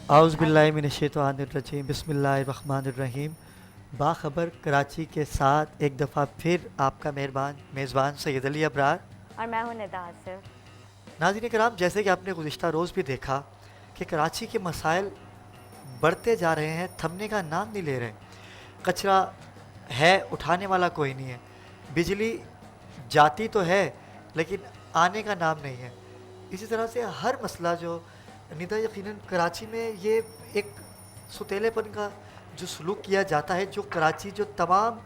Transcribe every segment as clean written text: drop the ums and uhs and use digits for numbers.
आउज़ुबिल्लाहिमिनश्शैतानिर्रजीम बिस्मिल्लाहिर्रहमानिर्रहीम। बाखबर कराची के साथ एक दफ़ा फिर आपका मेज़बान सैयद अली अबरार। और मैं हूँ निदा आसिफ। नाज़रीन कराम, जैसे कि आपने गुज़िश्ता रोज़ भी देखा कि कराची के मसाइल बढ़ते जा रहे हैं, थमने का नाम नहीं ले रहे। कचरा है, उठाने वाला कोई नहीं है। बिजली जाती तो है लेकिन आने का नाम नहीं है। इसी तरह से हर मसला जो निदा, यकीनन कराची में ये एक सुतीलेपन का जो सलूक किया जाता है, जो कराची जो तमाम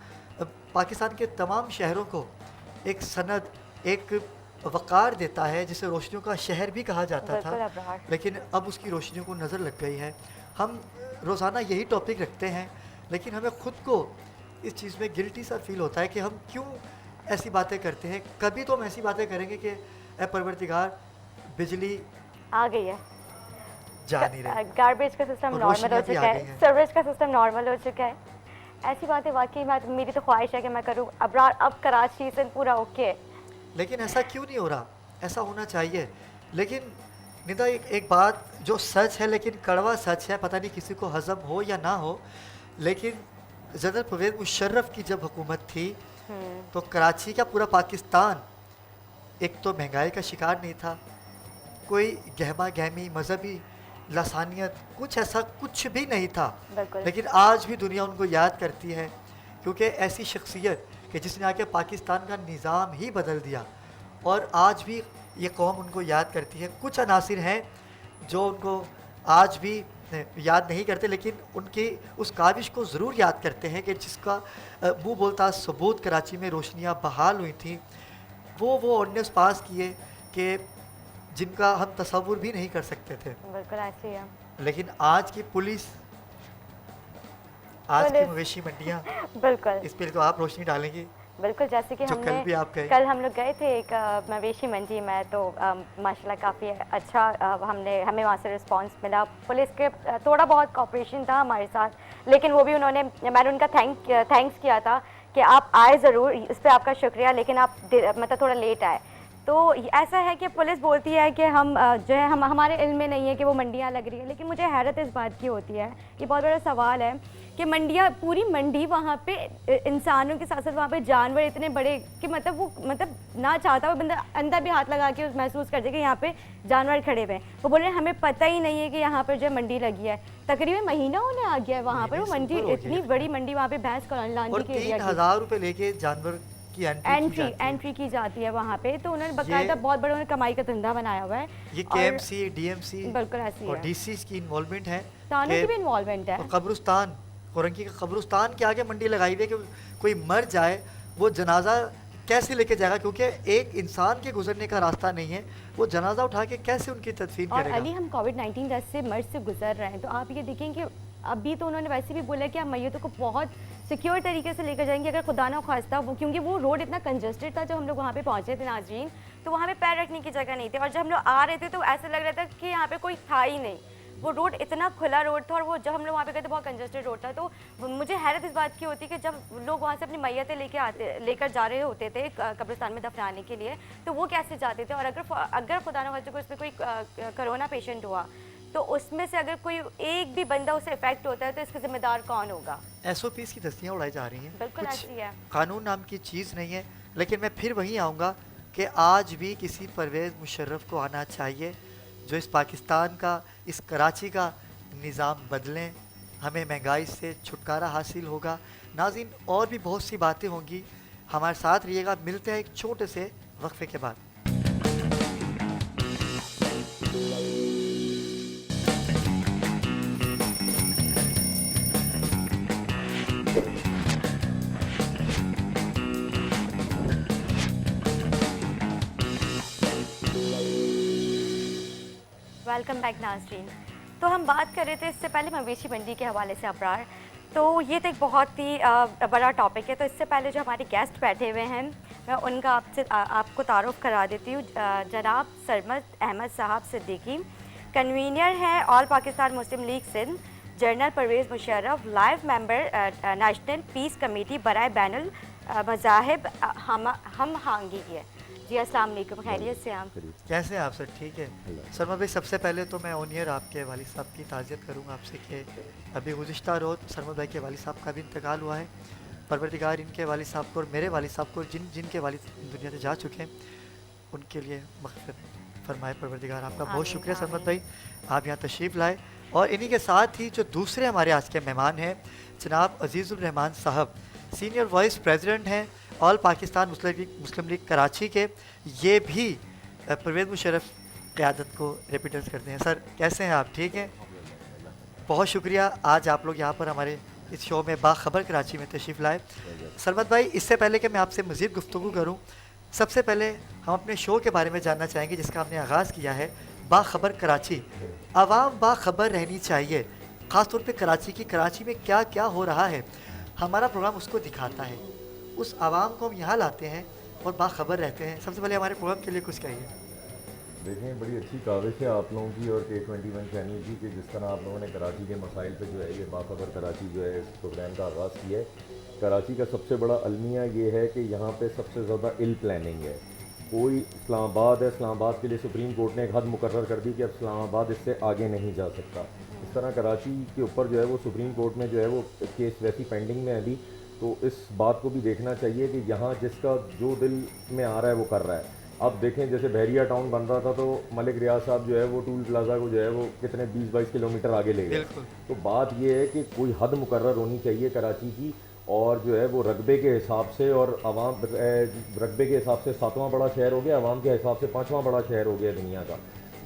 पाकिस्तान के तमाम शहरों को एक सनद, एक वक़ार देता है, जिसे रोशनियों का शहर भी कहा जाता था, बिल्कुल अबरार। लेकिन अब उसकी रोशनियों को नज़र लग गई है। हम रोज़ाना यही टॉपिक रखते हैं, लेकिन हमें ख़ुद को इस चीज़ में गिल्टी सा फील होता है कि हम क्यों ऐसी बातें करते हैं। कभी तो हम ऐसी बातें करेंगे कि ए परवरदिगार, बिजली आ गई है, जा नहीं रही गार्बेज का सिस्टम और नॉर्मल हो रोशनियाँ भी चुका आ है, गई हैं। सर्विस का सिस्टम नॉर्मल हो चुका है। ऐसी बातें वाकई में मेरी तो ख्वाहिश है कि मैं करूँ अबरार। अब कराची से पूरा ओके है। लेकिन ऐसा क्यों नहीं हो रहा? ऐसा होना चाहिए। लेकिन निदा, एक बात जो सच है, लेकिन कड़वा सच है, पता नहीं किसी को हज़म हो या ना हो, लेकिन जनरल परवेज़ मुशर्रफ की जब हुकूमत थी तो कराची का पूरा पाकिस्तान एक तो महंगाई का शिकार नहीं था, कोई गहमा गहमी मजहबी लसानियत कुछ ऐसा कुछ भी नहीं था। बिल्कुल। लेकिन आज भी दुनिया उनको याद करती है, क्योंकि ऐसी शख्सियत कि जिसने आके पाकिस्तान का निज़ाम ही बदल दिया, और आज भी ये कौम उनको याद करती है। कुछ अनासिर हैं जो उनको आज भी याद नहीं करते, लेकिन उनकी उस काविश को ज़रूर याद करते हैं कि जिसका मुँह बोलता सबूत कराची में रोशनियाँ बहाल हुई थी। वो ऑर्डिनेंस पास किए कि जिनका हम तसव्वुर भी नहीं कर सकते थे। बिल्कुल ऐसे ही है। लेकिन आज की पुलिस, आज की मवेशी मंडियाँ, बिल्कुल इस पर तो आप रोशनी डालेंगी, बिल्कुल। जैसे कि जो हमने कल भी आप गए। कल हम लोग गए थे एक मवेशी मंडी में, तो माशाल्लाह काफ़ी अच्छा हमें वहाँ से रिस्पांस मिला। पुलिस के थोड़ा बहुत कॉपरेशन था हमारे साथ, लेकिन वो भी मैंने उनका थैंक्स किया था कि आप आए ज़रूर, इस पर आपका शुक्रिया, लेकिन आप मतलब थोड़ा लेट आए। तो ऐसा है कि पुलिस बोलती है कि हम जो है हम हमारे इल्म में नहीं है कि वो मंडियाँ लग रही है, लेकिन मुझे हैरत इस बात की होती है, ये बहुत बड़ा सवाल है कि मंडियाँ, पूरी मंडी, वहाँ पे इंसानों के साथ साथ वहाँ पे जानवर इतने बड़े कि मतलब ना चाहता हुआ बंदा अंदर भी हाथ लगा के महसूस कर जाए कि यहाँ पे जानवर खड़े हुए हैं। वो बोल रहे हैं हमें पता ही नहीं है कि यहाँ पर जो मंडी लगी है। तकरीबन महीना होने आ गया है वहाँ पर, वो मंडी, इतनी बड़ी मंडी वहाँ पे भैंस लांडी के एरिया की। 3,000 रुपये लेके जानवर की एंट्री की जाती है वहाँ पे। तो उन्होंने बकायदा बहुत बड़ा उन्होंने कमाई का धंधा बनाया हुआ है। ये KMC, DMC बिल्कुल ऐसी और है, DC की इन्वॉल्वमेंट है, थानों की भी इन्वॉल्वमेंट है। और कब्रिस्तान, कोरंकी का कब्रिस्तान के आगे मंडी लगाई हुई है कि कोई मर जाए वो जनाजा कैसे लेके जाएगा, क्योंकि एक इंसान के गुजरने का रास्ता नहीं है, वो जनाजा उठा के कैसे उनकी तदफीन और करेगा। अली, हम कोविड-19 से मर्ज से गुजर रहे हैं, तो आप ये देखें कि अभी तो उन्होंने वैसे भी बोला कि हम मैयतों को बहुत सिक्योर तरीके से लेकर जाएंगे अगर खुदा ना खास्ता वो, क्योंकि वो रोड इतना कंजस्टेड था जब हम लोग वहाँ पे पहुँचे थे नाजरीन, तो वहाँ पे पैर रखने की जगह नहीं थी। और जब हम लोग आ रहे थे तो ऐसा लग रहा था कि यहाँ पे कोई था ही नहीं, वो रोड इतना खुला रोड था। और वो जब हम लोग वहाँ पे गए थे बहुत कंजस्टेड रोड था। तो मुझे हैरत इस बात की होती कि जब लोग वहाँ से अपनी मैयतें लेकर जा रहे होते थे कब्रिस्तान में दफनाने के लिए, तो वो कैसे जाते थे। और अगर खुदा न खास्ता को इसमें कोई कोरोना पेशेंट हुआ, तो उसमें से अगर कोई एक भी बंदा उससे इफेक्ट होता है तो इसका जिम्मेदार कौन होगा। SOPs की दस्तियाँ उड़ाई जा रही हैं, बिल्कुल कुछ ऐसी है, कानून नाम की चीज़ नहीं है। लेकिन मैं फिर वहीं आऊँगा कि आज भी किसी परवेज़ मुशर्रफ को आना चाहिए जो इस पाकिस्तान का, इस कराची का निज़ाम बदलें, हमें महंगाई से छुटकारा हासिल होगा। नाज़रीन, और भी बहुत सी बातें होंगी, हमारे साथ रहिएगा। मिलते हैं एक छोटे से वक्फे के बाद। वेलकम बैक नाजरीन। तो हम बात कर रहे थे इससे पहले मवेशी मंडी के हवाले से अबरार, तो ये तो एक बहुत ही बड़ा टॉपिक है। तो इससे पहले जो हमारे गेस्ट बैठे हुए हैं, मैं उनका आपको तारुफ करा देती हूँ। जनाब सरमद अहमद साहब सिद्दीकी, कन्वीनर हैं all Pakistan Muslim league Sindh. General Pervez Musharraf, life member national peace committee बराए बैनुल मज़ाहिब हम हांगी है। जी अस्सलाम वालेकुम, खैरियत से आप? कैसे हैं आप सर? ठीक है। अल्लाह। सलमा भाई, सबसे पहले तो मैं ऑन ईयर आपके वालिद साहब की ताज़ियत करूँगा आपसे कि अभी गुज़िश्ता रोज़ सरमद भाई के वालिद साहब का भी इंतकाल हुआ है। परवरदिगार इनके वालिद साहब को और मेरे वालिद साहब को, जिनके वालिद दुनिया से जा चुके हैं, उनके लिए मग़फ़िरत फ़रमाए परवरदिगार। आपका बहुत आमीन शुक्रिया सरमद आमीन। भाई, आप यहाँ तशरीफ़ लाए। और इन्हीं के साथ ही जो दूसरे हमारे आज के मेहमान हैं, जनाब अज़ीज़ुर रहमान साहब, सीनियर वाइस प्रेसिडेंट हैं all Pakistan Muslim league Karachi के। ये भी परवेज़ मुशर्रफ क़यादत को रिप्रेजेंट करते हैं। सर कैसे हैं आप? ठीक हैं? बहुत शुक्रिया आज आप लोग यहाँ पर हमारे इस शो में बाखबर कराची में तशरीफ़ लाए। सरमद भाई, इससे पहले कि मैं आपसे मज़ीद गुफ्तगू करूँ, सबसे पहले हम अपने शो के बारे में जानना चाहेंगे जिसका हमने आगाज़ किया है, बाखबर कराची। आवाम बाखबर रहनी चाहिए, ख़ास तौर पे कराची में क्या क्या हो रहा है, हमारा प्रोग्राम उसको दिखाता है। उस आवाम को हम यहाँ लाते हैं और बाखबर रहते हैं। सबसे पहले हमारे प्रोग्राम के लिए कुछ कहिए। देखें, बड़ी अच्छी काविश है आप लोगों की और K21 चैनल की कि जिस तरह आप लोगों ने कराची के मसाइल पे जो है ये बाखबर कराची जो है इस प्रोग्राम का आगाज़ किया है। कराची का सबसे बड़ा अलमिया ये है कि यहाँ पे सबसे ज़्यादा इल प्लानिंग है। कोई इस्लामाबाद है, इस्लामाबाद के लिए सुप्रीम कोर्ट ने एक हद मुकर्रर कर दी कि अब इस्लामाबाद इससे आगे नहीं जा सकता। इस तरह कराची के ऊपर जो है वो सुप्रीम कोर्ट में जो है वो केस वैसी पेंडिंग में है अभी। तो इस बात को भी देखना चाहिए कि यहाँ जिसका जो दिल में आ रहा है वो कर रहा है। अब देखें, जैसे बहरिया टाउन बन रहा था तो मलिक रियाज साहब जो है वो टूल प्लाजा को जो है वो कितने 20-22 किलोमीटर आगे ले गए। तो बात ये है कि कोई हद मुकर्रर होनी चाहिए कराची की, और जो है वो रकबे के हिसाब से, और आवाम रकबे के हिसाब से 7वां बड़ा शहर हो गया, आवाम के हिसाब से 5वां बड़ा शहर हो गया दुनिया का।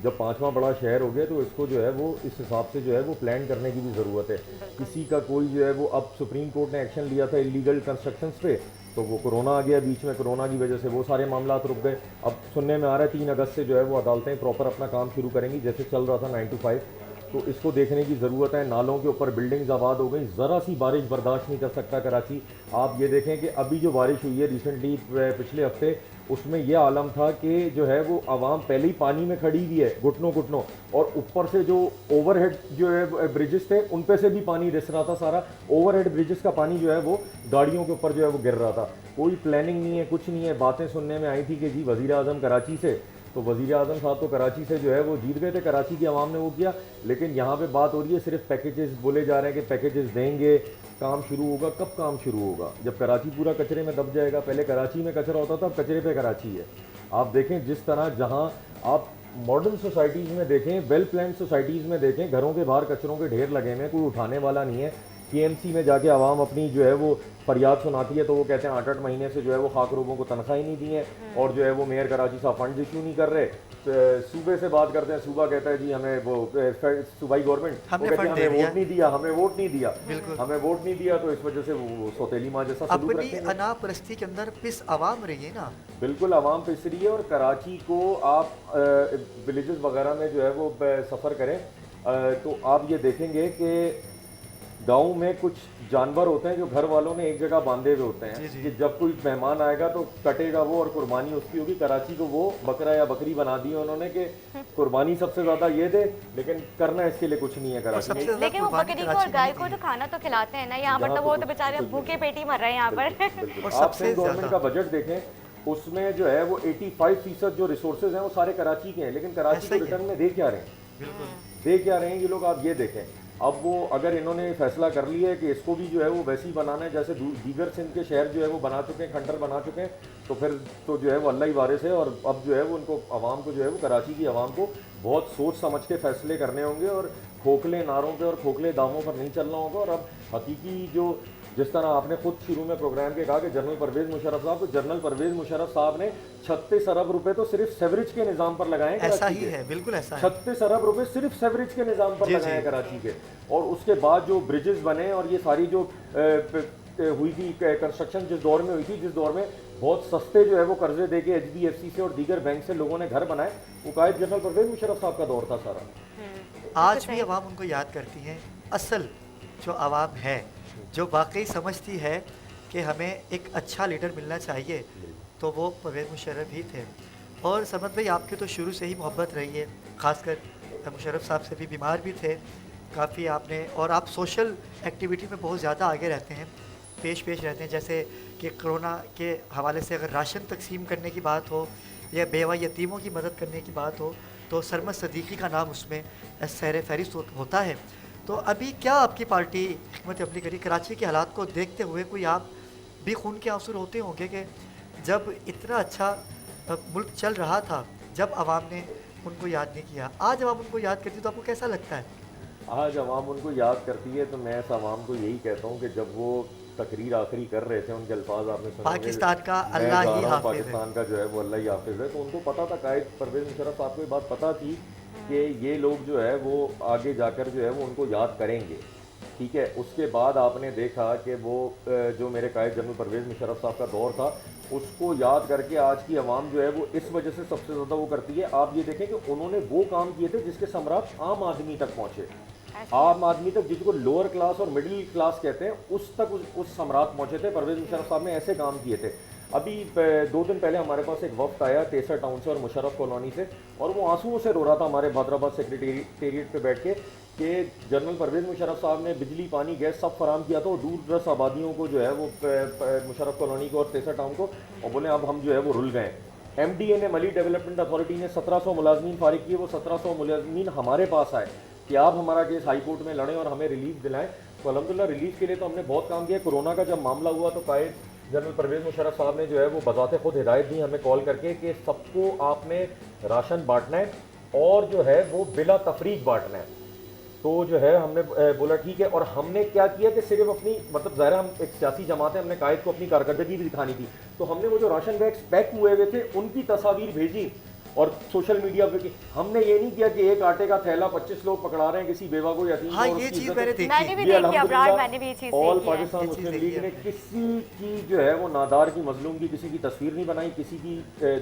जब 5वां बड़ा शहर हो गया तो इसको जो है वो इस हिसाब से जो है वो प्लान करने की भी ज़रूरत है। किसी का कोई जो है वो, अब सुप्रीम कोर्ट ने एक्शन लिया था इलीगल कंस्ट्रक्शंस पे, तो वो कोरोना आ गया बीच में, कोरोना की वजह से वो सारे मामला रुक गए। अब सुनने में आ रहा है 3 अगस्त से जो है वो अदालतें प्रॉपर अपना काम शुरू करेंगी, जैसे चल रहा था 9 to 5। तो इसको देखने की ज़रूरत है। नालों के ऊपर बिल्डिंग्स आबाद हो गई, ज़रा सी बारिश बर्दाश्त नहीं कर सकता कराची। आप ये देखें कि अभी जो बारिश हुई है रिसेंटली पिछले हफ्ते, उसमें यह आलम था कि जो है वो आवाम पहले ही पानी में खड़ी हुई है घुटनों घुटनों, और ऊपर से जो ओवरहेड जो है ब्रिजेस थे उन पे से भी पानी रिस रहा था। सारा ओवरहेड ब्रिजेस का पानी जो है वो गाड़ियों के ऊपर जो है वो गिर रहा था। कोई प्लानिंग नहीं है, कुछ नहीं है। बातें सुनने में आई थी कि जी वज़ीर आज़म कराची से, तो वज़ीर आज़म साहब तो कराची से जो है वो जीत गए थे, कराची की आवाम ने वो किया। लेकिन यहाँ पे बात हो रही है सिर्फ पैकेजेस बोले जा रहे हैं कि पैकेजेस देंगे, काम शुरू होगा। कब काम शुरू होगा? जब कराची पूरा कचरे में दब जाएगा। पहले कराची में कचरा होता था, अब कचरे पे कराची है। आप देखें जिस तरह, जहाँ आप मॉडर्न सोसाइटीज़ में देखें, वेल प्लान सोसाइटीज़ में देखें, घरों के बाहर कचरों के ढेर लगे हुए, कोई उठाने वाला नहीं है। KMC में जाके आवाम अपनी जो है वो फरियाद सुनाती है तो वो कहते हैं 8-8 महीने से जो है वो खाक रोबों को तनख्वाह ही नहीं दी है, और जो है वो मेयर कराची साहब फंड इशू नहीं कर रहे। सूबे से बात करते हैं, सूबा कहता है जी हमें वो सूबाई गवर्नमेंट हमें वोट नहीं दिया, हमें वोट नहीं दिया, हमें वोट नहीं दिया। तो इस वजह से वो सौतेली माँ जैसा सलूक अपनी रखते हैं। अनापरस्ती के अंदर पिस आवाम रही है ना। बिल्कुल आवाम पिस रही है। और कराची को आप विलेजेस वगैरह में जो है वो सफ़र करें तो आप ये देखेंगे कि गाँव में कुछ जानवर होते हैं जो घर वालों ने एक जगह बांधे हुए होते हैं कि जब कोई मेहमान आएगा तो कटेगा वो और कुर्बानी उसकी होगी। कराची को वो बकरा या बकरी बना दी है उन्होंने कि कुर्बानी सबसे ज़्यादा ये दे, लेकिन करना इसके लिए कुछ नहीं है कराची में। लेकिन वो बकरी को और गाय को तो खाना तो खिलाते हैं ना यहाँ पर, तो वो तो बेचारे भूखे पेट ही मर रहे हैं यहाँ पर। आप सेंट्रल गवर्नमेंट का बजट देखें, उसमें जो है वो 85% जो रिसोर्सेज हैं वो सारे कराची के हैं, लेकिन कराची को रिटर्न में दे क्या रहे हैं? दे क्या रहे हैं ये लोग? आप ये देखें। अब वो अगर इन्होंने फैसला कर लिया है कि इसको भी जो है वो वैसे ही बनाना है जैसे दीगर सिंध के शहर जो है वो बना चुके हैं, खंडर बना चुके हैं, तो फिर तो जो है वो अल्लाह ही वारिस है। और अब जो है वो उनको आवाम को जो है वो कराची की आवाम को बहुत सोच समझ के फैसले करने होंगे और खोखले नारों पे और खोखले दावों पर नहीं चलना होगा। और अब हकीकी जो, जिस तरह आपने खुद शुरू में प्रोग्राम के कहा कि जनरल परवेज़ मुशर्रफ साहब, तो जनरल परवेज़ मुशर्रफ साहब ने 36 अरब रुपए तो सिर्फ सेवरेज के निज़ाम पर लगाए हैं। ऐसा ही है, बिल्कुल ऐसा है। 36 अरब रुपए सिर्फ सेवरेज के निज़ाम पर लगाए हैं कराची के। और उसके बाद जो ब्रिजेस बने और ये सारी जो हुई थी कंस्ट्रक्शन जिस दौर में हुई थी, जिस दौर में बहुत सस्ते जो है वो कर्जे दे के HDFC से और दीगर बैंक से लोगों ने घर बनाए, वो कायद जनरल परवेज़ मुशर्रफ साहब का दौर था सारा। आज भी आवाम उनको याद करती है। असल जो आवाम है, जो वाकई समझती है कि हमें एक अच्छा लीडर मिलना चाहिए, तो वो परवेज़ मुशर्रफ ही थे। और समद भाई, आपकी तो शुरू से ही मोहब्बत रही है, ख़ासकर मुशर्रफ साहब से भी बीमार भी थे काफ़ी आपने, और आप सोशल एक्टिविटी में बहुत ज़्यादा आगे रहते हैं, पेश रहते हैं। जैसे कि कोरोना के हवाले से अगर राशन तकसीम करने की बात हो या बेवा यतीमों की मदद करने की बात हो तो सरमद सदीकी का नाम उसमें सैर फहरिस्त होता है। तो अभी क्या आपकी पार्टी हिकमत अमली करी कराची के हालात को देखते हुए? कोई आप भी खून के आंसू होते होंगे कि जब इतना अच्छा मुल्क चल रहा था, जब आवाम ने उनको याद नहीं किया, आज जब आप उनको याद करती तो आपको कैसा लगता है? आज आवाम उनको याद करती है तो मैं इस आवाम को यही कहता हूँ कि जब वो तकरीर आखिरी कर रहे थे, उनके अल्फाज आपने सुने होंगे, पाकिस्तान का मैं अल्लाह जा ही रहा हूँ हाफिज है। पाकिस्तान का जो है वो अल्लाह ही हाफिज है, तो उनको पता था, कायद परवेज़ मुशर्रफ साहब को ये बात पता थी कि ये लोग जो है वो आगे जाकर जो है वो उनको याद करेंगे। ठीक है, उसके बाद आपने देखा कि वो जो मेरे कायद जनरल परवेज़ मुशर्रफ साहब का दौर था, उसको याद करके आज की आवाम जो है वो इस वजह से सबसे ज़्यादा वो करती है। आप ये देखें कि उन्होंने वो काम किए थे जिसके समरात आम आदमी तक पहुँचे, आम आदमी तक, जिसको लोअर क्लास और मिडिल क्लास कहते हैं, उस तक उस सम्राट पहुंचे थे। परवेज़ मुशर्रफ साहब ने ऐसे काम किए थे। अभी 2 दिन पहले हमारे पास एक वक्त आया तेसर टाउन से और मुशर्रफ कॉलोनी से, और वो आंसुओं से रो रहा था हमारे हैदराबाद सेक्रेटेरिएट पे बैठ के कि जनरल परवेज़ मुशर्रफ साहब ने बिजली पानी गैस सब फराम किया था, और दूर दराज आबादियों को जो है वो मुशर्रफ कॉलोनी को और तेसर टाउन को, और बोले अब हम जो है वो रुल गए। MDA ने, मली डेवलपमेंट अथॉरिटी ने 1700 मुलाजमीन फारिग किए। वो 1700 मुलाजमीन हमारे पास आए कि आप हमारा केस हाई कोर्ट में लड़ें और हमें रिलीफ दिलाएं। तो अल्हम्दुलिल्लाह रिलीफ के लिए तो हमने बहुत काम किया। कोरोना का जब मामला हुआ तो कायद जनरल परवेज़ मुशर्रफ साहब ने जो है वो बजाते खुद हिदायत दी हमें कॉल करके कि सबको आपने राशन बांटना है और जो है वो बिला तफरीक बांटना है। तो जो है हमने बोला ठीक है, और हमने क्या किया कि सिर्फ अपनी, मतलब ज़ाहिर हम एक सियासी जमात है, हमने कायद को अपनी कारकर्दगी भी दिखानी थी, तो हमने वो जो राशन बैग्स पैक हुए हुए थे उनकी तस्वीर भेजी और सोशल मीडिया पे की। हमने ये नहीं किया कि एक आटे का थैला 25 लोग पकड़ा रहे हैं किसी बेवा को, यतीम को, हाँ, और ये उसकी चीज़ इज्जत मैंने है। देखी। मैंने भी ये देखी अल्हम्दुलिल्लाह अब्रार, मैंने भी ये चीज़ ऑल देखी है। पाकिस्तान ये मुस्लिम चीज़ लीग देखी ने है। किसी की जो है वो नादार की, मजलूम की किसी की तस्वीर नहीं बनाई, किसी की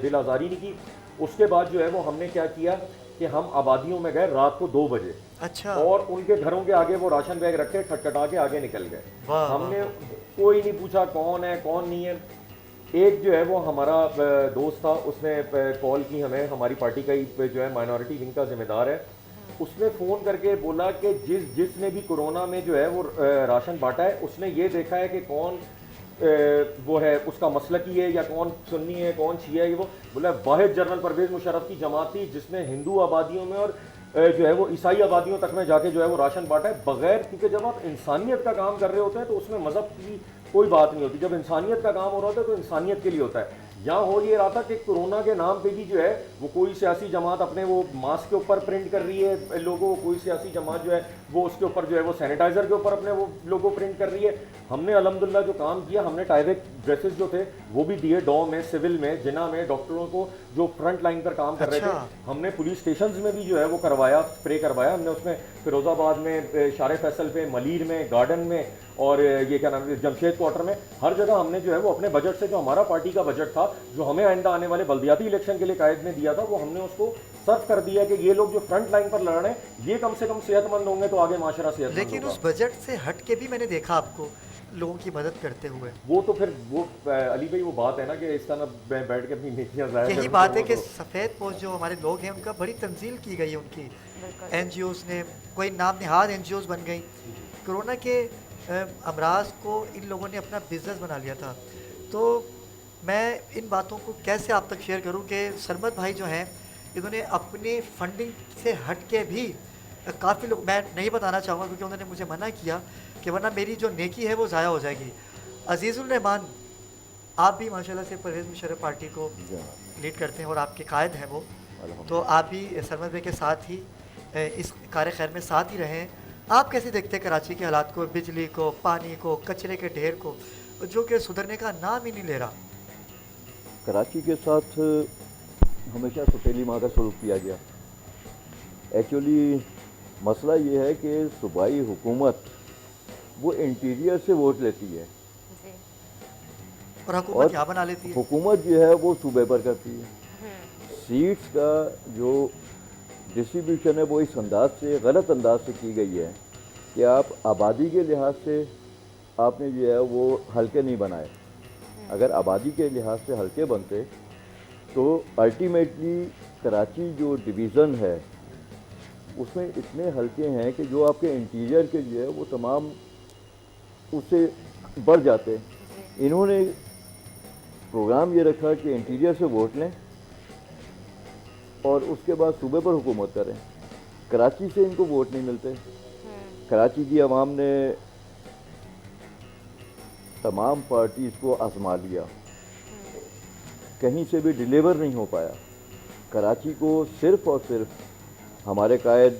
दिल आज़ारी नहीं की। उसके बाद जो है वो हमने क्या किया कि हम आबादियों में गए रात को 2 बजे, अच्छा, और उनके घरों के आगे वो राशन बैग रखे, खटखटा के आगे निकल गए। वाह, हमने वाह, कोई नहीं पूछा कौन है कौन नहीं है। एक जो है वो हमारा दोस्त था, उसने कॉल की हमें, हमारी पार्टी का ही जो है माइनॉरिटी विंग का जिम्मेदार है, उसने फ़ोन करके बोला कि जिसने भी कोरोना में जो है वो राशन बांटा है, उसने ये देखा है कि कौन वो है, उसका मसलकी है या कौन सुन्नी है कौन शिया है। ये वो बोला वाहिद जनरल परवेज़ मुशर्रफ की जमात थी जिसने हिंदू आबादियों में और जो है वो ईसाई आबादियों तक में जाके जो है वो राशन बांटा है बगैर, क्योंकि जब आप इंसानियत का काम कर रहे होते हैं तो उसमें मज़हब की कोई बात नहीं होती। जब इंसानियत का काम हो रहा होता है तो इंसानियत के लिए होता है। यहाँ हो ये रहा था कि कोरोना के नाम पे भी जो है वो कोई सियासी जमात अपने वो मास्क के ऊपर प्रिंट कर रही है लोगों, कोई सियासी जमात जो है वो उसके ऊपर जो है वो सैनिटाइज़र के ऊपर अपने वो लोगो प्रिंट कर रही है। हमने अल्हम्दुलिल्लाह जो काम किया, हमने टाइवेक ड्रेसेस जो थे वो भी दिए, डॉ में, सिविल में, जिना में, डॉक्टरों को जो फ्रंट लाइन पर काम कर रहे अच्छा। थे। हमने पुलिस स्टेशन में भी जो है वो करवाया, स्प्रे करवाया हमने उसमें, फिरोज़ाबाद में, शारे फैसल पे, मलीर में, गार्डन में, और ये क्या नाम है जमशेद क्वार्टर में, हर जगह हमने जो है वो अपने बजट से, जो हमारा पार्टी का बजट था, जो हमें आइंदा आने वाले बल्दियाती इलेक्शन के लिए कायद ने दिया था, वो हमने उसको सर्व कर दिया कि ये लोग जो फ्रंट लाइन पर लड़ रहे हैं ये कम से कम सेहतमंद होंगे तो आगे माशरा सेहतमंद लेकिन होगा। उस बजट से हट के भी मैंने देखा आपको लोगों की मदद करते हुए। वो तो फिर वो अली भाई वो बात है ना कि इस तरह बैठ के अपनी नेकियां ज़ाहिर यही करूं बात तो है वो कि तो- सफ़ेद पोस्ट जो हमारे लोग हैं उनका बड़ी तंजील की गई है, उनकी बिल्कुल। NGOs ने, कोई नाम नहाद NGOs बन गई। कोरोना के अमराज को इन लोगों ने अपना बिजनेस बना लिया था। तो मैं इन बातों को कैसे आप तक शेयर करूं कि सरमद भाई जो हैं इन्होंने अपनी फंडिंग से हट के भी काफ़ी लोग, मैं नहीं बताना चाहूँगा क्योंकि उन्होंने मुझे मना किया कि वरना मेरी जो नेकी है वो ज़ाया हो जाएगी। अजीज़ुल रहमान, आप भी माशाल्लाह से परवेज़ मुशर्रफ पार्टी को लीड करते हैं और आपके कायद हैं वो, तो आप भी सरमद भाई के साथ ही इस कार्य खैर में साथ ही रहें। आप कैसे देखते हैं कराची के हालात को, बिजली को, पानी को, कचरे के ढेर को, जो कि सुधरने का नाम ही नहीं ले रहा? कराची के साथ हमेशा सौतेली माँ का सलूक किया गया। एक्चुअली मसला ये है कि सूबाई हुकूमत वो इंटीरियर से वोट लेती है जी। और हुकूमत और यहाँ बना लेती है। हुकूमत जो है वो सूबे पर करती है। सीट्स का जो डिस्ट्रीब्यूशन है वो इस अंदाज से, गलत अंदाज से की गई है कि आप आबादी के लिहाज से आपने जो है वो हल्के नहीं बनाए। अगर आबादी के लिहाज से हल्के बनते तो अल्टीमेटली कराची जो डिवीज़न है उसमें इतने हल्के हैं कि जो आपके इंटीरियर के जो है वो तमाम उससे बढ़ जाते हैं। इन्होंने प्रोग्राम ये रखा कि इंटीरियर से वोट लें और उसके बाद सूबे पर हुकूमत करें। कराची से इनको वोट नहीं मिलते। कराची की आवाम ने तमाम पार्टीज़ को आजमा लिया, कहीं से भी डिलीवर नहीं हो पाया। कराची को सिर्फ़ और सिर्फ हमारे कायद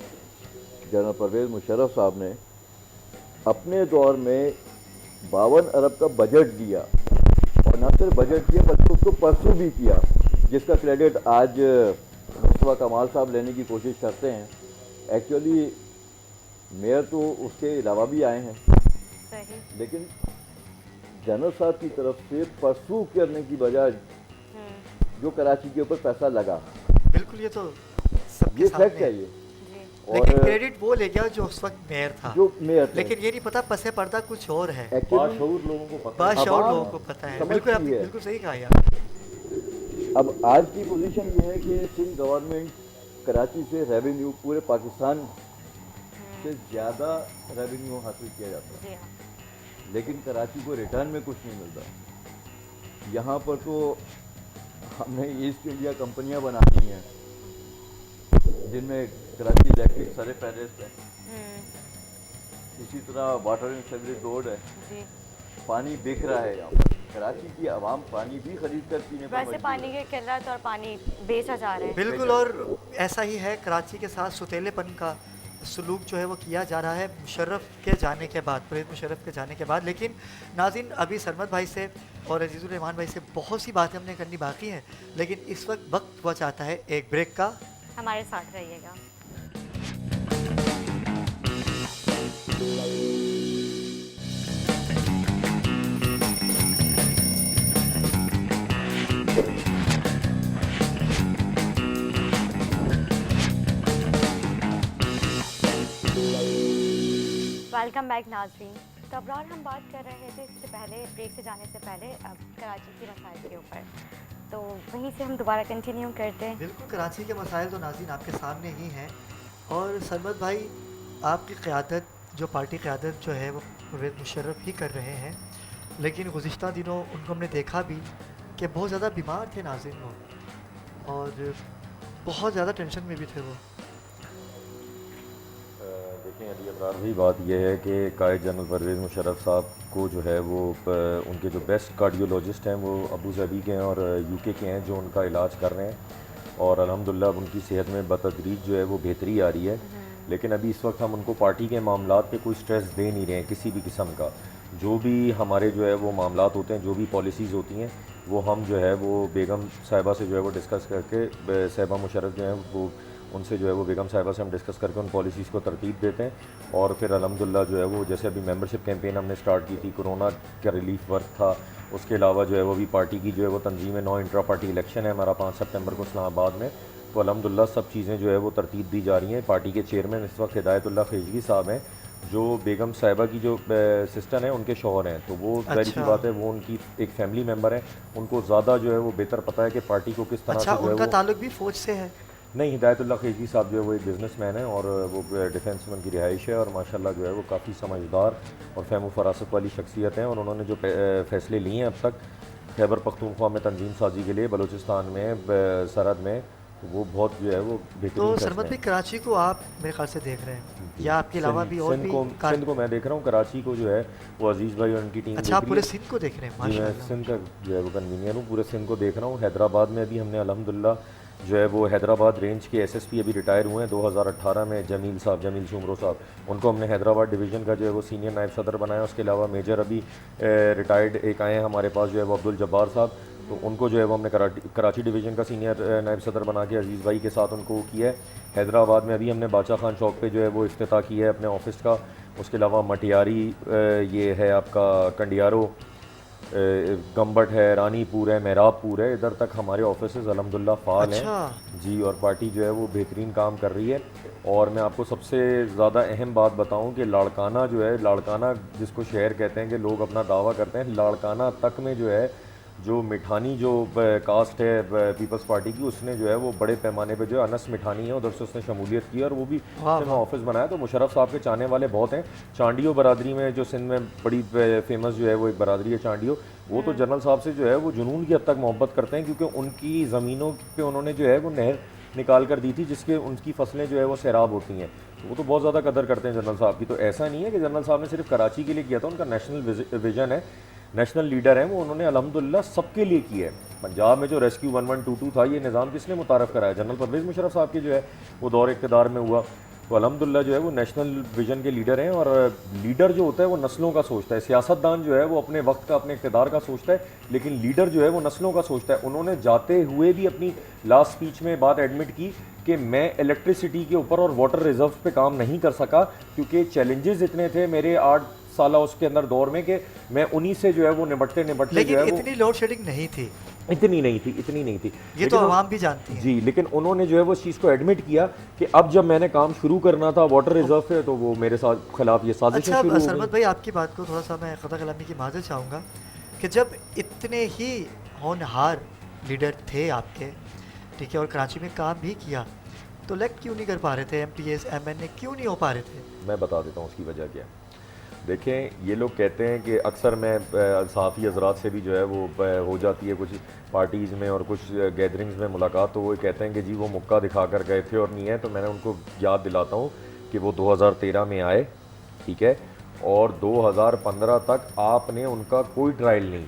जनरल परवेज़ मुशर्रफ साहब ने अपने दौर में 52 अरब का बजट दिया, और न सिर्फ बजट दिया बल्कि उसको परसू भी किया, जिसका क्रेडिट आज मुस्तफा कमाल साहब लेने की कोशिश करते हैं। एक्चुअली मेयर तो उसके अलावा भी आए हैं, सही। लेकिन जनरल साहब की तरफ से परसू करने की बजाय जो कराची के ऊपर पैसा लगा, बिल्कुल, ये तो सबके ये सामने फैक्ट है ये। जी। लेकिन और क्रेडिट वो ले गया जो उस वक्त मेयर था, जो मेयर थे, लेकिन ये नहीं पता पसे पर्दा कुछ और है। एक्चुअली बाशऊर लोगों को पता है। बाशऊर आवाम लोगों को पता है। समझती बिल्कुल, आपने है। बिल्कुल सही कहा यार। अब आज की पोजीशन ये है कि सिंध गवर्नमेंट कराची से रेवेन्यू पूरे पाकिस्तान से ज़्यादा रेवेन्यू हासिल किया जाता है, जी हाँ। लेकिन कराची को रिटर्न में कुछ नहीं मिलता। यहाँ पर तो हमने ईस्ट इंडिया कंपनियाँ बनानी हैं, जिनमें कराची इलेक्ट्रिक सारे फहरिस्त है, इसी तरह वाटर एंड सीवरेज बोर्ड है, जी। पानी बिक रहा है यहाँ पर। कराची की आवाम पानी भी खरीद कर पीने पर वैसे मजबूर पानी है। की किल्लत और पानी बेचा जा रहा है। बिल्कुल, और ऐसा ही है, कराची के साथ सुतेलेपन का सलूक जो है वो किया जा रहा है मुशर्रफ के जाने के बाद, परवेज़ मुशर्रफ के जाने के बाद। लेकिन नाज़रीन, अभी सरमद भाई से और अजीज़ुर रहमान भाई से बहुत सी बातें हमने करनी बाकी हैं, लेकिन इस वक्त हुआ चाहता है एक ब्रेक का। हमारे साथ रहिएगा। वेलकम बैक नाज़रीन। तो अबरार, हम बात कर रहे थे इससे पहले, ब्रेक से जाने से पहले, अब कराची की मसाइल के ऊपर, तो वहीं से हम दोबारा कंटिन्यू करते हैं। बिल्कुल, कराची के मसाइल तो नाज़रीन आपके सामने ही हैं, और सरमद भाई, आपकी क़यादत, जो पार्टी क़यादत जो है वो परवेज़ मुशर्रफ ही कर रहे हैं, लेकिन गुज़िश्ता दिनों उनको हमने देखा भी कि बहुत ज़्यादा बीमार थे नाज़रीन वो, और बहुत ज़्यादा टेंशन में भी थे वो। देखें अली अबरार भाई, बात यह है कि कायद जनरल परवेज़ मुशर्रफ साहब को जो है वो उनके जो बेस्ट कार्डियोलॉजिस्ट हैं वो अबू धाबी के हैं और यूके के हैं, जो उनका इलाज कर रहे हैं, और अल्हम्दुलिल्लाह अब उनकी सेहत में बतदरीज जो है वो बेहतरी आ रही है। लेकिन अभी इस वक्त हम उनको पार्टी के मामलात पे कोई स्ट्रेस दे नहीं रहे हैं किसी भी किस्म का। जो भी हमारे जो है वो मामलात होते हैं, जो भी पॉलिसीज़ होती हैं, वो हम जो है वो बेगम साहिबा से जो है वो डिस्कस करके, साहिबा मुशर्रफ जो है वो, उनसे जो है वो बेगम साहिबा से हम डिस्कस करके उन पॉलिसीज़ को तरतीब देते हैं। और फिर अल्हम्दुलिल्लाह जो है वो, जैसे अभी मेंबरशिप कैंपेन हमने स्टार्ट की थी, कोरोना का रिलीफ वर्क था, उसके अलावा जो है वो अभी पार्टी की जो है वो तंजीम है, 9 इंट्रा पार्टी इलेक्शन है हमारा 5 सितंबर को इस्लामाबाद में, तो अल्हम्दुलिल्लाह सब चीज़ें जो है वो तरतीब दी जा रही हैं। पार्टी के चेयरमैन इस वक्त हिदायतुल्लाह खिजवी साहब हैं, जो बेगम साहिबा की जो सिस्टर हैं उनके शौहर हैं, तो वो जाहिर सी अच्छा। बात है वो उनकी एक फैमिली मेम्बर है, उनको ज़्यादा जो है वो बेहतर पता है कि पार्टी को किस तरह अच्छा, से जो है उनका वो। ताल्लुक भी फ़ौज से है? नहीं, हिदायतुल्लाह खिजवी साहब जो है वो एक बिज़नेसमैन है, और वो डिफेंस में उनकी रिहाइश है, और माशाल्लाह जो है वो काफ़ी समझदार और फ़हम फ़रासत वाली शख्सियत हैं, और उन्होंने जो फ़ैसले लिए हैं अब तक खैबर पख्तूनख्वा में तंजीम साजी के लिए, बलूचिस्तान में सरहद में, तो वो बहुत जो है वो तो बेहतरीन सरमद फैसले भाई, हैं। कराची को आप मेरे ख्याल से देख रहे हैं, या आपके अलावा भी और भी सिंध को मैं देख रहा हूँ, कराची को जो है वो अजीज़ भाई और उनकी टीम अच्छा, देख आप रही पूरे है। सिंध को देख रहे हैं? जी, मैं माशाल्लाह। सिंध का जो है वो कन्वीनियर हूँ, पूरे सिंध को देख रहा हूँ। हैदराबाद में अभी हमने अल्हम्दुलिल्लाह जो है वो हैदराबाद रेंज के एसएसपी अभी रिटायर हुए हैं 2018 में, जमील शुमरो साहब, उनको हमने हैदराबाद डिवीज़न का जो है वो सीनियर नायब सदर बनाया। उसके अलावा मेजर अभी रिटायर्ड एक आए हैं हमारे पास जो है वो अब्दुल जब्बार साहब, तो उनको जो है वो हमने कराची डिवीज़न का सीनियर नायब सदर बना के अजीज़ भाई के साथ उनको किया है। हैदराबाद में अभी हमने बादशाह खान चौक पे जो है वो इफ्तिताह किया है अपने ऑफिस का। उसके अलावा मटियारी, ये है आपका कंडियारो, गम्बट है, रानीपुर है, मेहराबपुर है, इधर तक हमारे ऑफिसेज़ अल्हम्दुलिल्लाह फ़ाल अच्छा। हैं जी, और पार्टी जो है वो बेहतरीन काम कर रही है। और मैं आपको सबसे ज़्यादा अहम बात बताऊं कि लाड़काना जो है, लाड़काना जिसको शहर कहते हैं कि लोग अपना दावा करते हैं, लाड़काना तक में जो है जो मिठानी जो कास्ट है पीपल्स पार्टी की, उसने जो है वो बड़े पैमाने पे जो है अनस मिठानी है उधर से उसने शमूलियत की, और वो भी वाह, उसने ऑफिस बनाया। तो मुशर्रफ साहब के चाहने वाले बहुत हैं। चांडियो बरादरी में जो सिंध में बड़ी फेमस जो है वो एक बरादरी है चांडियो, वो तो जनरल साहब से जो है वो जुनून की हद तक मोहब्बत करते हैं, क्योंकि उनकी ज़मीनों पे उन्होंने जो है वो नहर निकाल कर दी थी, जिसके उनकी फसलें जो है वो सैराब होती हैं। तो वो तो बहुत ज़्यादा कदर करते हैं जनरल साहब की। तो ऐसा नहीं है कि जनरल साहब ने सिर्फ कराची के लिए किया था, उनका नेशनल विजन है, नेशनल लीडर हैं वो, उन्होंने अल्हम्दुलिल्लाह सबके लिए किया है। पंजाब में जो रेस्क्यू 1122 था, ये निज़ाम किसने मुतारफ़ कराया? जनरल परवेज़ मुशर्रफ साहब के जो है वो दौर इक़्तिदार में हुआ। तो अल्हम्दुलिल्लाह जो है वो नेशनल विजन के लीडर हैं। और लीडर जो होता है वो नस्लों का सोचता है। सियासतदान जो है वो अपने वक्त का, अपने इक़्तिदार का सोचता है, लेकिन लीडर जो है वो नस्लों का सोचता है। उन्होंने जाते हुए भी अपनी लास्ट स्पीच में बात एडमिट की कि मैं इलेक्ट्रिसिटी के ऊपर और वाटर रिजर्व पे काम नहीं कर सका, क्योंकि चैलेंजेस इतने थे मेरे 8 साल उसके अंदर दौर में कि मैं उन्हीं से जो है वो निपटते जो लेकिन है वो इतनी लोड शेडिंग नहीं थी, इतनी नहीं थी। ये तो आवाम भी जानती है। जी, लेकिन उन्होंने जो है वो इस चीज़ को एडमिट किया कि अब जब मैंने काम शुरू करना था वाटर रिजर्व पे, तो वो मेरे साथ खिलाफ ये साजिश अच्छा, शुरू हो सरमद गई। भाई आपकी बात को थोड़ा सा मैं ख़ता कलामी की माज़रत चाहूँगा कि जब इतने ही होनहार लीडर थे आपके, ठीक है, और कराची में काम भी किया, तो इलेक्ट क्यों नहीं कर पा रहे थे? MPs MNA क्यों नहीं हो पा रहे थे? मैं बता देता हूँ उसकी वजह क्या है। देखें, ये लोग कहते हैं कि अक्सर मैं सहाफ़ी हजरात से भी जो है वो हो जाती है कुछ पार्टीज़ में और कुछ गैदरिंग्स में मुलाकात, तो वो कहते हैं कि जी वो मुक्का दिखा कर गए थे और नहीं है। तो मैंने उनको याद दिलाता हूँ कि वो 2013 में आए, ठीक है, और 2015 तक आपने उनका कोई ट्रायल नहीं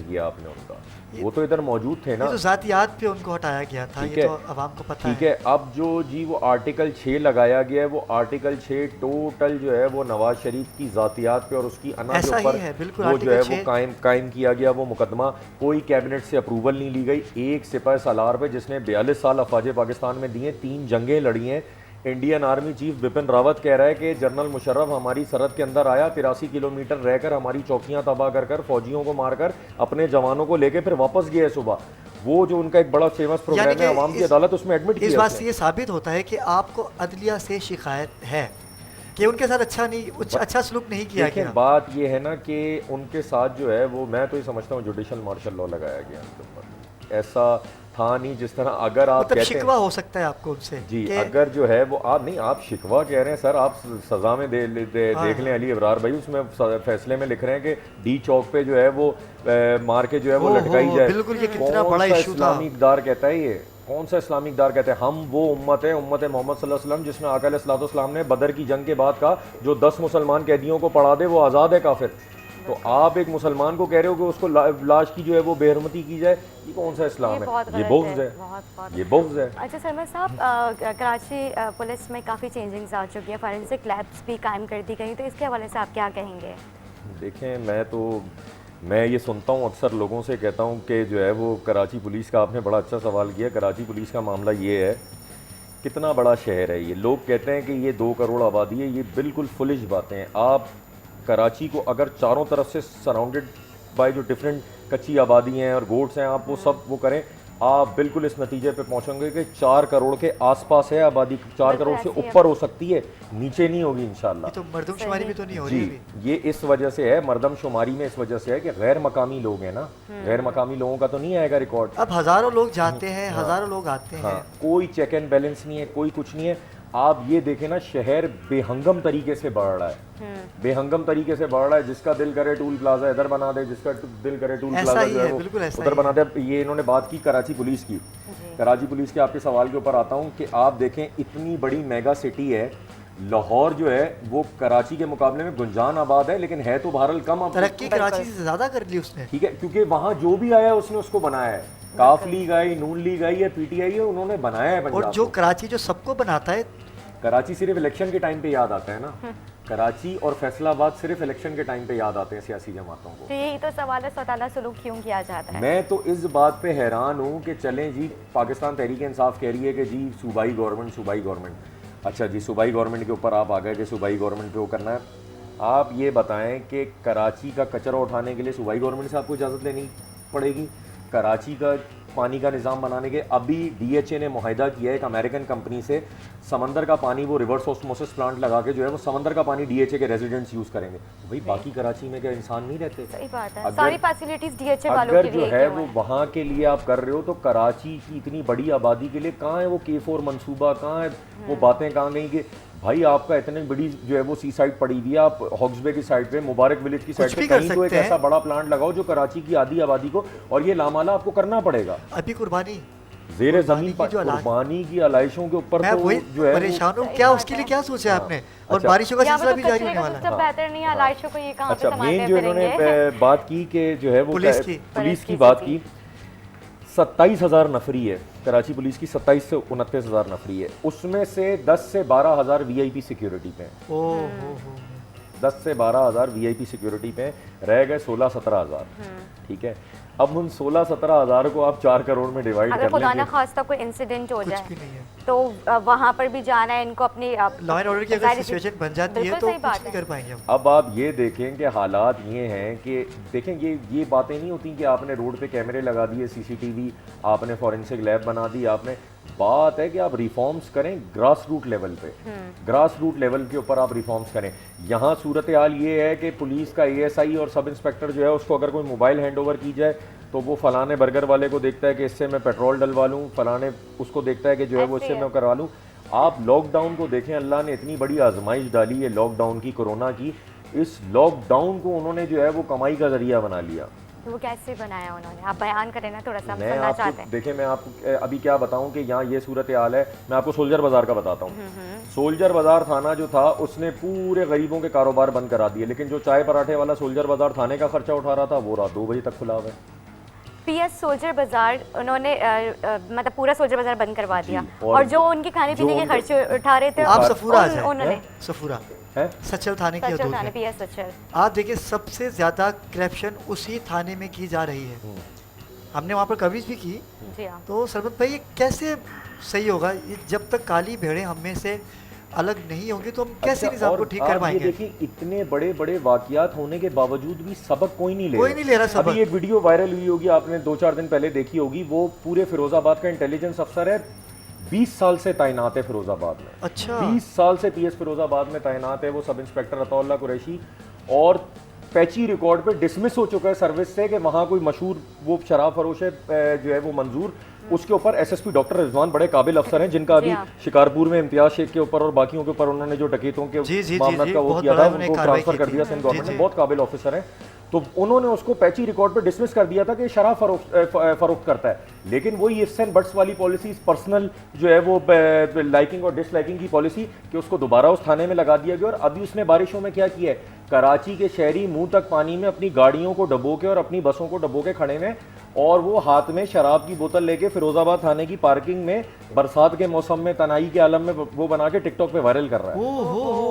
किया, आपने उनका। वो तो इधर मौजूद थे ना। ये तो ज़ातियात पे उनको हटाया गया था, ठीक ये है, तो आवाम को पता ठीक है। अब जो जी वो आर्टिकल 6 लगाया गया है, वो आर्टिकल 6 टोटल जो है वो नवाज शरीफ की ज़ातियात पे और उसकी अना के ऐसा ही ऊपर है, बिल्कुल। वो जो है आर्टिकल वो 6 कायम किया गया वो मुकदमा। कोई कैबिनेट से अप्रूवल नहीं ली गई। एक सिपाह सालार पे जिसने 42 साल अफवाज पाकिस्तान में दिए, 3 जंगें लड़ी हैं। Indian army chief Bipin Rawat कह रहा है कि जनरल मुशर्रफ हमारी सरहद के अंदर आया, 83 किलोमीटर रहकर हमारी चौकियां तबाह कर फौजियों को मारकर अपने जवानों को लेकर फिर वापस गए सुबह। वो जो उनका एक बड़ा फेमस प्रोग्राम है अवाम की अदालत, उसमें एडमिट किया। इस बात से ये साबित होता है कि आपको अदलिया से शिकायत है कि उनके साथ अच्छा सलूक नहीं किया देखिए, गया। बात ये है ना कि उनके साथ जो है वो, मैं तो ये समझता हूँ जुडिशल मार्शल लॉ लगाया गया उनके ऊपर। ऐसा था नहीं जिस तरह अगर आप मतलब कहते शिकवा हो सकता है आपको उनसे जी, कि अगर जो है वो आप नहीं, आप शिकवा कह रहे हैं सर, आप सजा में देख लें अली अबरार भाई, उसमें फैसले में लिख रहे हैं कि डी चौक पे जो है वो मार के जो है वो लटकाई जाए। बिल्कुल, ये कितना कौन बड़ा सा इशू था। इस्लामी इक़दार कहता है ये? कौन सा इस्लामी इक़दार कहते हैं? हम वो उम्मत है, उम्मत मोहम्मद सल्लल्लाहु अलैहि वसल्लम, जिसमें आका अलैहिस्सलाम ने बदर की जंग के बाद कहा जो 10 मुसलमान कैदियों को पढ़ा दे वो आज़ाद है काफिर। तो आप एक मुसलमान को कह रहे हो कि उसको लाश की जो है वो बेहरमती की जाए, ये कौन सा इस्लाम है? ये बुग़्ज़ है, ये बुग़्ज़ है। अच्छा सरमद साहब, कराची पुलिस में काफ़ी चेंजिंग्स आ चुकी हैं, फॉरेंसिक लैब्स भी कायम कर दी गई, तो इसके हवाले से आप क्या कहेंगे? देखें, मैं ये सुनता हूँ अक्सर लोगों से, कहता हूँ कि जो है वो कराची पुलिस का, आपने बड़ा अच्छा सवाल किया। कराची पुलिस का मामला ये है, कितना बड़ा शहर है ये। लोग कहते हैं कि ये 2 करोड़ आबादी है, ये बिल्कुल फुलिश बातें हैं। आप कराची को अगर चारों तरफ से सराउंडेड बाय जो डिफरेंट कच्ची आबादी हैं और गोट्स हैं, आप वो सब वो करें, आप बिल्कुल इस नतीजे पे पहुंचेंगे कि 4 करोड़ के आसपास है आबादी। 4 करोड़ से ऊपर हो सकती है, नीचे नहीं होगी इंशाल्लाह। ये तो मर्दमशुमारी भी तो नहीं हो रही जी, अभी। ये इस वजह से है, मर्दमशुमारी में इस वजह से है कि गैर मकामी लोग हैं ना, गैर मकामी लोगों का तो नहीं आएगा रिकॉर्ड। अब हज़ारों लोग जाते हैं, हज़ारों लोग आते हैं। हाँ, कोई चेक एंड बैलेंस नहीं है, कोई कुछ नहीं है। आप ये देखें ना, शहर बेहंगम तरीके से बढ़ रहा है, बेहंगम तरीके से बढ़ रहा है। जिसका दिल करे टूल प्लाजा इधर बना दे, जिसका दिल करे टूल प्लाजा जो है वो उधर बना दे। ये इन्होंने बात की कराची पुलिस की। कराची पुलिस के आपके सवाल के ऊपर आता हूँ कि आप देखें, इतनी बड़ी मेगा सिटी है लाहौर, जो है वो कराची के मुकाबले में गुंजान आबाद है, लेकिन है तो बहरहाल कम। तरक्की कराची से ज़्यादा कर ली उसने, ठीक है, क्योंकि वहाँ जो भी आया उसने उसको बनाया है। काफ लीग आई, नून लीग आई है, PTI है, उन्होंने बनाया है पंजाब और जो को। कराची जो सबको बनाता है, कराची सिर्फ इलेक्शन के टाइम पे याद आता है ना। कराची और फैसलाबाद सिर्फ इलेक्शन के टाइम पे याद आते हैं सियासी जमातों को। तो यही तो सवाल है, सौताला सलूक क्यों किया जाता है? मैं तो इस बात पे हैरान हूँ कि चलें जी, पाकिस्तान तहरीक इंसाफ कह रही है कि जी सूबाई गवर्नमेंट। अच्छा जी, सूबाई गवर्नमेंट के ऊपर आप आ गए कि सूबाई गवर्नमेंट को करना है। आप ये बताएं कि कराची का कचरा उठाने के लिए सूबाई गवर्नमेंट से आपको इजाज़त लेनी पड़ेगी। कराची का पानी का निज़ाम बनाने के अभी DHA ने मुआहिदा किया है एक अमेरिकन कंपनी से, समंदर का पानी वो रिवर्स ऑस्मोसिस प्लांट लगा के जो है वो समंदर का पानी DHA के रेजिडेंट्स यूज़ करेंगे। भाई बाकी कराची में क्या इंसान नहीं रहते? सही बात है, सारी फैसिलिटीज DHA वालों अगर के जो लिए है क्यों वो वहाँ के लिए आप कर रहे हो, तो कराची की इतनी बड़ी आबादी के लिए कहाँ है वो K4 मंसूबा, कहाँ है वो बातें, कहाँ गई कि भाई आपका इतनी बड़ी जो है वो सी साइड पड़ी हुई है, आप हॉक्सबे की साइड पे, मुबारक विलेज की साइड पे कहीं तो एक ऐसा बड़ा प्लांट लगाओ जो कराची की आधी आबादी को, और ये लामाला आपको करना पड़ेगा। अभी कुर्बानी ज़ेर कुर्बानी ज़मीन की जो आलाइश- कुर्बानी की आलाइशों के ऊपर मैं तो वही जो है वो परेशान हूँ, क्या उसके लिए क्या सोचा है आपने? और अच्छा। बारिशों का यहाँ सिलसिला पे भी तो जारी कचरे होने का वाला सिस्टम है। बेहतर नहीं है, लाशों को ये कहाँ पे अच्छा, संभालते मेन जो इन्होंने फिरेंगे। बात की कि जो है वो पुलिस की। पुलिस की पुलिस बात की। की 27,000 नफरी है कराची पुलिस की, 27 से 29,000 नफरी है, उसमें से 10 से 12,000 वीआईपी सिक्योरिटी पे हैं। ओह 10 से 12,000 वीआईपी सिक्योरिटी पे रह गए 16-17,000। ठीक है, अब उन 16-17,000 को आप 4 करोड़ में डिवाइड अगर कर खुदा ना लेंगे। खास्ता कोई इंसिडेंट हो कुछ जाए भी नहीं है। तो वहाँ पर भी जाना है इनको अपनी लॉ एंड ऑर्डर की अगर जाहिर सी- सिचुएशन बन जाती है बिल्कुल तो सही कुछ बात नहीं है। कर पाएंगे हम। अब आप ये देखें कि हालात ये हैं कि देखें, ये बातें नहीं होती कि आपने रोड पे कैमरे लगा दिए, सीसीटीवी, आपने फॉरेंसिक लैब बना दी, आपने बात है कि आप रिफॉर्म्स करें ग्रास रूट लेवल पे, ग्रास रूट लेवल के ऊपर आप रिफॉर्म्स करें। यहाँ सूरत हाल ये है कि पुलिस का एएसआई और सब इंस्पेक्टर जो है उसको अगर कोई मोबाइल हैंड ओवर की जाए तो वो फलाने बर्गर वाले को देखता है कि इससे मैं पेट्रोल डलवा लूँ, फलाने उसको देखता है कि जो है वो ऐसे इससे है। मैं करवा लूँ। आप लॉकडाउन को देखें, अल्लाह ने इतनी बड़ी आजमाइश डाली है लॉकडाउन की, कोरोना की, इस लॉकडाउन को उन्होंने जो है वो कमाई का जरिया बना लिया। तो वो कैसे बनाया उन्होंने, आप बयान करें ना थोड़ा सा, हम मैं सुनना चाहते आपको हैं। देखें, मैं आपको अभी क्या बताऊं कि यहाँ ये सूरत हाल है। मैं आपको सोल्जर बाजार का बताता हूँ। सोल्जर बाजार थाना जो था उसने पूरे गरीबों के कारोबार बंद करा दिए, लेकिन जो चाय पराठे वाला सोल्जर बाजार थाने का खर्चा उठा रहा था वो रात 2 बजे तक खुला हुआ है। पीएस सोल्जर बाजार उन्होंने मतलब पूरा सोल्जर बाजार बंद करवा दिया, और और जो उनके खाने जो पीने के उनके- खर्चे उठा रहे थे आप सफूरा आ उन- जाए। उन्होंने सफूरा है सचल थाने की सचल हदूद थाने में पीएस सचल आप देखिए सबसे ज्यादा करप्शन उसी थाने में की जा रही है। हमने वहाँ पर कवरेज भी की। जी हाँ। तो सरबत भाई ये कैसे सही होगा? ये जब तक काली भेड़ें हम में से अलग नहीं होंगी तो हम कैसे अच्छा, निज़ाम और को ठीक आप कर ये पाएंगे? देखिए, इतने बड़े बड़े वाकियात होने के बावजूद भी सबक कोई नहीं ले कोई नहीं ले रहा सबक। अभी एक वीडियो वायरल हुई होगी, आपने 2-4 दिन पहले देखी होगी, वो पूरे फिरोजाबाद का इंटेलिजेंस अफसर है, 20 साल से तैनात है फिरोजाबाद में। अच्छा 20 साल से पीएस फिरोजाबाद में तैनात है वो सब इंस्पेक्टर अतौल्ला कुरैशी, और पैची रिकॉर्ड पे डिसमिस हो चुका है सर्विस से कि वहाँ कोई मशहूर वो शराब फरोश है जो है वो मंजूर, उसके ऊपर एसएसपी डॉक्टर रिजवान बड़े काबिल अफसर हैं, जिनका अभी जी हाँ। शिकारपुर में इम्तियाज शेख के ऊपर और बाकियों के ऊपर उन्होंने जो डकैतों के जी, जी, मामला जी, का वो बहुत किया बड़ा था, उन्होंने उनको कार्रवाई ट्रांसफर की कर थी। दिया सेंट्रल जी, गवर्नमेंट ने, जी। बहुत काबिल ऑफिसर हैं। तो उन्होंने उसको पैची रिकॉर्ड पे डिसमिस कर दिया था कि शराब फरोख्त करता है, लेकिन वही इफ्स एंड बट्स वाली पॉलिसी, पर्सनल जो है वो लाइकिंग और डिसलाइकिंग की पॉलिसी, कि उसको दोबारा उस थाने में लगा दिया गया। और अभी उसने बारिशों में क्या किया है, कराची के शहरी मुंह तक पानी में अपनी गाड़ियों को डबो के और अपनी बसों को डबो के खड़े हैं, और वो हाथ में शराब की बोतल लेके फिरोजाबाद थाने की पार्किंग में बरसात के मौसम में तनाई के आलम में वो बना के टिकटॉक पे वायरल कर रहा है। ओ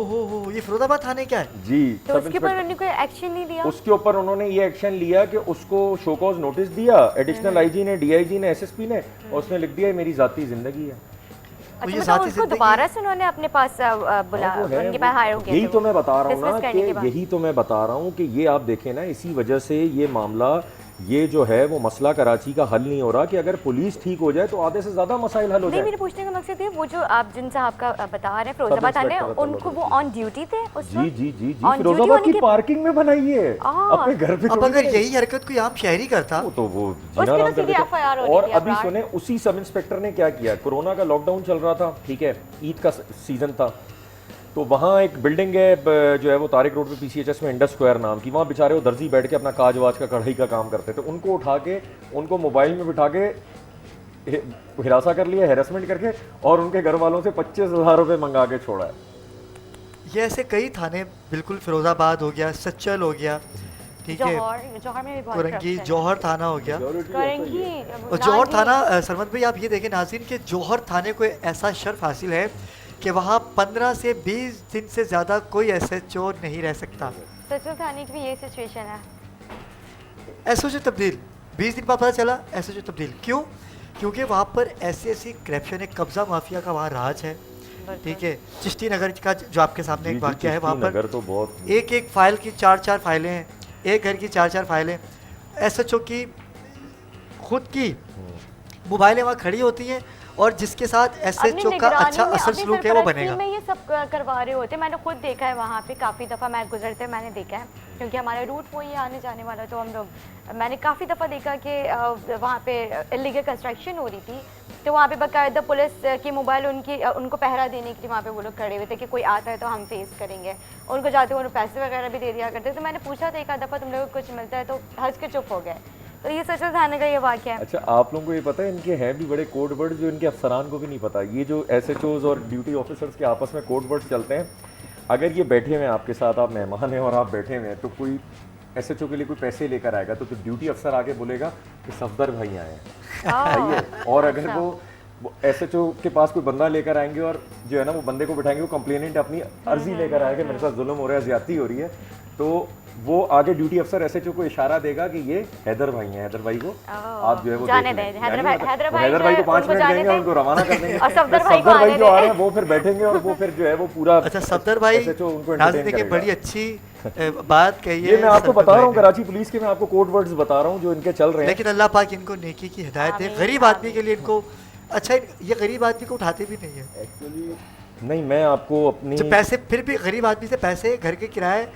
हो ये फिरोजाबाद थाने क्या है? जी, तो सब उसके ऊपर इंस्पेक्टर- उन्होंने कोई एक्शन नहीं लिया। उसके ऊपर उन्होंने ये एक्शन लिया कि उसको शोकॉज नोटिस दिया, एडिशनल आईजी ने, डीआईजी ने, एसएसपी ने, और उसने लिख दिया ये मेरी जाती जिंदगी है। अच्छा, ये मतलब साथी उसको जिंदगी- दोबारा से उन्होंने अपने पास बुला, हाँ, वो है, उनके पास हायर हो गया यही थे तो वो। मैं बता रहा हूँ ना Dismiss करने के कि बाद। यही तो मैं बता रहा हूँ कि ये आप देखें ना, इसी वजह से ये मामला, ये जो है वो मसला कराची का हल नहीं हो रहा, कि अगर पुलिस ठीक हो जाए तो आधे से ज्यादा मसाइल हल हो नहीं, जाए। मेरे पूछने का मकसद ये, वो जो आप जिन साहब का बता रहे हैं फिरोजाबाद थाने, इंस्पेक्टर उनको वो ऑन ड्यूटी थे उस जी वक्त? जी जी जी, On duty फिरोजाबाद होने की के- पार्किंग में बनाई है, अपने घर पे अब छोड़ी अगर है। यही हरकत कोई आम शहरी करता वो तो वो उसकी जीना तो आराम कर सीधी देते। FIR होती और थी, अभी अपराध। सुने, उसी सब इंस्पेक्टर ने क्या किया, कोरोना का लॉकडाउन चल रहा था, ठीक है, ईद का सीजन था, तो वहाँ एक बिल्डिंग है जो है वो तारिक रोड पे पीसीएचएस में, इंडस स्क्वायर नाम की, वहाँ बेचारे वो दर्जी बैठ के अपना काज वाज का कढ़ाई का काम करते थे, उनको उठा के उनको मोबाइल में बिठा के हिरासा कर लिया, हेरासमेंट करके, और उनके घर वालों से 25,000 रुपये मंगा के छोड़ा है। ये ऐसे कई थाने, बिल्कुल फिरोजाबाद हो गया, सच्चल हो गया, ठीक है, जौहर में भी बहुत कुरंगी, corruption है। जौहर थाना हो गया। करंगी और जौहर थाना सरमत भाई आप ये देखें नाज़रीन कि जौहर थाने को ऐसा शर्फ हासिल है कि वहाँ 15 से 20 दिन से ज़्यादा कोई एसएचओ नहीं रह सकता। सचल थाने की भी ये सिचुएशन है। एसओसी तब्दील 20 दिन बाद पता चला एसओसी तब्दील क्यों? क्योंकि वहाँ पर ऐसी करप्शन है, कब्जा माफिया का वहाँ राज है, ठीक है। चिश्ती नगर का जो आपके सामने एक वाक़या है, वहाँ पर नगर तो बहुत एक फाइल की 4-4 फाइलें हैं, एक घर की 4-4 फाइलें, एसएचओ की खुद की मोबाइलें वहाँ खड़ी होती हैं, और जिसके साथ एसएचओ का अच्छा असर सलूक है वो बनेगा। में ये सब करवा रहे होते, मैंने खुद देखा है वहाँ पे, काफ़ी दफ़ा मैं गुजरते मैंने देखा है, क्योंकि हमारा रूट वही आने जाने वाला, तो हम लोग, मैंने काफ़ी दफ़ा देखा कि वहाँ पे इलीगल कंस्ट्रक्शन हो रही थी, तो वहाँ पे बाकायदा पुलिस की मोबाइल उनको पहरा देने के लिए वहाँ पे वो लोग खड़े हुए थे कि कोई आता है तो हम फेस करेंगे, उनको जाते हुए पैसे वगैरह भी दे दिया करते। तो मैंने पूछा था एक आध दफ़ा तुम लोगों को कुछ मिलता है, तो हंस के चुप हो गए, तो ये सच बताने का ये वाक्य है। अच्छा, आप लोगों को ये पता है इनके हैं भी बड़े कोड वर्ड जो इनके अफसरान को भी नहीं पता। ये जो SHOs और ड्यूटी ऑफिसर्स के आपस में कोड वर्ड चलते हैं, अगर ये बैठे हुए हैं आपके साथ, आप मेहमान हैं और आप बैठे हुए हैं, तो कोई SHO के लिए कोई पैसे लेकर आएगा तो ड्यूटी अफसर आगे बोलेगा कि सफदर भाई आए हैं, आइए। और अगर वो SHO के पास कोई बंदा लेकर आएंगे और जो है ना वो बंदे को बिठाएंगे, वो कंप्लेनेंट अपनी अर्जी लेकर आएगा मेरे साथ जुल्म हो रहा है, ज्यादती हो रही है, तो वो आगे ड्यूटी अफसर SHO को इशारा देगा कि ये हैदर भाई हैं, हैदर भाई को आप जो है वो जाने देख लें। दें, यानी हैदर भाई को 5 मिनट देंगे और उनको रवाना कर देंगे। और सफदर फिर भाई को आने जो आ रहे दें। हैं वो फिर बैठेंगे और वो फिर जो है वो पूरा अच्छा सफदर भाई, SHO उनको नाज़रीन entertain देखिए करेगा। बड़ी अच्छी बात कही है। ये मैं आपको सफदर बता रहा भाई हूँ ने। कराची पुलिस के, मैं आपको कोड वर्ड्स बता रहा हूँ जो इनके चल रहे हैं। लेकिन अल्लाह पाक इनको नेकी की हिदायत दे। आमीन, गरीब आदमी के लिए इनको अच्छा, ये गरीब आदमी को उठाते भी नहीं है। एक्चुअली नहीं, मैं आपको अपनी जो पैसे फिर भी गरीब आदमी से पैसे घर के किराए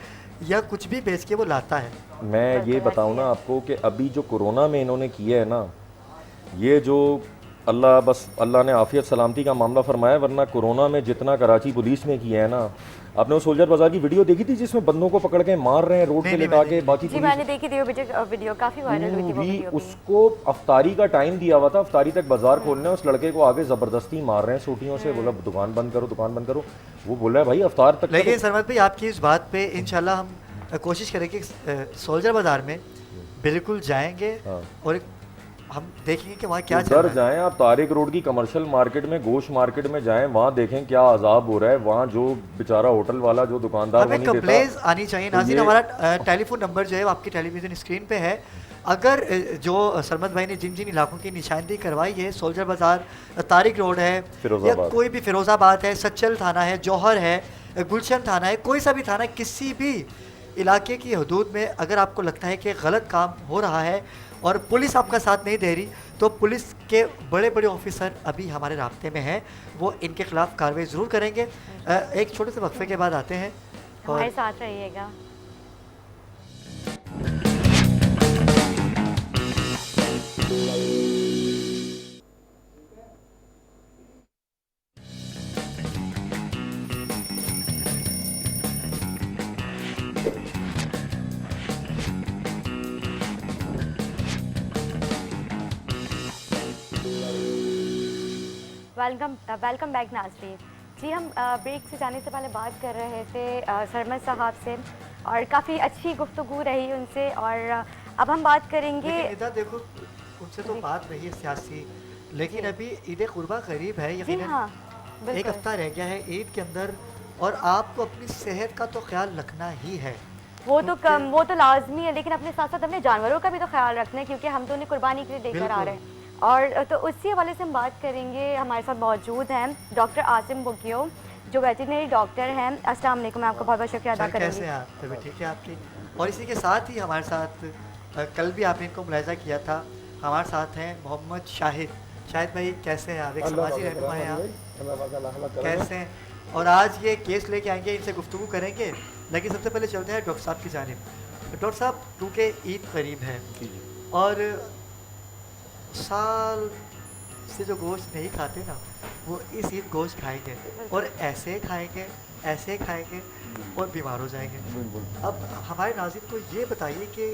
या कुछ भी बेच के वो लाता है। मैं ये बताऊं ना आपको कि अभी जो कोरोना में इन्होंने किया है ना, ये जो अल्लाह ने आफियत सलामती का मामला फरमाया, वरना कोरोना में जितना कराची पुलिस ने किया है ना, आपने वो सोल्जर बाजार की वीडियो देखी थी जिसमें बंदों को पकड़ के मार रहे हैं रोड पे लिटा के, बाकी जी मैंने देखी थी वो वीडियो, काफी वायरल हुई थी वो पूरी वीडियो भी। उसको अफ्तारी का टाइम दिया हुआ था, अफ्तारी तक बाजार खोलने, उस लड़के को आगे जबरदस्ती मार रहे हैं सोटियों से, बोला दुकान बंद करो, दुकान बंद करो। वो बोल रहा है भाई अफ्तार तक लेकिन सरमद भाई आपकी इस बात पे इंशाल्लाह हम कोशिश करेंगे सोल्जर बाजार में बिल्कुल जाएंगे हाँ। और हम देखेंगे कि वहाँ क्या चल उधर रहा है। जाएं आप, तारिक रोड की कमर्शियल मार्केट में, गोश्त मार्केट में जाएं, वहाँ देखें क्या अजाब हो रहा है। वहाँ जो बेचारा होटल वाला, जो दुकानदार वो हमें नहीं कंप्लेंट्स देता। आनी चाहिए। तो नाज़रीन ये- हमारा टेलीफोन नंबर जो है वो आपकी टेलीविज़न स्क्रीन पे है। अगर जो सरमद भाई ने जिन जिन इलाकों की निशानदेही करवाई है, सोल्जर बाज़ार, तारिक रोड है, या फिरोजाबाद। कोई भी फिरोज़ाबाद है, सच्चल थाना है, जौहर है, गुलशन थाना है, कोई सा भी थाना है, किसी भी इलाके की हदूद में अगर आपको लगता है कि गलत काम हो रहा है और पुलिस आपका साथ नहीं दे रही, तो पुलिस के बड़े बड़े ऑफिसर अभी हमारे राब्ते में हैं, वो इनके खिलाफ कार्रवाई ज़रूर करेंगे। एक छोटे से वक्फे के बाद आते हैं हमारे और साथ रहिएगा। वेलकम बैक नाज़रीन। जी हम ब्रेक से जाने से पहले बात कर रहे थे सरमद साहब से और काफ़ी अच्छी गुफ्तगू रही उनसे, और अब हम बात करेंगे। लेकिन इधर देखो, उनसे तो बात रही है सियासी, लेकिन अभी ईद कुर्बा करीब है, जी यकीनन हाँ, एक बिल्कुल। हफ्ता रह गया है ईद के अंदर, और आपको अपनी सेहत का तो ख्याल रखना ही है। वो तो लाजमी है, लेकिन अपने साथ साथ अपने जानवरों का भी तो ख्याल रखना है, क्योंकि हम तो उन्हें कुर्बानी के लिए देकर आ रहे हैं। और तो उसी हवाले से हम बात करेंगे। हमारे साथ मौजूद हैं डॉक्टर आसिम बुगियो, जो वेटरनरी डॉक्टर हैं। अस्सलाम वालेकुम, मैं आपका बहुत बहुत शुक्रिया अदा सर कैसे करूँगी। हैं आप? तबीयत ठीक है आपकी? और इसी के साथ ही हमारे साथ कल भी आपने इनको मुलाहिजा किया था, हमारे साथ हैं मोहम्मद शाहिद। शाहिद भाई कैसे हैं आप? एक समाजी रहनुमा हैं आप, कैसे हैं? और आज ये केस लेके आएंगे, इनसे गुफ्तगू करेंगे, लेकिन सबसे पहले चलते हैं डॉक्टर साहब की जानिब। डॉक्टर साहब, क्योंकि ईद करीब है और साल से जो गोश्त नहीं खाते ना, वो इस ईद गोश्त खाएंगे, और ऐसे खाएंगे और बीमार हो जाएंगे। अब हमारे नाज़रीन को ये बताइए कि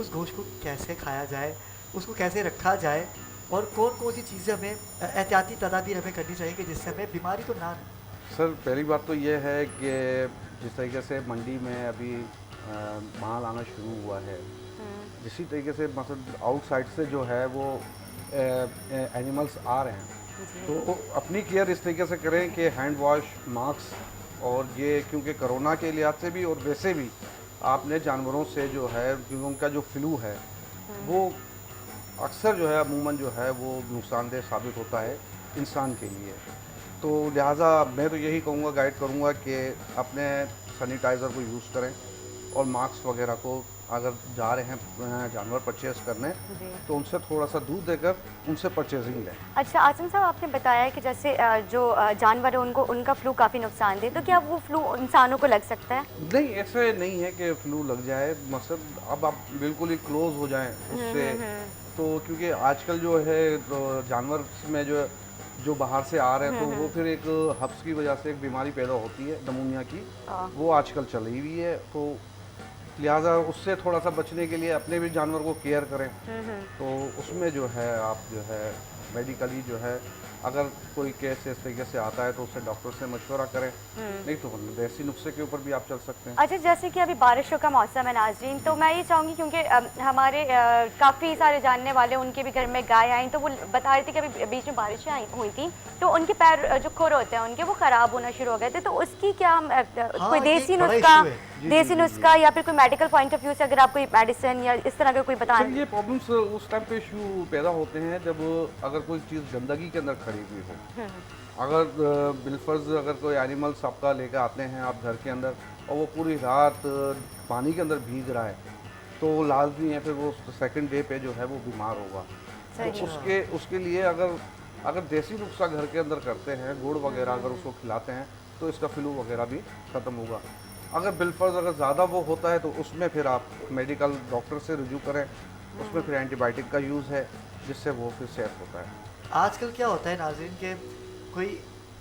उस गोश्त को कैसे खाया जाए, उसको कैसे रखा जाए, और कौन कौन सी चीज़ें हमें एहतियाती तदाबीर हमें करनी चाहिए कि जिससे हमें बीमारी तो ना आए। सर पहली बात तो ये है कि जिस तरीके से मंडी में अभी माल आना शुरू हुआ है, इसी तरीके से मतलब आउटसाइड से जो है वो एनिमल्स आ रहे हैं, तो अपनी केयर इस तरीके से करें कि हैंड वॉश, मास्क, और ये क्योंकि कोरोना के लिहाज से भी और वैसे भी आपने जानवरों से जो है, क्योंकि उनका जो फ्लू है वो अक्सर जो है अमूमन जो है वो नुकसानदेह साबित होता है इंसान के लिए। तो लिहाजा मैं तो यही कहूँगा, गाइड करूँगा कि अपने सैनिटाइज़र को यूज़ करें और मास्क वगैरह को, अगर जा रहे हैं जानवर परचेज़ करने तो उनसे थोड़ा सा दूर देकर उनसे परचेजिंग लें। अच्छा आसिम साहब, आपने बताया कि जैसे जो जानवर है उनको उनका फ्लू काफ़ी नुकसान दे, तो क्या वो फ्लू इंसानों को लग सकता है? नहीं, ऐसे नहीं है कि फ्लू लग जाए, मतलब अब आप बिल्कुल ही क्लोज हो जाएं उससे, तो क्योंकि आजकल जो है तो जानवर में जो बाहर से आ रहे हैं तो वो फिर एक हब्स की वजह से एक बीमारी पैदा होती है, नमूनिया की, वो आजकल चली हुई है। तो लिहाजा उससे थोड़ा सा बचने के लिए अपने भी जानवर को केयर करें। तो उसमें जो है आप जो है मेडिकली जो है अगर कोई केस इस तरीके से आता है तो उससे डॉक्टर से मशवरा करें, नहीं तो देसी नुस्खे के ऊपर भी आप चल सकते हैं। अच्छा, जैसे कि अभी बारिशों का मौसम है नाज़रीन, तो मैं ये चाहूँगी क्योंकि हमारे काफ़ी सारे जानने वाले उनके भी घर में गाय आई, तो वो बता रहे थे कि अभी बीच में बारिशें आई हुई थी तो उनके पैर जो खुर होते हैं उनके वो ख़राब होना शुरू हो गए थे, तो उसकी क्या हम कोई ये देसी एक बड़ा नुस्खा issue है। देसी नुस्खा या फिर कोई मेडिकल पॉइंट ऑफ व्यू से अगर आप कोई मेडिसिन या इस तरह का कोई बता सर, ये प्रॉब्लम्स उस टाइम पे इशू पैदा होते हैं जब अगर कोई चीज़ गंदगी के अंदर खड़ी हुई हो। अगर बिलफर्ज अगर कोई एनिमल्स आपका लेकर आते हैं आप घर के अंदर और वो पूरी रात पानी के अंदर भीग रहा है तो लाजमी है फिर वो सेकंड डे पे जो है वो बीमार होगा। तो उसके लिए अगर देसी नुस्खा घर के अंदर करते हैं, गुड़ वगैरह अगर उसको खिलाते हैं तो इसका फ्लू वगैरह भी ख़त्म होगा। अगर बिलफर्ज अगर ज़्यादा वो होता है तो उसमें फिर आप मेडिकल डॉक्टर से रुजू करें, उसमें फिर एंटीबायोटिक का यूज़ है जिससे वो फिर सेफ होता है। आजकल क्या होता है नाज़रीन के कोई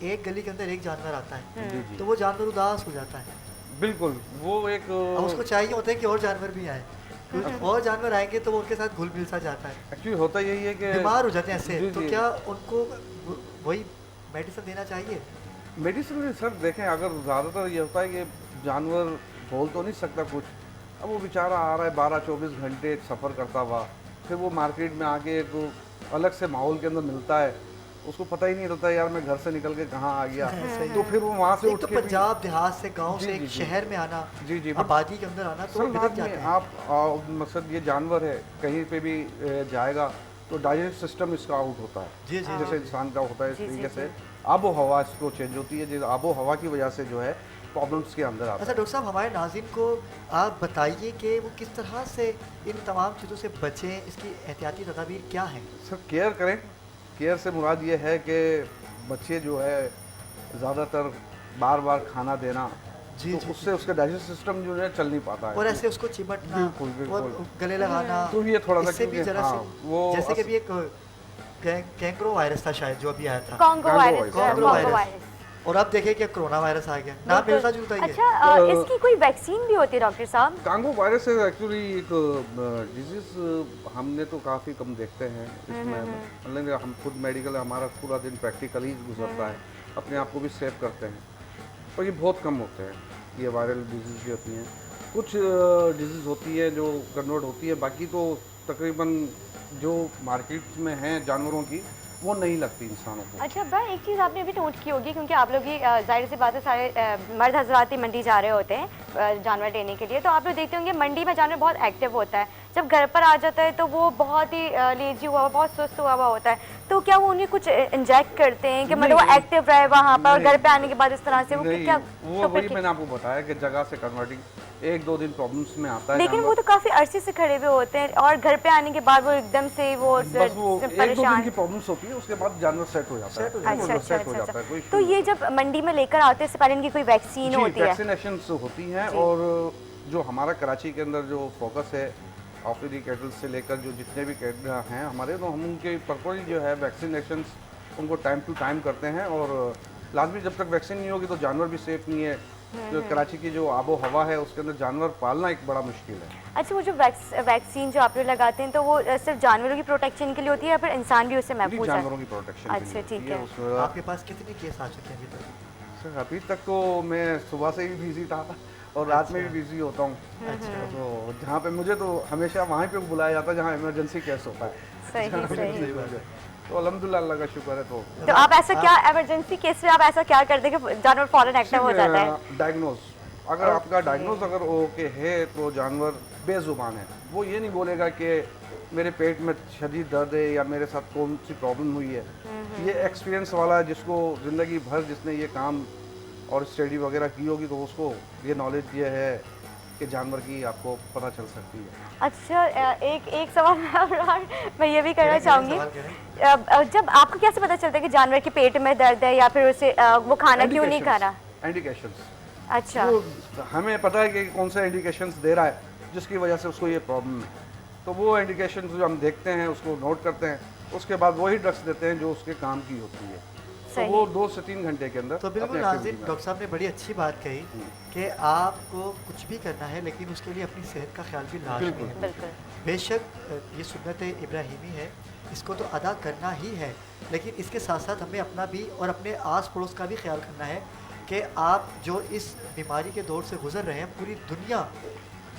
एक गली के अंदर एक जानवर आता है जी जी तो वो जानवर उदास हो जाता है, बिल्कुल, वो एक अब उसको चाहिए होता है कि और जानवर भी आए, कुछ और जानवर आएंगे तो वो उनके साथ घुल मिल सा जाता है, एक्चुअली होता यही है कि बीमार हो जाते हैं ऐसे। जी, तो जी। क्या उनको वही मेडिसिन देना चाहिए? मेडिसिन में सर देखें अगर ज़्यादातर ये होता है कि जानवर बोल तो नहीं सकता कुछ, अब वो बेचारा आ रहा है 12-24 घंटे सफ़र करता हुआ, फिर वो मार्केट में आके एक अलग से माहौल के अंदर मिलता है, उसको पता ही नहीं रहता यार मैं घर से निकल के कहाँ आ गया। तो फिर वो वहाँ से एक उठ तो के भी- पंजाब देहात से गांव जी, से जी, एक जी। शहर में आना, जी जी आबादी के अंदर आना तो सर बिगड़ बाद जाते में हैं। आप मकसद ये जानवर है कहीं पे भी जाएगा तो डाइजेस्ट सिस्टम इसका आउट होता है, जी जी जैसे इंसान का होता है इस जी, जी, तरीके से आबो हवा इसको चेंज होती है, जिस आबो हवा की वजह से जो है प्रॉब्लम्स के अंदर आता अच्छा है। डॉक्टर साहब, हमारे नाज़रीन को आप बताइए कि वो किस तरह से इन तमाम चीज़ों से बचें, इसकी एहतियाती तदाबीर क्या हैं? सर केयर करें, केयर से मुराद ये है कि बच्चे जो है ज़्यादातर बार बार खाना देना जी, तो जी, उससे उसका डाइजेस्ट सिस्टम जो है चल नहीं पाता है। और ऐसे उसको चिमटना बिल्कुल, बिल्कुल। और गले लगाना, तो ये थोड़ा सा इससे भी क्योंकि जरा हाँ, से वो जैसे कि अस- अभी एक कैंक्रो वायरस था शायद जो अभी आया था, Congo virus virus. Congo Congo virus. Virus और अब देखिए कि कोरोना वायरस आ गया, नाम बिल्कुल। मिलता जुलता ही है। अच्छा, इसकी कोई वैक्सीन भी होती है डॉक्टर साहब? कांगो वायरस है एक्चुअली एक डिजीज़ हमने तो काफ़ी कम देखते हैं इसमें, मतलब हम खुद मेडिकल हमारा पूरा दिन प्रैक्टिकली गुजरता है, अपने आप को भी सेव करते हैं, पर ये बहुत कम होते हैं ये वायरल डिजीज़ भी होती हैं। कुछ डिजीज़ होती है जो कन्वर्ट होती है, बाकी तो तकरीबन जो मार्केट में हैं जानवरों की वो नहीं लगती इंसानों को। अच्छा भाई, एक चीज़ आपने अभी नोट की होगी क्योंकि आप लोग ही जाहिर सी बात है सारे मर्द हजरात ही मंडी जा रहे होते हैं जानवर लेने के लिए, तो आप लोग देखते होंगे मंडी में जानवर बहुत एक्टिव होता है, जब घर पर आ जाता है तो वो बहुत ही लेजी हुआ, बहुत सुस्त हुआ होता है, तो क्या वो उन्हें कुछ इंजेक्ट करते हैं कि मतलब वो नहीं। एक्टिव रहे वहाँ पर और घर पे आने के बाद इस तरह से वो नहीं, क्या वो तो फिर वही मैंने आपको बताया कि जगह से कन्वर्टिंग 1-2 दिन प्रॉब्लम्स में आता है लेकिन जानवर। वो तो काफी अरसे से खड़े हुए होते हैं और घर पे आने के बाद वो एकदम से वो बस वो 1-2 दिन परेशान। की प्रॉब्लम्स होती है, उसके बाद जानवर सेट हो जाता है। सेट हो जाता अच्छा वो अच्छा सेट हो अच्छा जाता है, कोई अच्छा। तो ये जब मंडी में लेकर आते हैं इससे पहले इनकी कोई वैक्सीन होती है? वैक्सीनेशंस होती हैं जी। और जो हमारा कराची के अंदर जो फोकस है ऑफिडी कैटल से लेकर जो जितने भी कैटल हैं हमारे, तो हम उनके प्रॉपरली जो है वैक्सीनेशंस उनको टाइम टू टाइम करते हैं, और लाजमी जब तक वैक्सीन नहीं होगी तो जानवर भी सेफ नहीं है। जो कराची की जो आबो हवा है उसके अंदर जानवर पालना एक बड़ा मुश्किल है। अच्छा, वो जो वैक्सीन जो आप लोग लगाते हैं तो वो सिर्फ जानवरों की प्रोटेक्शन के लिए होती है या फिर इंसान भी उससे जी, महफूज है? जानवरों की प्रोटेक्शन अच्छा, ठीक है। आपके पास कितने केस आ चुके हैं अभी तक? सर अभी तक तो मैं सुबह से ही बिजी था और रात में भी बिजी होता हूँ, तो जहाँ पे मुझे तो हमेशा वहाँ पे बुलाया जाता है जहाँ इमरजेंसी केस होता है। सही सही। तो अल्हम्दुलिल्लाह अल्लाह का शुक्र है। तो आप ऐसा क्या इमरजेंसी केस में आप ऐसा क्या करते हैं कि जानवर फौरन एक्टिव हो जाता है? डायग्नोज अगर आपका डायग्नोज अगर ओके है तो जानवर बेजुबान है, वो ये नहीं बोलेगा कि मेरे पेट में शदीद दर्द है या मेरे साथ कौन सी प्रॉब्लम हुई है। ये एक्सपीरियंस वाला जिसको ज़िंदगी भर जिसने ये काम और स्टडी वगैरह की होगी तो उसको ये नॉलेज ये है कि जानवर की आपको पता चल सकती है। अच्छा, एक सवाल मैं ये भी करना चाहूँगी, सवाल करें। जब आपको कैसे पता चलता है कि जानवर के पेट में दर्द है या फिर उसे वो खाना क्यों नहीं खा रहा? इंडिकेशंस अच्छा, तो हमें पता है कि कौन से इंडिकेशंस दे रहा है जिसकी वजह से उसको ये प्रॉब्लम है, तो वो इंडिकेशंस जो हम देखते हैं उसको नोट करते हैं, उसके बाद वही ड्रग्स देते हैं जो उसके काम की होती है। सही। वो 2 से 3 घंटे के अंदर तो बिल्कुल अपने नाज़िम, activity में डॉक्टर साहब ने बड़ी अच्छी बात कही कि आपको कुछ भी करना है लेकिन उसके लिए अपनी सेहत का ख्याल भी लाजमी बिल्कुल। है। बिल्कुल। बेशक ये सुन्नत इब्राहिमी है, इसको तो अदा करना ही है, लेकिन इसके साथ साथ हमें अपना भी और अपने आस पड़ोस का भी ख्याल करना है कि आप जो इस बीमारी के दौर से गुज़र रहे हैं, पूरी दुनिया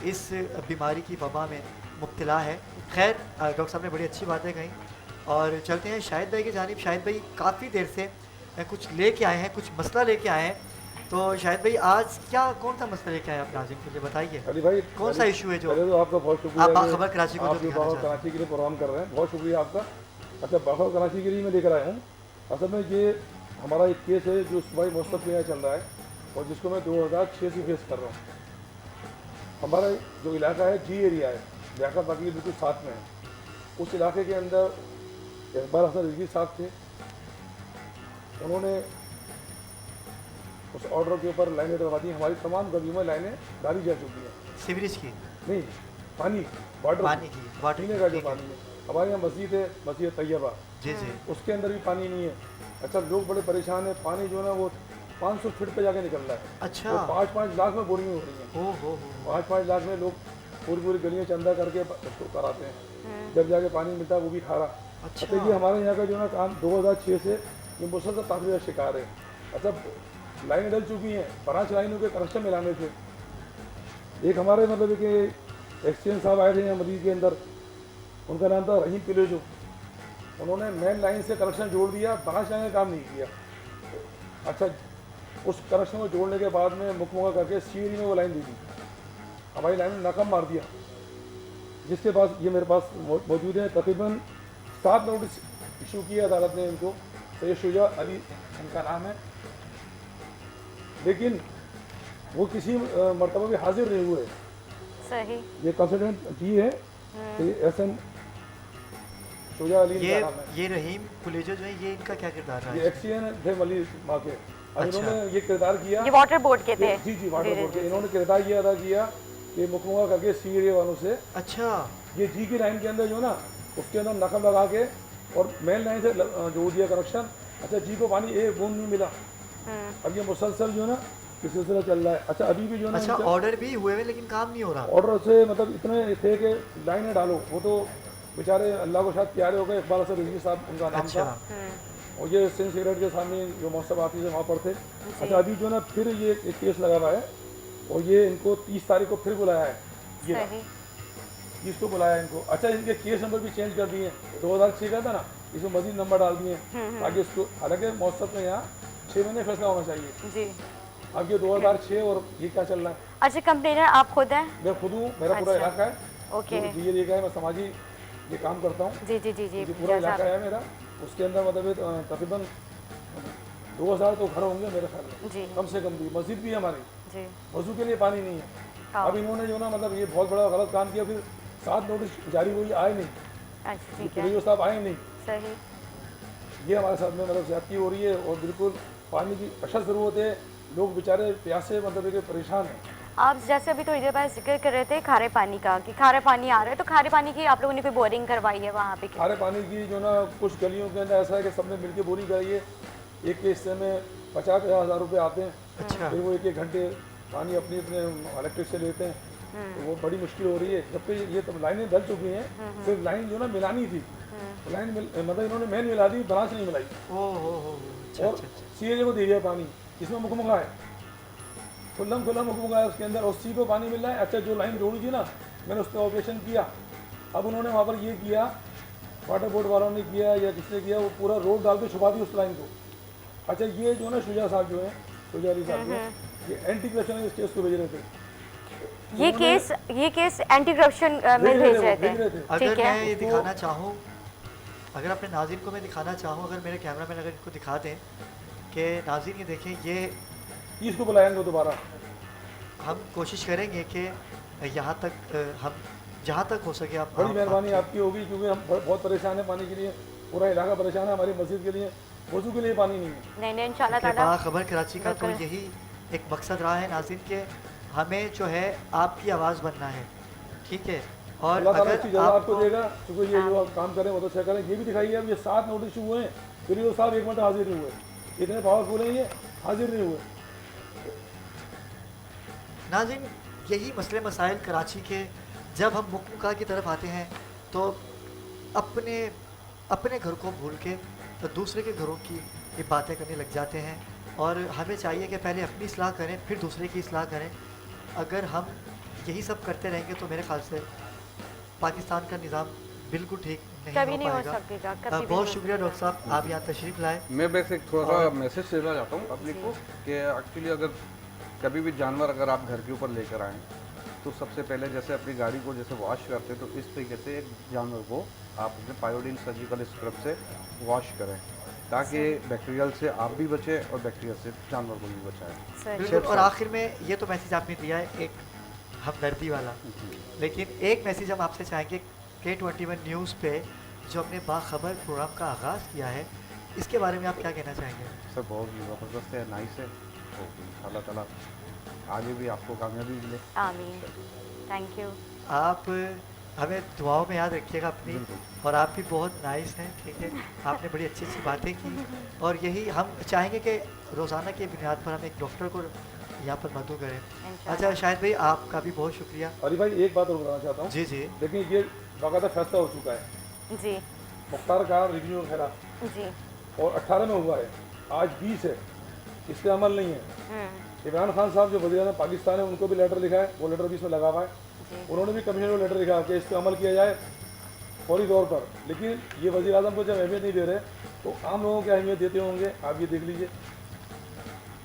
इस बीमारी की वबा में मुब्तला है। खैर डॉक्टर साहब ने बड़ी अच्छी बातें कही और चलते हैं शाहिद भाई की जानिब। शाहिद भाई काफ़ी देर से कुछ लेके आए हैं, कुछ मसला लेके आए हैं, तो शाहिद भाई आज क्या कौन सा मसला लेके आए आप नाज़िम के लिए बताइए। अली भाई, कौन सा इशू है जो पहले तो आपका बहुत शुक्रिया आप कि बाखबर कराची को जो आप ये दिखाना बाखबर चाहते हैं। कराची के लिए प्रोग्राम कर रहे हैं, बहुत शुक्रिया आपका। अच्छा, बाखबर कराची के लिए मैं लेकर आया हूँ। असल में ये हमारा एक केस है जो सुबह मौसम में यहाँ चल रहा है और जिसको मैं 2006 से फेस कर रहा हूँ। हमारा जो इलाका है जी एरिया है, लियाकत बाकी बिल्कुल साथ में है। उस इलाके के अंदर इकबाल हसन रिजवी साहब थे, उन्होंने उस ऑर्डर के ऊपर लाइनें डलवा दी। हमारी तमाम गलियों में लाइनें डाली जा चुकी हैं। सीवरेज की, नहीं, पानी, वाटर, पानी की, वाटर पीने की, का जो ठीक है। पानी है। हमारे यहाँ मस्जिद है, मस्जिद तैयबा, जी जी। उसके अंदर भी पानी नहीं है। अच्छा, लोग बड़े परेशान हैं, पानी जो है ना वो 500 फीट पे जाके निकल रहा है। अच्छा। तो 5-5 लाख में बोरिंग हो रही हैं। ओ हो। 5-5 लाख में लोग पूरी पूरी गलियाँ चंदा करके उसको कराते हैं, जब जाके पानी मिलता है वो भी खारा। अच्छा। अच्छा, ये हमारे यहाँ का जो ना काम 2006 से ये मुसलसल काफ़ी ज़्यादा शिकार है। अच्छा, लाइनें डल चुकी हैं, 5 लाइनों के कनेक्शन मिलाने थे। एक हमारे मतलब कि एक्सचेंज साहब आए थे यहाँ मदीद के अंदर, उनका नाम था रहीम पिलेजो। उन्होंने मेन लाइन से कनेक्शन जोड़ दिया, 5 लाइनें काम नहीं किया। अच्छा, उस कनेक्शन को जोड़ने के बाद में मुकमुका करके सीढ़ी में वो लाइन दी थी, हमारी लाइन में नाकाम मार दिया। जिसके पास ये मेरे पास मौजूद है, तकरीबन 7 नोटिस इशू किया अदालत ने इनको। सैयद शुजा अली इनका नाम है, लेकिन वो किसी मरतबा भी हाजिर नहीं हुए। सही। ये कंसल्टेंट जी है, एसएन शुजा अली इनका नाम है। ये रहीम कुलेजो जो है, ये इनका क्या किरदार रहा ये है? एक्सीएन थे मली माँ के। अब अच्छा। इन्होंने ये किरदार किया, ये वाटर बोर्ड के थे। जी जी, वाटर बोर्ड के। इन्होंने किरदार ये अदा किया कि मुकमुका करके सी एरिया वालों से अच्छा। ये जी की लाइन के अंदर जो ना, उसके अंदर नकल लगा के और मेन लाइन से जोड़ दिया कनेक्शन। अच्छा, जी को पानी एक बूंद नहीं मिला। अब ये मुसलसल जो है ना ये सिलसिला चल रहा है। अच्छा, अभी भी जो है ना अच्छा, ऑर्डर भी हुए हैं लेकिन काम नहीं हो रहा। ऑर्डर से मतलब इतने थे कि लाइनें डालो, वो तो बेचारे अल्लाह को शायद प्यारे हो गए। इकबाल हसन रिजवी साहब उनका नाम अच्छा। था, और ये सिंध सिगरेट के सामने जो मौसम आती है वहाँ पर थे। अच्छा, अभी जो ना फिर ये एक केस लगा हुआ है और ये इनको 30 तारीख को फिर बुलाया है। ये सही। 30 को बुलाया है इनको। अच्छा, इनके केस नंबर भी चेंज कर दिए। 2006 का था ना, इसमें मजीद नंबर डाल दिए ताकि इसको, हालांकि मौसम में यहाँ 6 महीने फैसला होना चाहिए। जी। अब ये 2006 और ये क्या चल रहा है। अच्छा, कंप्लेनर आप खुद हैं? मैं खुद हूँ, मेरा पूरा अच्छा। इलाका है। ओके। जी, ये लेकर मैं समाजी ये काम करता हूँ। जी जी जी जी। ये पूरा इलाका है मेरा, उसके अंदर मतलब तकरीबन 2000 तो घर होंगे मेरे ख्याल में, जी कम से कम भी। मस्जिद भी है हमारी, जी। वजू के लिए पानी नहीं है। हाँ। अब इन्होंने जो ना मतलब ये बहुत बड़ा गलत काम किया। फिर 7 नोटिस जारी हुई, आए नहीं, अच्छा, ठीक पुलिस है। साहब आए नहीं। सही। ये हमारे साथ में मतलब ज्यादती हो रही है और बिल्कुल पानी की अशद ज़रूरत है। लोग बेचारे प्यासे मतलब कि परेशान हैं। आप जैसे अभी थोड़ी देर बाद जिक्र कर रहे थे खारे पानी का, कि खारे पानी आ रहा है, तो खारे पानी की आप लोगों ने कोई बोरिंग करवाई है वहाँ पे? खारे पानी की जो ना कुछ गलियों के अंदर ऐसा है कि सबने मिलके बोरिंग कराई है। एक के हिस्से में 50-50 हज़ार रुपये आते हैं। अच्छा। फिर वो 1-1 घंटे पानी अपने अपने इलेक्ट्रिक से लेते हैं, तो वो बड़ी मुश्किल हो रही है। जबकि ये तो लाइनें डल चुकी हैं, सिर्फ लाइन जो ना मिलानी थी, लाइन मतलब इन्होंने मेन मिला दी, ब्रांच नहीं मिलाई। ओ हो। अच्छा और अच्छा अच्छा। सी को दे दिया पानी, इसमें मुकमुका है, खुल्लम खुल्ला मुकमुका है उसके अंदर, और सी को पानी मिल रहा है। अच्छा, जो लाइन जोड़ी थी ना, मैंने उस पर ऑपरेशन किया। अब उन्होंने वहाँ पर ये किया, वाटर बोर्ड वालों ने किया या किसने किया, वो पूरा रोड डाल के छुपा दी उस लाइन को। अच्छा, ये जो ना शुजा साहब जो है, शुजा अली साहब जो है, ये एंटी करप्शन इस केस को भेज रहे थे। ये केस एंटी करप्शन में भेज रहे थे। अगर ठीक है। मैं ये दिखाना चाहूँ, अगर अपने नाज़रीन को मैं दिखाना चाहूँ, अगर मेरे कैमरा मैन अगर इनको दिखा दें कि नाज़रीन ये देखें, ये इसको बुलाएंगे दोबारा। हम कोशिश करेंगे कि यहाँ तक हम जहाँ तक हो सके आप बड़ी मेहरबानी आपकी होगी, क्योंकि हम बहुत परेशान हैं पानी के लिए। पूरा इलाका परेशान है, हमारी मस्जिद के लिए, वजू के लिए पानी नहीं है। नहीं नहीं, इंशाल्लाह ताला। खबर कराची का तो बिल्कुल। यही एक मकसद रहा है नाज़रीन के, हमें जो है आपकी आवाज़ बनना है, ठीक है। और अल्लाह ताला अच्छी अगर जगह आपको आपको देगा, क्योंकि ये जो आप काम करें वो तो अच्छा करें। ये भी दिखाइए, अब ये 7 नोटिस हुए हैं, फिर ये साहब 1 मिनट हाजिर नहीं हुए। इतने पावरफुल हैं ये, हाजिर नहीं हुए। नाज़रीन, यही मसले मसाइल कराची के जब हम मुकमुका की तरफ आते हैं तो अपने अपने घर को भूल के तो दूसरे के घरों की ये बातें करने लग जाते हैं। और हमें चाहिए कि पहले अपनी इस्लाह करें फिर दूसरे की इस्लाह करें। अगर हम यही सब करते रहेंगे तो मेरे ख्याल से पाकिस्तान का निज़ाम बिल्कुल ठीक नहीं कभी हो नहीं हो पाएगा। सकेगा, कभी भी बहुत नहीं हो शुक्रिया सकेगा। डॉक्टर साहब, आप यहाँ तशरीफ़ लाए। मैं बस एक थोड़ा सा मैसेज देना चाहता हूँ पब्लिक को कि एक्चुअली अगर कभी भी जानवर अगर आप घर के ऊपर लेकर आएँ तो सबसे पहले जैसे अपनी गाड़ी को जैसे वॉश करते हैं तो इस तरीके से एक जानवर को आप अपने पायोडीन सर्जिकल स्क्रब से वॉश करें ताकि बैक्टीरियल से आप भी बचें और बैक्टीरिया से जानवर को भी बचाएं। सही। बिल्कुल। और आखिर में ये तो मैसेज आपने दिया है एक हमदर्दी वाला, लेकिन एक मैसेज हम आपसे चाहेंगे K21 न्यूज़ पे जो हमने बाखबर प्रोग्राम का आगाज़ किया है, इसके बारे में आप क्या कहना चाहेंगे? सर बहुत ज़बरदस्त है, नाइस है, तो अल्लाह ताला आगे भी आपको कामयाबी मिले। आमीन, थैंक यू। आप हमें दुआओं में याद रखिएगा अपनी। और आप भी बहुत नाइस हैं, ठीक है, आपने बड़ी अच्छी अच्छी बातें की और यही हम चाहेंगे कि रोज़ाना की बुनियाद पर हम एक डॉक्टर को यहाँ पर मदू करें। अच्छा शाहिद भाई, आपका भी बहुत शुक्रिया। अली भाई एक बात और बताना चाहता हूँ। जी जी। देखिए ये बाकायदा फैसला हो चुका है, जी मुख्तार का रिव्यू वगैरह, जी। और 18 में हुआ है, आज 20 है, इस पर अमल नहीं है। हम्म, इमरान खान साहब जो वज़ीर-ए-आज़म पाकिस्तान है उनको भी लेटर लिखा है, वो लेटर भी इसमें लगा हुआ है। जी। उन्होंने भी कमिश्नर को लेटर लिखा कि इस पर अमल किया जाए फौरी तौर पर। लेकिन ये वज़ीर-ए-आज़म को जब अहमियत नहीं दे रहे तो आम लोगों को अहमियत देते होंगे, आप ये देख लीजिए।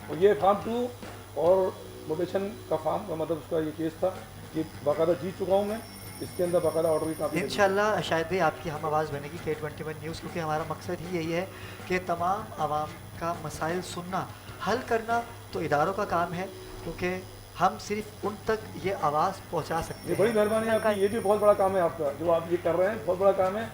और ये फार्म 2 और मोटेशन का फार्म का मतलब उसका ये केस था, ये बाकायदा जीत चुका हूँ मैं, इसके अंदर बाकायदा ऑर्डर की काफ़ी इंशाल्लाह शायद भाई आपकी हम आवाज़ बनेगी K21 न्यूज़, क्योंकि हमारा मकसद ही यही है कि तमाम आवाम का मसाइल सुनना, हल करना तो इदारों का काम है, क्योंकि हम सिर्फ उन तक ये आवाज़ पहुंचा सकते ये हैं। बड़ी मेहरबानी है आपकी, ये भी बहुत बड़ा काम है आपका जो आप ये कर रहे हैं, बहुत बड़ा काम है।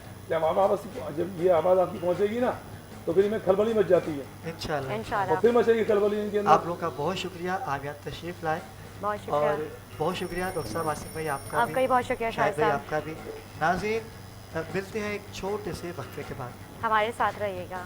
जब ये आवाज़ आपकी पहुंचेगी ना तो फिर इनमें खलबली मच जाती है इंशाल्लाह। और इंशाल्लाह। फिर मचेगी खलबली इनके अंदर। आप लोगों का बहुत शुक्रिया, आप यहाँ तशरीफ़ लाए। बहुत शुक्रिया। और बहुत शुक्रिया डॉक्टर साहब आसिफ भाई, आपका आपका भी बहुत शुक्रिया शाहिद शाहिद भाई, साहब, आपका भी। नाज़रीन, मिलते हैं एक छोटे से वक्फे के बाद। हमारे साथ रहिएगा।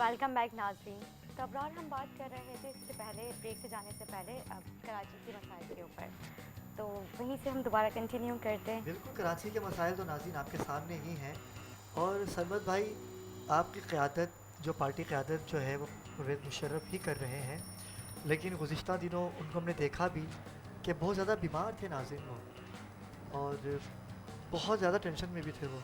वेलकम बैक नाज़रीन। तो अबरार हम बात कर रहे थे इससे पहले, ब्रेक से जाने से पहले, कराची के मसाइल के ऊपर, तो वहीं से हम दोबारा कंटिन्यू करते हैं। बिल्कुल, कराची के मसाइल तो नाज़रीन आपके सामने ही हैं। और सरमद भाई, आपकी क़यादत, जो पार्टी क़यादत जो है वो परवेज़ मुशर्रफ ही कर रहे हैं, लेकिन गुज़िश्ता दिनों उनको हमने देखा भी कि बहुत ज़्यादा बीमार थे नाज़रीन वो, और बहुत ज़्यादा टेंशन में भी थे वो।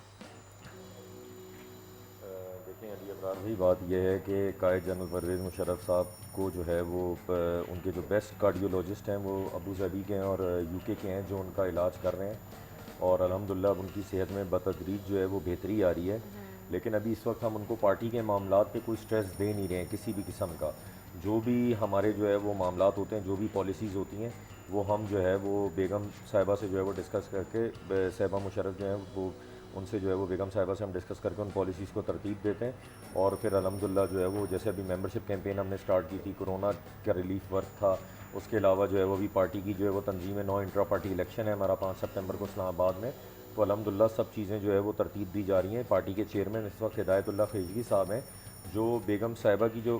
देखें अली अबरार भाई, बात यह है कि कायद जनरल परवेज़ मुशर्रफ साहब को जो है वो उनके जो बेस्ट कार्डियोलॉजिस्ट हैं वो अबू धाबी के हैं और यूके के हैं जो उनका इलाज कर रहे हैं, और अल्हम्दुलिल्लाह अब उनकी सेहत में बतदरीज जो है वो बेहतरी आ रही है। लेकिन अभी इस वक्त हम उनको पार्टी के मामलात पे कोई स्ट्रेस दे नहीं रहे हैं किसी भी किस्म का। जो भी हमारे जो है वो मामलात होते हैं, जो भी पॉलिसीज़ होती हैं, वो हम जो है वो बेगम साहिबा से जो है वो डिस्कस करके, साहिबा मुशर्रफ जो है वो उनसे जो है वो बेगम साहिबा से हम डिस्कस करके उन पॉलिसीज़ को तरतीब देते हैं। और फिर अल्हम्दुलिल्लाह जो है वो जैसे अभी मेंबरशिप कैंपेन हमने स्टार्ट की थी, कोरोना का रिलीफ वर्क था, उसके अलावा जो है वो अभी पार्टी की जो है वो तंजीम है, 9 इंट्रा पार्टी इलेक्शन है हमारा 5 सितंबर को इस्लामाबाद में, तो अल्हम्दुलिल्लाह सब चीज़ें जो है वो तरतीब दी जा रही हैं। पार्टी के चेयरमैन इस वक्त हिदायतुल्लाह खिजगी साहब हैं, जो बेगम साहिबा की जो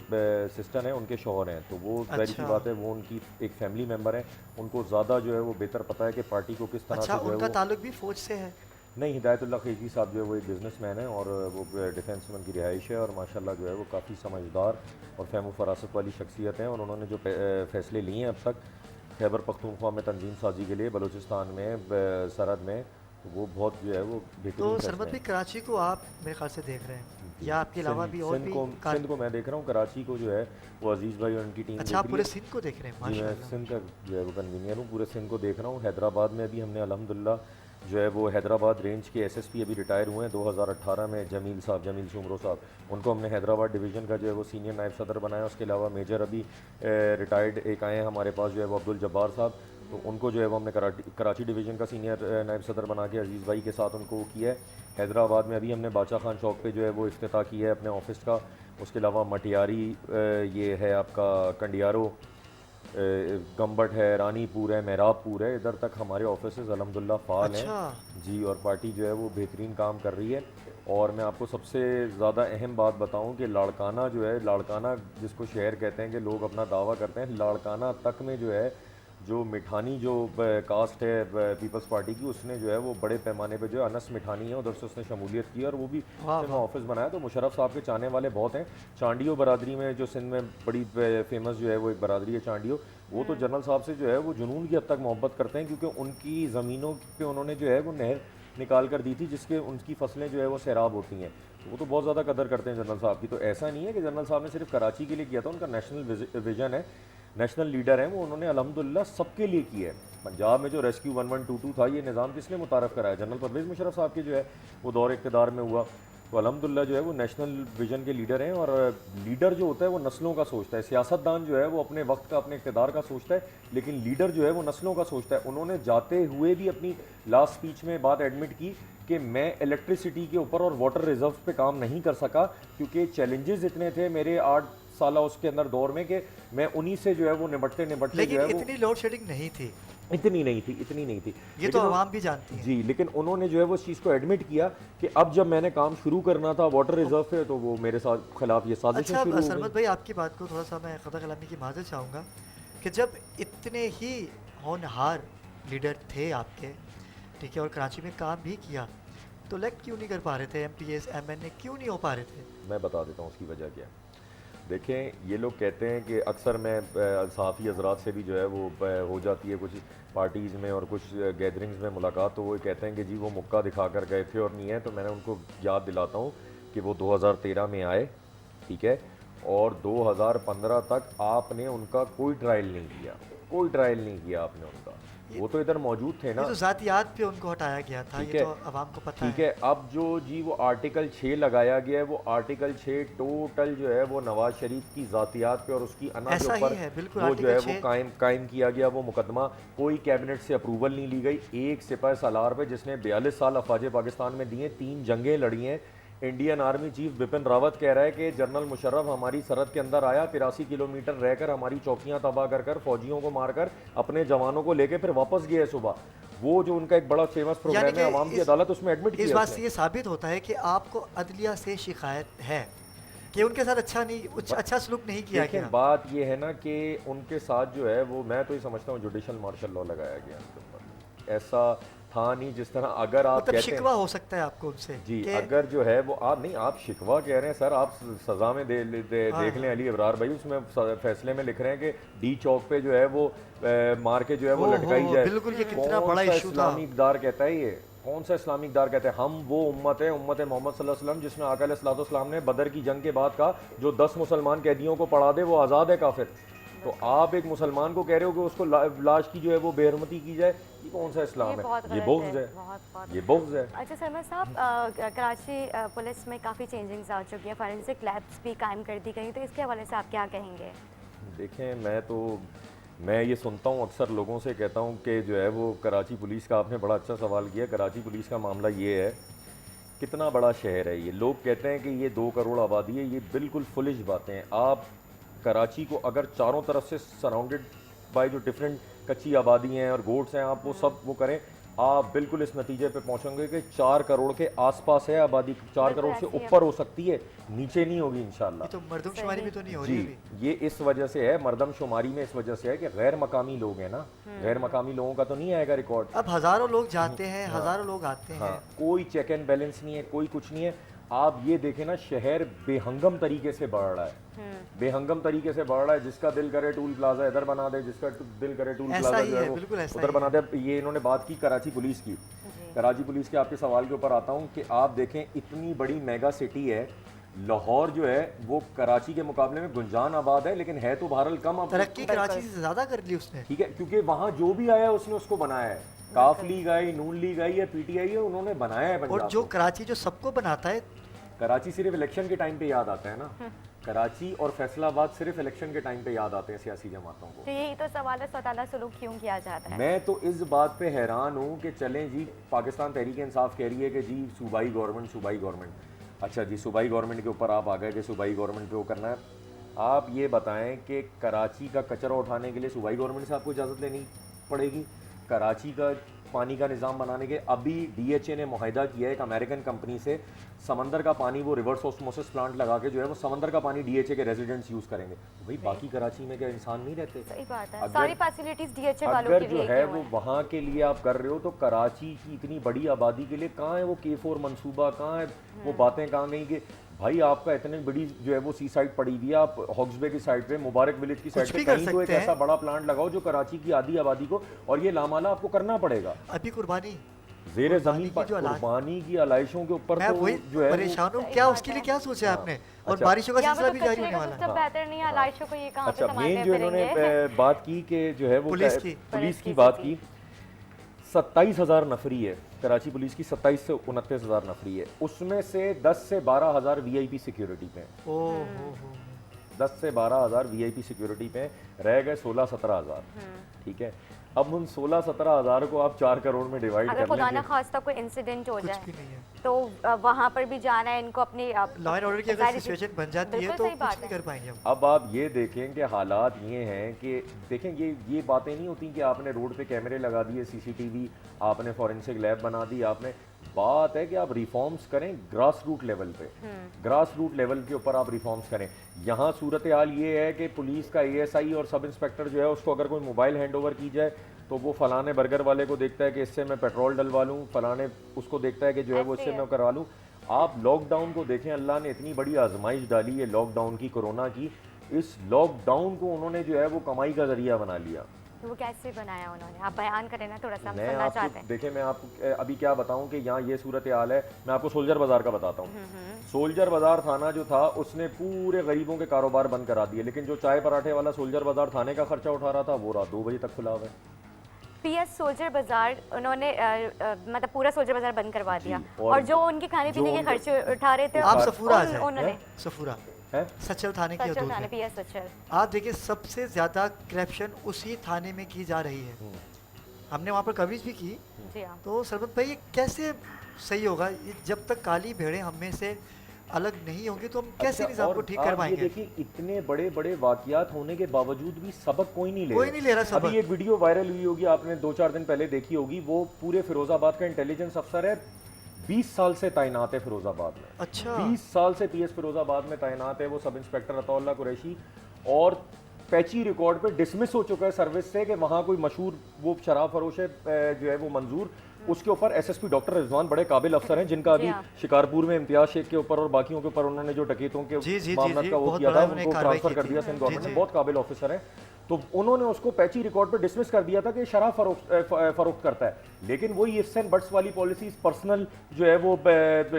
सिस्टर हैं उनके शौहर हैं, तो वो जाहिर सी बात है वो उनकी एक फैमिली मेम्बर हैं, उनको ज़्यादा जो है वो बेहतर पता है कि पार्टी को किस तरह अच्छा, से जो है उनका वो। ताल्लुक भी फ़ौज से है? नहीं, हिदायतुल्लाह खिजगी साहब जो है वो एक बिज़नेसमैन है और वो डिफेंस में उनकी रिहाइश है, और माशाल्लाह जो है वो काफ़ी समझदार और फ़हम फ़रासत वाली शख्सियत हैं, और उन्होंने जो फ़ैसले लिए हैं अब तक खैबर पख्तूनख्वा में तंजीम साजी के लिए, बलूचिस्तान में सरहद में, तो वो बहुत जो है वो तो बेहतरीन सरमद फैसले भाई, हैं। कराची को आप मेरे ख्याल से देख रहे हैं, या आपके अलावा भी और भी सिंध को मैं देख रहा हूँ, कराची को जो है वो अजीज़ भाई और उनकी टीम अच्छा, देख आप रही पूरे है। सिंध को देख रहे हैं? जी, मैं माशाल्लाह। सिंध का जो है वो कन्वीनियर हूँ, पूरे सिंध को देख रहा हूँ। हैदराबाद में अभी हमने अल्हम्दुलिल्लाह जो है वो हैदराबाद रेंज के एसएसपी अभी रिटायर हुए हैं 2018 में, जमील साहब, जमील शुमरो साहब, उनको हमने हैदराबाद डिवीज़न का जो है वो सीनियर नायब सदर बनाया। उसके अलावा मेजर अभी रिटायर्ड एक आए हैं हमारे पास जो है वो अब्दुल जब्बार साहब, तो उनको जो है वो हमने कराची डिवीज़न का सीनियर नायब सदर बना के अजीज़ भाई के साथ उनको किया है। हैदराबाद में अभी हमने बादशाह खान चौक पे जो है वो इफ्तिताह किया है अपने ऑफिस का। उसके अलावा मटियारी ये है आपका कंडियारो, गम्बट है, रानीपुर है, मेहराबपुर है, इधर तक हमारे ऑफिस अल्हम्दुलिल्लाह फ़ाल हैं जी। और पार्टी जो है वो बेहतरीन काम कर रही है। और मैं आपको सबसे ज़्यादा अहम बात बताऊं कि लाड़काना जो है, लाड़काना जिसको शहर कहते हैं कि लोग अपना दावा करते हैं, लाड़काना तक में जो है जो मिठानी जो कास्ट है पीपल्स पार्टी की, उसने जो है वो बड़े पैमाने पे जो है अनस मिठानी है उधर से उसने शमूलियत की और वो भी उसने ऑफिस बनाया। तो मुशर्रफ साहब के चाहने वाले बहुत हैं। चांडियो बरादरी में जो सिंध में बड़ी फेमस जो है वो एक बरादरी है चांडियो, वो तो जनरल साहब से जो है वो जुनून की हद तक मोहब्बत करते हैं, क्योंकि उनकी ज़मीनों पे उन्होंने जो है वो नहर निकाल कर दी थी जिसके उनकी फसलें जो है वो सैराब होती हैं। तो वो तो बहुत ज़्यादा कदर करते हैं जनरल साहब की। तो ऐसा नहीं है कि जनरल साहब ने सिर्फ कराची के लिए किया था, उनका नेशनल विजन है, नेशनल लीडर हैं वो। उन्होंने अल्हम्दुलिल्लाह सबके लिए किया है। पंजाब में जो रेस्क्यू 1122 था, ये निज़ाम किसने मुतारफ़ कराया? जनरल परवेज़ मुशर्रफ साहब के जो है वो दौर इक़्तिदार में हुआ। तो अल्हम्दुलिल्लाह जो है वो नेशनल विजन के लीडर हैं। और लीडर जो होता है वो नस्लों का सोचता है। सियासतदान जो है वो अपने वक्त का, अपने इक़्तिदार का सोचता है, लेकिन लीडर जो है वो नस्लों का सोचता है। उन्होंने जाते हुए भी अपनी लास्ट स्पीच में बात एडमिट की कि मैं इलेक्ट्रिसिटी के ऊपर और वाटर रिजर्व पे काम नहीं कर सका, क्योंकि चैलेंजेस इतने थे मेरे 8 साल उसके अंदर दौर में कि मैं उन्हीं से जो है वो निपटते जो लेकिन है वो इतनी लोड शेडिंग नहीं थी, इतनी नहीं थी। ये तो आवाम भी जानती है जी। लेकिन उन्होंने जो है वो इस चीज़ को एडमिट किया कि अब जब मैंने काम शुरू करना था वाटर रिजर्व पे, तो वो मेरे साथ खिलाफ ये साजिशें शुरू हो गई। सरमद भाई, आपकी बात को थोड़ा सा मैं ख़ता कलामी की माज़रत चाहूँगा कि जब इतने ही होनहार लीडर थे आपके, ठीक है, और कराची में काम भी किया, तो इलेक्ट क्यों नहीं कर पा रहे थे? MPs MNA क्यों नहीं हो पा रहे थे? मैं बता देता हूँ उसकी वजह क्या है। देखें, ये लोग कहते हैं कि अक्सर मैं सहाफ़ी हजरात से भी जो है वो हो जाती है कुछ पार्टीज़ में और कुछ गैदरिंग्स में मुलाकात, तो वो कहते हैं कि जी वो मुक्का दिखा कर गए थे और नहीं है। तो मैंने उनको याद दिलाता हूँ कि वो 2013 में आए, ठीक है, और 2015 तक आपने उनका कोई ट्रायल नहीं किया आपने उनका। वो तो इधर मौजूद थे ना, ये तो ज़ातियात पे उनको हटाया गया था, ठीक ये है, तो आवाम को पता ठीक है। है। अब जो जी वो आर्टिकल 6 लगाया गया है, वो आर्टिकल 6 टोटल जो है वो नवाज शरीफ की ज़ातियात पे और उसकी अना के ऐसा ही ऊपर है, बिल्कुल वो जो है आर्टिकल वो 6 कायम किया गया वो मुकदमा। कोई कैबिनेट से अप्रूवल नहीं ली गई। एक सिपाही सालार पे जिसने 42 साल अफवाज पाकिस्तान में दिए, 3 जंगें लड़ी हैं। Indian army chief Bipin Rawat कह रहा है कि जनरल मुशर्रफ हमारी सरहद के अंदर आया, 83 किलोमीटर रहकर हमारी चौकियां तबाह कर फौजियों को मारकर अपने जवानों को लेके फिर वापस गया है सुबह। वो जो उनका एक बड़ा फेमस प्रोग्राम है अवाम की अदालत, उसमें एडमिट किया इस बात उसने। से ये साबित होता है कि आपको अदलिया से शिकायत है कि उनके साथ अच्छा सलूक नहीं किया देखें, गया। बात ये है ना कि उनके साथ जो है वो, मैं तो ये समझता हूँ जुडिशल मार्शल लॉ लगाया गया उनके ऊपर। ऐसा था नहीं जिस तरह अगर आप मतलब कहते शिकवा हो सकता है आपको उनसे जी, कि अगर जो है वो आप नहीं, आप शिकवा कह रहे हैं सर, आप सज़ा में देख लें अली अबरार भाई, उसमें फैसले में लिख रहे हैं कि डी चौक पे जो है वो मार के जो है वो लटकाई जाए। बिल्कुल, ये कितना बड़ा इशू था। इस्लामी इक़दार कहता है ये, कौन सा इस्लामी इक़दार कहते हैं? हम वो उम्मत है, उम्मत मोहम्मद सल्लल्लाहु अलैहि वसल्लम, जिसमें आका अलैहिस्सलाम ने बदर की जंग के बाद कहा जो 10 मुसलमान कैदियों को पढ़ा दे वो आज़ाद है काफिर। तो आप एक मुसलमान को कह रहे हो कि उसको लाश की जो है वो बेहरमती की जाए, ये कौन सा इस्लाम है? ये बुग़्ज़ है, ये बुग़्ज़ है। अच्छा सरमद साहब, कराची पुलिस में काफ़ी चेंजिंग्स आ चुकी हैं, फॉरेंसिक लैब्स भी कायम कर दी गई, तो इसके हवाले से आप क्या कहेंगे? देखें, मैं ये सुनता हूँ अक्सर लोगों से, कहता हूँ कि जो है वो कराची पुलिस का, आपने बड़ा अच्छा सवाल किया। कराची पुलिस का मामला ये है, कितना बड़ा शहर है ये। लोग कहते हैं कि ये 2 करोड़ आबादी है, ये बिल्कुल फुलिश बातें हैं। आप कराची को अगर चारों तरफ से सराउंडेड बाय जो डिफरेंट कच्ची आबादी हैं और गोट्स हैं, आप वो सब वो करें, आप बिल्कुल इस नतीजे पे पहुंचेंगे कि 4 करोड़ के आसपास है आबादी। 4 करोड़ से ऊपर हो सकती है, नीचे नहीं होगी इंशाल्लाह। ये तो मर्दमशुमारी भी तो नहीं हो रही अभी। जी, ये इस वजह से है, मर्दमशुमारी में इस वजह से है कि गैर मकामी लोग हैं ना, गैर मकामी लोगों का तो नहीं आएगा रिकॉर्ड। अब हज़ारों लोग जाते हैं, हज़ारों लोग आते हैं। हाँ, कोई चेक एंड बैलेंस नहीं है, कोई कुछ नहीं है। आप ये देखें ना, शहर बेहंगम तरीके से बढ़ रहा है, बेहंगम तरीके से बढ़ रहा है। जिसका दिल करे टूल प्लाजा इधर बना दे, जिसका दिल करे टूल प्लाजा जो है वो उधर बना दे। ये इन्होंने बात की कराची पुलिस की। कराची पुलिस के आपके सवाल के ऊपर आता हूँ कि आप देखें, इतनी बड़ी मेगा सिटी है लाहौर, जो है वो कराची के मुकाबले में गुंजान आबाद है, लेकिन है तो बहरहाल कम। तरक्की कराची से ज़्यादा कर ली उसने, ठीक है, क्योंकि वहाँ जो भी आया उसने उसको बनाया है। काफ लीग आई, नून लीग आई है, PTI है, उन्होंने बनाया है पंजाब और जो को। कराची जो सबको बनाता है कराची सिर्फ इलेक्शन के टाइम पे याद आता है ना, कराची और फैसलाबाद सिर्फ इलेक्शन के टाइम पे याद आते हैं सियासी जमातों को। तो यही तो सवाल है, सताला सुलूक क्यों किया जाता है? मैं तो इस बात पे हैरान हूँ कि चलें जी, पाकिस्तान तहरीक इंसाफ कह रही है कि जी सूबाई गवर्नमेंट, अच्छा जी सूबाई गवर्नमेंट के ऊपर आप आ गए कि सूबाई गवर्नमेंट पे वो करना है। आप ये बताएं कि कराची का कचरा उठाने के लिए सूबाई गवर्नमेंट से आपको इजाज़त लेनी पड़ेगी, कराची का पानी का निज़ाम बनाने के अभी DHA ने मुआहिदा किया है एक अमेरिकन कंपनी से, समंदर का पानी वो रिवर्स ऑस्मोसिस प्लांट लगा के जो है वो समंदर का पानी DHA के रेजिडेंट्स यूज़ करेंगे। भाई बाकी कराची में क्या इंसान नहीं रहते? सही बात है, अगर- सारी फैसिलिटीज DHA वालों अगर के जो लिए है क्यों वो है? वहाँ के लिए आप कर रहे हो तो कराची की इतनी बड़ी आबादी के लिए कहाँ है वो K4 मंसूबा, कहाँ है वो बातें, कहाँ गई कि भाई आपका इतनी बड़ी जो है वो सी साइड पड़ी हुई है, आप हॉक्सबे की साइड पे, मुबारक विलेज की साइड कुछ पे भी कर कहीं तो एक सकते हैं। ऐसा बड़ा प्लांट लगाओ जो कराची की आधी आबादी को, और ये लामाला आपको करना पड़ेगा अभी कुर्बानी जेर कुर्बानी जमीन की पर, जो आलाश- कुर्बानी की आलाइशों के ऊपर मैं तो वही जो है वो- परेशान हूँ, सही क्या बात उसके लिए है। क्या सोचा आपने? और अच्छा। बारिशों का यहाँ सिलसिला पर भी तो जारी कचरे होने का वाला है। सिस्टम बेहतर नहीं है, लाशों को ये कहाँ पे अच्छा मेन संभालते जो इन्होंने फिरेंगे? बात की कि जो है वो पुलिस की। पुलिस की जी, बात जी। की, 27,000 नफरी है कराची पुलिस की, 27 से 29,000 नफरी है, उसमें से 10 से 12,000 VIP सिक्योरिटी पे हैं, ओ हो 10 से 12,000 VIP सिक्योरिटी पे हैं, रह गए 16-17,000। ठीक है, अब उन 16-17,000 को आप 4 करोड़ में डिवाइड अगर कर खुदा ना लें। खास्ता कोई इंसिडेंट हो कुछ जाए भी नहीं है। तो वहाँ पर भी जाना है इनको अपनी लॉ एंड ऑर्डर की अगर जाहिर सी- सिचुएशन बन जाती है बिल्कुल तो सही कुछ बात नहीं है। कर पाएंगे हम। अब आप ये देखें कि हालात ये हैं कि देखें ये बातें नहीं होती कि आपने रोड पे कैमरे लगा दिए, CCTV, आपने फॉरेंसिक लैब बना दी, आपने, बात है कि आप रिफॉर्म्स करें ग्रास रूट लेवल पे, ग्रास रूट लेवल के ऊपर आप रिफॉर्म्स करें। यहाँ सूरत हाल ये है कि पुलिस का ASI और सब इंस्पेक्टर जो है उसको अगर कोई मोबाइल हैंड ओवर की जाए तो वो फलाने बर्गर वाले को देखता है कि इससे मैं पेट्रोल डलवा लूँ, फलाने उसको देखता है कि जो है वो ऐसे इससे है। मैं करवा लूँ। आप लॉकडाउन को देखें, अल्लाह ने इतनी बड़ी आजमाइश डाली है लॉकडाउन की, कोरोना की, इस लॉकडाउन को उन्होंने जो है वो कमाई का जरिया बना लिया। तो वो कैसे बनाया उन्होंने? आप बयान करें ना, थोड़ा सा हम मैं सुनना आपको चाहते हैं। देखें, मैं आपको अभी क्या बताऊं कि यहाँ ये सूरत हाल है। मैं आपको सोल्जर बाजार का बताता हूँ। सोल्जर बाजार थाना जो था उसने पूरे गरीबों के कारोबार बंद करा दिए, लेकिन जो चाय पराठे वाला सोल्जर बाजार थाने का खर्चा उठा रहा था वो रात 2 बजे तक खुला हुआ है। PS सोल्जर बाजार उन्होंने मतलब पूरा सोल्जर बाजार बंद करवा दिया, और और जो उनके खाने जो पीने के उनके- खर्चे उठा रहे थे आप सफूरा आ उन्होंने जाए, सफूरा है सचल थाने की सचल हदूद थाने में। PS सचल। आप देखिए सबसे ज़्यादा करप्शन उसी थाने में की जा रही है। हमने वहाँ पर कवरेज भी की। जी हाँ, तो सरबत भाई ये कैसे सही होगा? ये जब तक काली भेड़ें हम में से अलग नहीं होंगी तो हम कैसे अच्छा, निज़ाम और को ठीक आप कर ये पाएंगे? देखिए इतने बड़े बड़े वाकयात होने के बावजूद भी सबक कोई नहीं ले कोई नहीं ले रहा सबक। अभी एक वीडियो वायरल हुई होगी, आपने 2-4 दिन पहले देखी होगी, वो पूरे फिरोजाबाद का इंटेलिजेंस अफसर है, 20 साल से तैनात है फिरोजाबाद में। अच्छा 20 साल से PS फिरोजाबाद में तैनात है वो सब इंस्पेक्टर अतौल्ला कुरैशी, और पैची रिकॉर्ड पे डिसमिस हो चुका है सर्विस से कि वहाँ कोई मशहूर वो शराब फरोश है जो है वो मंजूर, उसके ऊपर SSP डॉक्टर रिजवान बड़े काबिल अफसर हैं जिनका जी अभी हाँ। शिकारपुर में इम्तियाज शेख के ऊपर और बाकियों के ऊपर उन्होंने जो डकैतों के जी, जी, मामला जी, का वो बहुत किया बड़ा था, उन्होंने उनको कार्रवाई ट्रांसफर की कर थी। दिया सिंध जी, गवर्नमेंट ने, जी। बहुत काबिल ऑफिसर हैं। तो उन्होंने उसको पैची रिकॉर्ड पे डिसमिस कर दिया था कि शराब फरोख्त करता है, लेकिन वही इफ्स एंड बट्स वाली पॉलिसी, पर्सनल जो है वो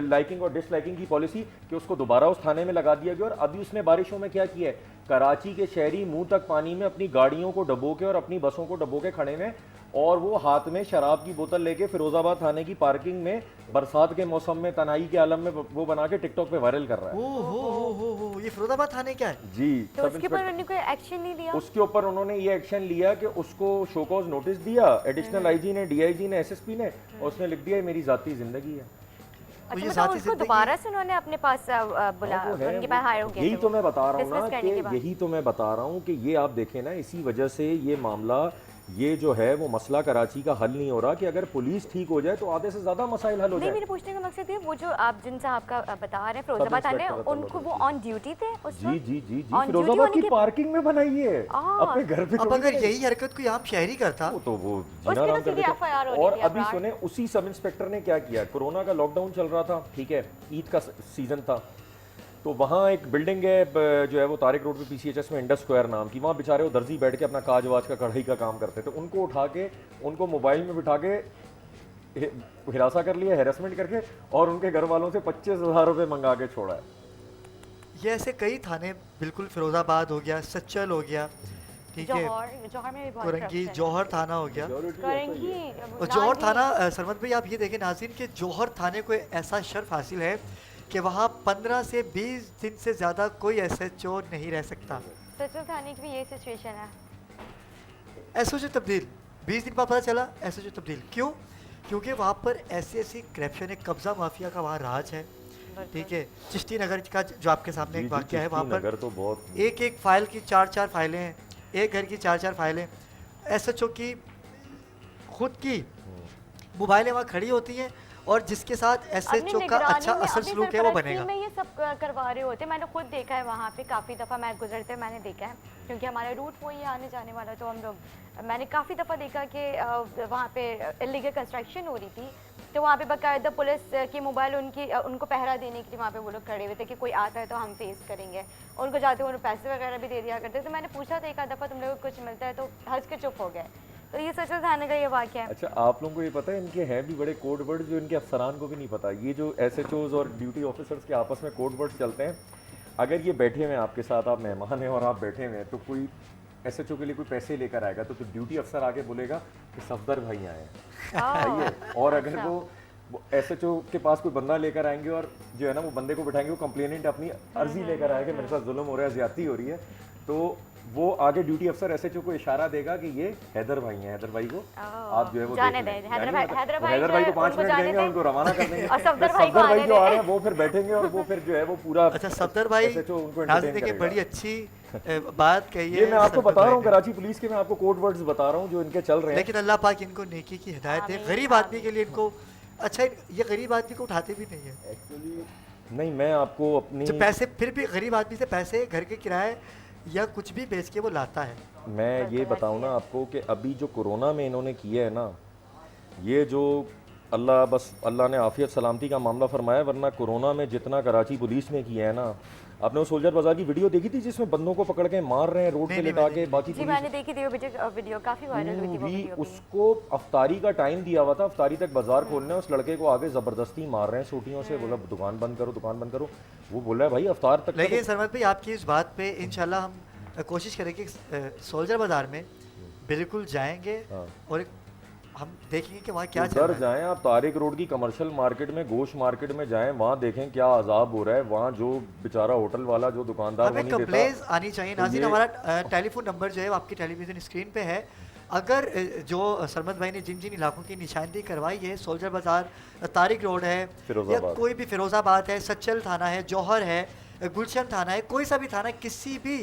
लाइकिंग और डिसलाइकिंग की पॉलिसी, कि उसको दोबारा उस थाने में लगा दिया गया। और अभी उसने बारिशों में क्या किया है, कराची के शहरी मुंह तक पानी में अपनी गाड़ियों को डबो के और अपनी बसों को डबो के खड़े हैं, और वो हाथ में शराब की बोतल लेके फिरोजाबाद थाने की पार्किंग में बरसात के मौसम में तनाई के आलम में वो बना के टिकटॉक पे वायरल कर रहा है। ओ हो, ये फिरोजाबाद थाने क्या है? जी, तो सब उसके ऊपर इंस्पेक्टर- उन्होंने कोई एक्शन नहीं लिया? उसके ऊपर उन्होंने ये एक्शन लिया कि उसको शोकॉज नोटिस दिया एडिशनल IG ने, DIG ने, SSP ने, और उसने लिख दिया ये मेरी जाती जिंदगी है। तो अच्छा, ये मतलब साथी उसको जिंदगी- दोबारा से उन्होंने अपने पास बुला, हाँ, वो है, उनके पास हायर हो गया यही थे तो वो, मैं बता रहा हूँ ना dismiss करने के कि बाद। यही तो मैं बता रहा हूँ कि ये आप देखें ना, इसी वजह से ये मामला, ये जो है वो मसला कराची का हल नहीं हो रहा कि अगर पुलिस ठीक हो जाए तो आधे से ज्यादा मसाइल हल हो नहीं, जाए। मेरे पूछने का मकसद ये, वो जो आप जिन साहब का बता रहे हैं फिरोजाबाद थाने, इंस्पेक्टर उनको वो ऑन ड्यूटी थे उस जी वक्त? जी जी जी On duty फिरोजाबाद होने की के- पार्किंग में बनाई है, अपने घर पे अब थोड़ी अगर है। यही हरकत कोई आम शहरी करता वो तो वो उसकी जीना तो आराम कर सीधी देते। FIR होनी और थी, अभी अपराध। सुने उसी सब इंस्पेक्टर ने क्या किया, कोरोना का लॉकडाउन चल रहा था, ठीक है, ईद का सीजन था, तो वहाँ एक बिल्डिंग है जो है वो तारिक रोड पे PCHS में इंडस स्क्वायर नाम की, वहाँ बेचारे वो दर्जी बैठ के अपना काज वाज का कढ़ाई का काम करते थे, उनको उठा के उनको मोबाइल में बिठा के हिरासा कर लिया, हेरासमेंट करके, और उनके घर वालों से 25,000 रुपये मंगा के छोड़ा है। ये ऐसे कई थाने, बिल्कुल फिरोजाबाद हो गया, सच्चल हो गया, ठीक है, जौहर में भी बहुत कोरंगी, corruption है। जौहर थाना हो गया। कोरंगी, और जौहर थाना सरमत भाई आप ये देखें नाज़रीन कि जौहर थाने को ऐसा शर्फ हासिल है कि वहाँ 15 से 20 दिन से ज़्यादा कोई एसएचओ नहीं रह सकता। सचिन थाने की भी यही सिचुएशन है। एसओजी तब्दील 20 दिन बाद पता चला एसओजी तब्दील क्यों? क्योंकि वहाँ पर ऐसी करप्शन है, कब्जा माफिया का वहाँ राज है। ठीक है, चिश्ती नगर का जो आपके सामने जी, एक जी, वाक्य है, वहाँ चिश्ती नगर पर तो बहुत एक एक फाइल की 4-4 फाइलें हैं, एक घर की 4-4 फाइलें, एसएचओ की खुद की मोबाइलें वहाँ खड़ी होती हैं और जिसके साथ अपनी एसएचओ का निगरानी अच्छा में, असर अपनी सलूक है वो सरपरस्ती बनेगा। में ये सब करवा रहे होते। मैंने खुद देखा है वहाँ पे, काफ़ी दफ़ा मैं गुजरते मैंने देखा है, क्योंकि हमारा रूट वही है आने जाने वाला। तो हम लोग मैंने काफ़ी दफ़ा देखा कि वहाँ पे इलीगल कंस्ट्रक्शन हो रही थी, तो वहाँ पे बाकायदा पुलिस की मोबाइल उनको पहरा देने के लिए वहाँ पे वो लोग खड़े हुए थे कि कोई आता है तो हम फेस करेंगे। उनको जाते हुए पैसे वगैरह भी दे दिया करते। तो मैंने पूछा था एक आध दफ़ा तुम लोगों को कुछ मिलता है, तो हंस के चुप हो गए। तो ये सचिन थाने का ये वाक्य है। अच्छा, आप लोगों को ये पता है इनके हैं भी बड़े कोड वर्ड जो इनके अफसरान को भी नहीं पता। ये जो एसएचओज और ड्यूटी ऑफिसर्स के आपस में कोड वर्ड चलते हैं, अगर ये बैठे हुए हैं आपके साथ, आप मेहमान हैं और आप बैठे हुए हैं, तो कोई एसएचओ के लिए कोई पैसे लेकर आएगा तो ड्यूटी अफसर आगे बोलेगा कि सफदर भाई आए हैं, आइए। और अगर वो एसएचओ के पास कोई बंदा लेकर आएंगे और जो है ना वो बंदे को बिठाएंगे, वो कंप्लेनेंट अपनी अर्जी लेकर आएगा मेरे साथ जुल्म हो रहा है, ज्यादती हो रही है, तो वो आगे ड्यूटी अफसर एसएचओ को इशारा देगा कि ये हैदर भाई हैं, हैदर भाई को आप जो है वो जाने देख लें। दें, हैदर भाई हैदर भाई को 5 मिनट देंगे, उनको रवाना कर देंगे। और सफदर फिर भाई को जो आ रहे हैं वो फिर बैठेंगे और वो फिर जो है वो पूरा अच्छा सफदर भाई, SHO उनको नाज़रीन entertain देखिए करेगा। बड़ी अच्छी बात कही है। ये मैं आपको सफदर बता रहा हूँ, भाई ने। कराची पुलिस के मैं आपको कोड वर्ड्स बता रहा हूँ जो इनके चल रहे हैं। लेकिन अल्लाह पाक इनको नेकी की हिदायत दे। आमीन, गरीब आदमी के लिए इनको अच्छा, ये गरीब आदमी को उठाते भी नहीं है। एक्चुअली नहीं, मैं आपको अपनी जो पैसे फिर भी गरीब आदमी से पैसे घर के किराए या कुछ भी बेच के वो लाता है। मैं ये बताऊँ ना आपको कि अभी जो कोरोना में इन्होंने किया है ना, ये जो अल्लाह ने आफियत सलामती का मामला फरमाया, वरना कोरोना में जितना कराची पुलिस ने किया है ना, आपने वो सोल्जर बाजार की वीडियो देखी थी जिसमें बंदों को पकड़ के मार रहे हैं रोड पे नहीं, लिटा के, बाकी जी मैंने देखी थी वो वीडियो, काफ़ी वायरल हुई थी वो पूरी वीडियो भी। उसको अफ्तारी का टाइम दिया हुआ था, अफ्तारी तक बाजार खोलने, उस लड़के को आगे जबरदस्ती मार रहे हैं सोटियों से, बोला दुकान बंद करो, दुकान बंद करो। वो बोला है भाई अफ्तार तक लेकिन सरमत भाई आपकी इस बात पे इंशाल्लाह हम कोशिश करेंगे सोल्जर बाजार में बिल्कुल जाएंगे हाँ। और हम देखेंगे कि वहाँ क्या चल उधर रहा है। जाएं आप, तारिक रोड की कमर्शियल मार्केट में, गोश्त मार्केट में जाएं, वहाँ देखें क्या अजाब हो रहा है। वहाँ जो बेचारा होटल वाला, जो दुकानदार वो हमें नहीं कंप्लेंट देता। आनी चाहिए। तो नाज़रीन ये- हमारा टेलीफोन नंबर जो है वो आपकी टेलीविज़न स्क्रीन पे है। अगर जो सरमत भाई ने जिन जिन इलाकों की निशानदेही करवाई है, सोल्जर बाज़ार, तारिक रोड है, या फिरोजाबाद। कोई भी फिरोज़ाबाद है, सच्चल थाना है, जौहर है, गुलशन थाना है, कोई सा भी थाना है, किसी भी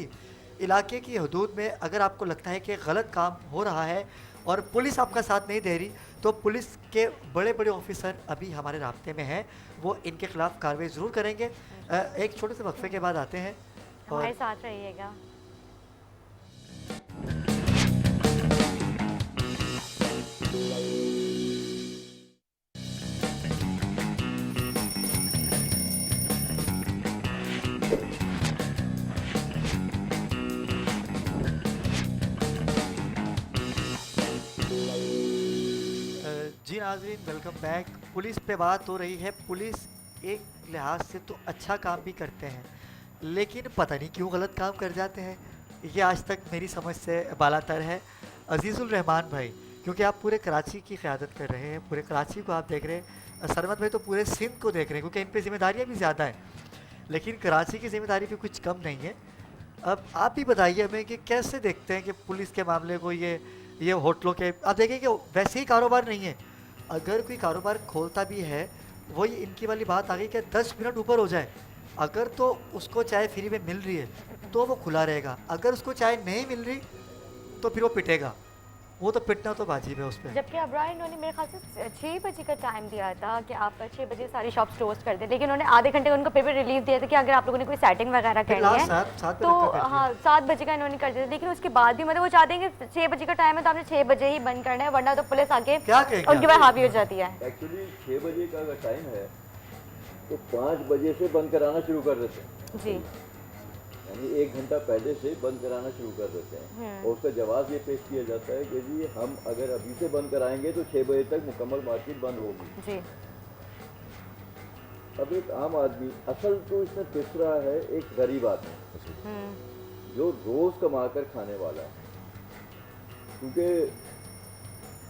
इलाके की हदूद में अगर आपको लगता है कि गलत काम हो रहा है और पुलिस आपका साथ नहीं दे रही, तो पुलिस के बड़े बड़े ऑफिसर अभी हमारे राब्ते में हैं, वो इनके खिलाफ कार्रवाई ज़रूर करेंगे। एक छोटे से वक्फे के बाद आते हैं हमारे और साथ रहिएगा। जी नाज़रीन, वेलकम बैक। पुलिस पे बात हो रही है। पुलिस एक लिहाज से तो अच्छा काम भी करते हैं, लेकिन पता नहीं क्यों गलत काम कर जाते हैं। ये आज तक मेरी समझ से बालातर है। अजीज़ुल रहमान भाई, क्योंकि आप पूरे कराची की क़यादत कर रहे हैं, पूरे कराची को आप देख रहे हैं। सरमत भाई तो पूरे सिंध को देख रहे हैं, क्योंकि इन पर जिम्मेदारियाँ भी ज़्यादा हैं, लेकिन कराची की जिम्मेदारी भी कुछ कम नहीं है। अब आप भी बताइए हमें कि कैसे देखते हैं कि पुलिस के मामले को, ये होटलों के, आप देखें कि वैसे ही कारोबार नहीं है। अगर कोई कारोबार खोलता भी है, वही इनकी वाली बात आ गई कि 10 मिनट ऊपर हो जाए, अगर तो उसको चाय फ्री में मिल रही है तो वो खुला रहेगा, अगर उसको चाय नहीं मिल रही तो फिर वो पिटेगा। वो तो पिटना तो वाजिब है उस पर। जबकि अब्रार इन्होंने मेरे ख्याल से 6 बजे का टाइम दिया था कि आप 6 बजे सारी शॉप क्लोज कर दें, लेकिन उन्होंने आधे घंटे उनको फिर भी रिलीफ दिया था कि अगर आप लोगों ने कोई सेटिंग वगैरह करनी है सात तो हाँ 7 बजे का इन्होंने कर दिया। लेकिन उसके बाद भी मतलब वो चाहते हैं कि 6 बजे का टाइम है तो आपने 6 बजे ही बंद करना है, वरना तो पुलिस आके क्या कहेंगे उनके बाद हावी हो जाती है। एक्चुअली 6 बजे का अगर टाइम है तो 5 बजे से बंद कराना शुरू कर देते हैं, जी यानी 1 घंटा पहले से बंद कराना शुरू कर देते हैं। और उसका जवाब ये पेश किया जाता है कि जी हम अगर अभी से बंद कराएंगे तो 6 बजे तक मुकम्मल मार्केट बंद होगी। जी अब एक आम आदमी, असल तो इसमें पिस रहा है एक गरीब आदमी जो रोज़ कमा कर खाने वाला है, क्योंकि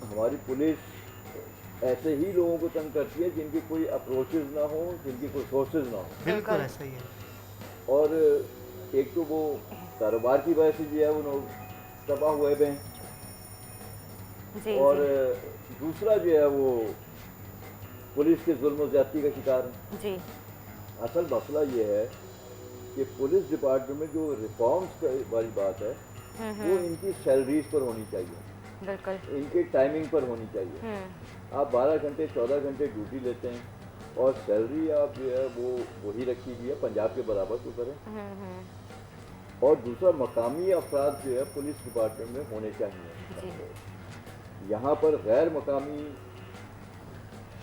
हमारी पुलिस ऐसे ही लोगों को तंग करती है जिनकी कोई अप्रोचेज ना हो, जिनकी कोई सोर्सेज ना हो। बिल्कुल ऐसा ही है। और एक तो वो कारोबार की वजह से जो है वो लोग तबाह हुए हुए हैं, जी और जी दूसरा जो है वो पुलिस के जुल्म और ज्यादती का शिकार है। जी असल मसला ये है कि पुलिस डिपार्टमेंट में जो रिफॉर्म्स वाली बात है वो इनकी सैलरीज पर होनी चाहिए, बिल्कुल। इनके टाइमिंग पर होनी चाहिए। आप 12 घंटे 14 घंटे ड्यूटी लेते हैं और सैलरी आप जो है वो वही रखी हुई है, पंजाब के बराबर तो करें। और दूसरा मकामी अफराद जो है पुलिस डिपार्टमेंट में होने चाहिए। जी यहाँ पर गैर मकामी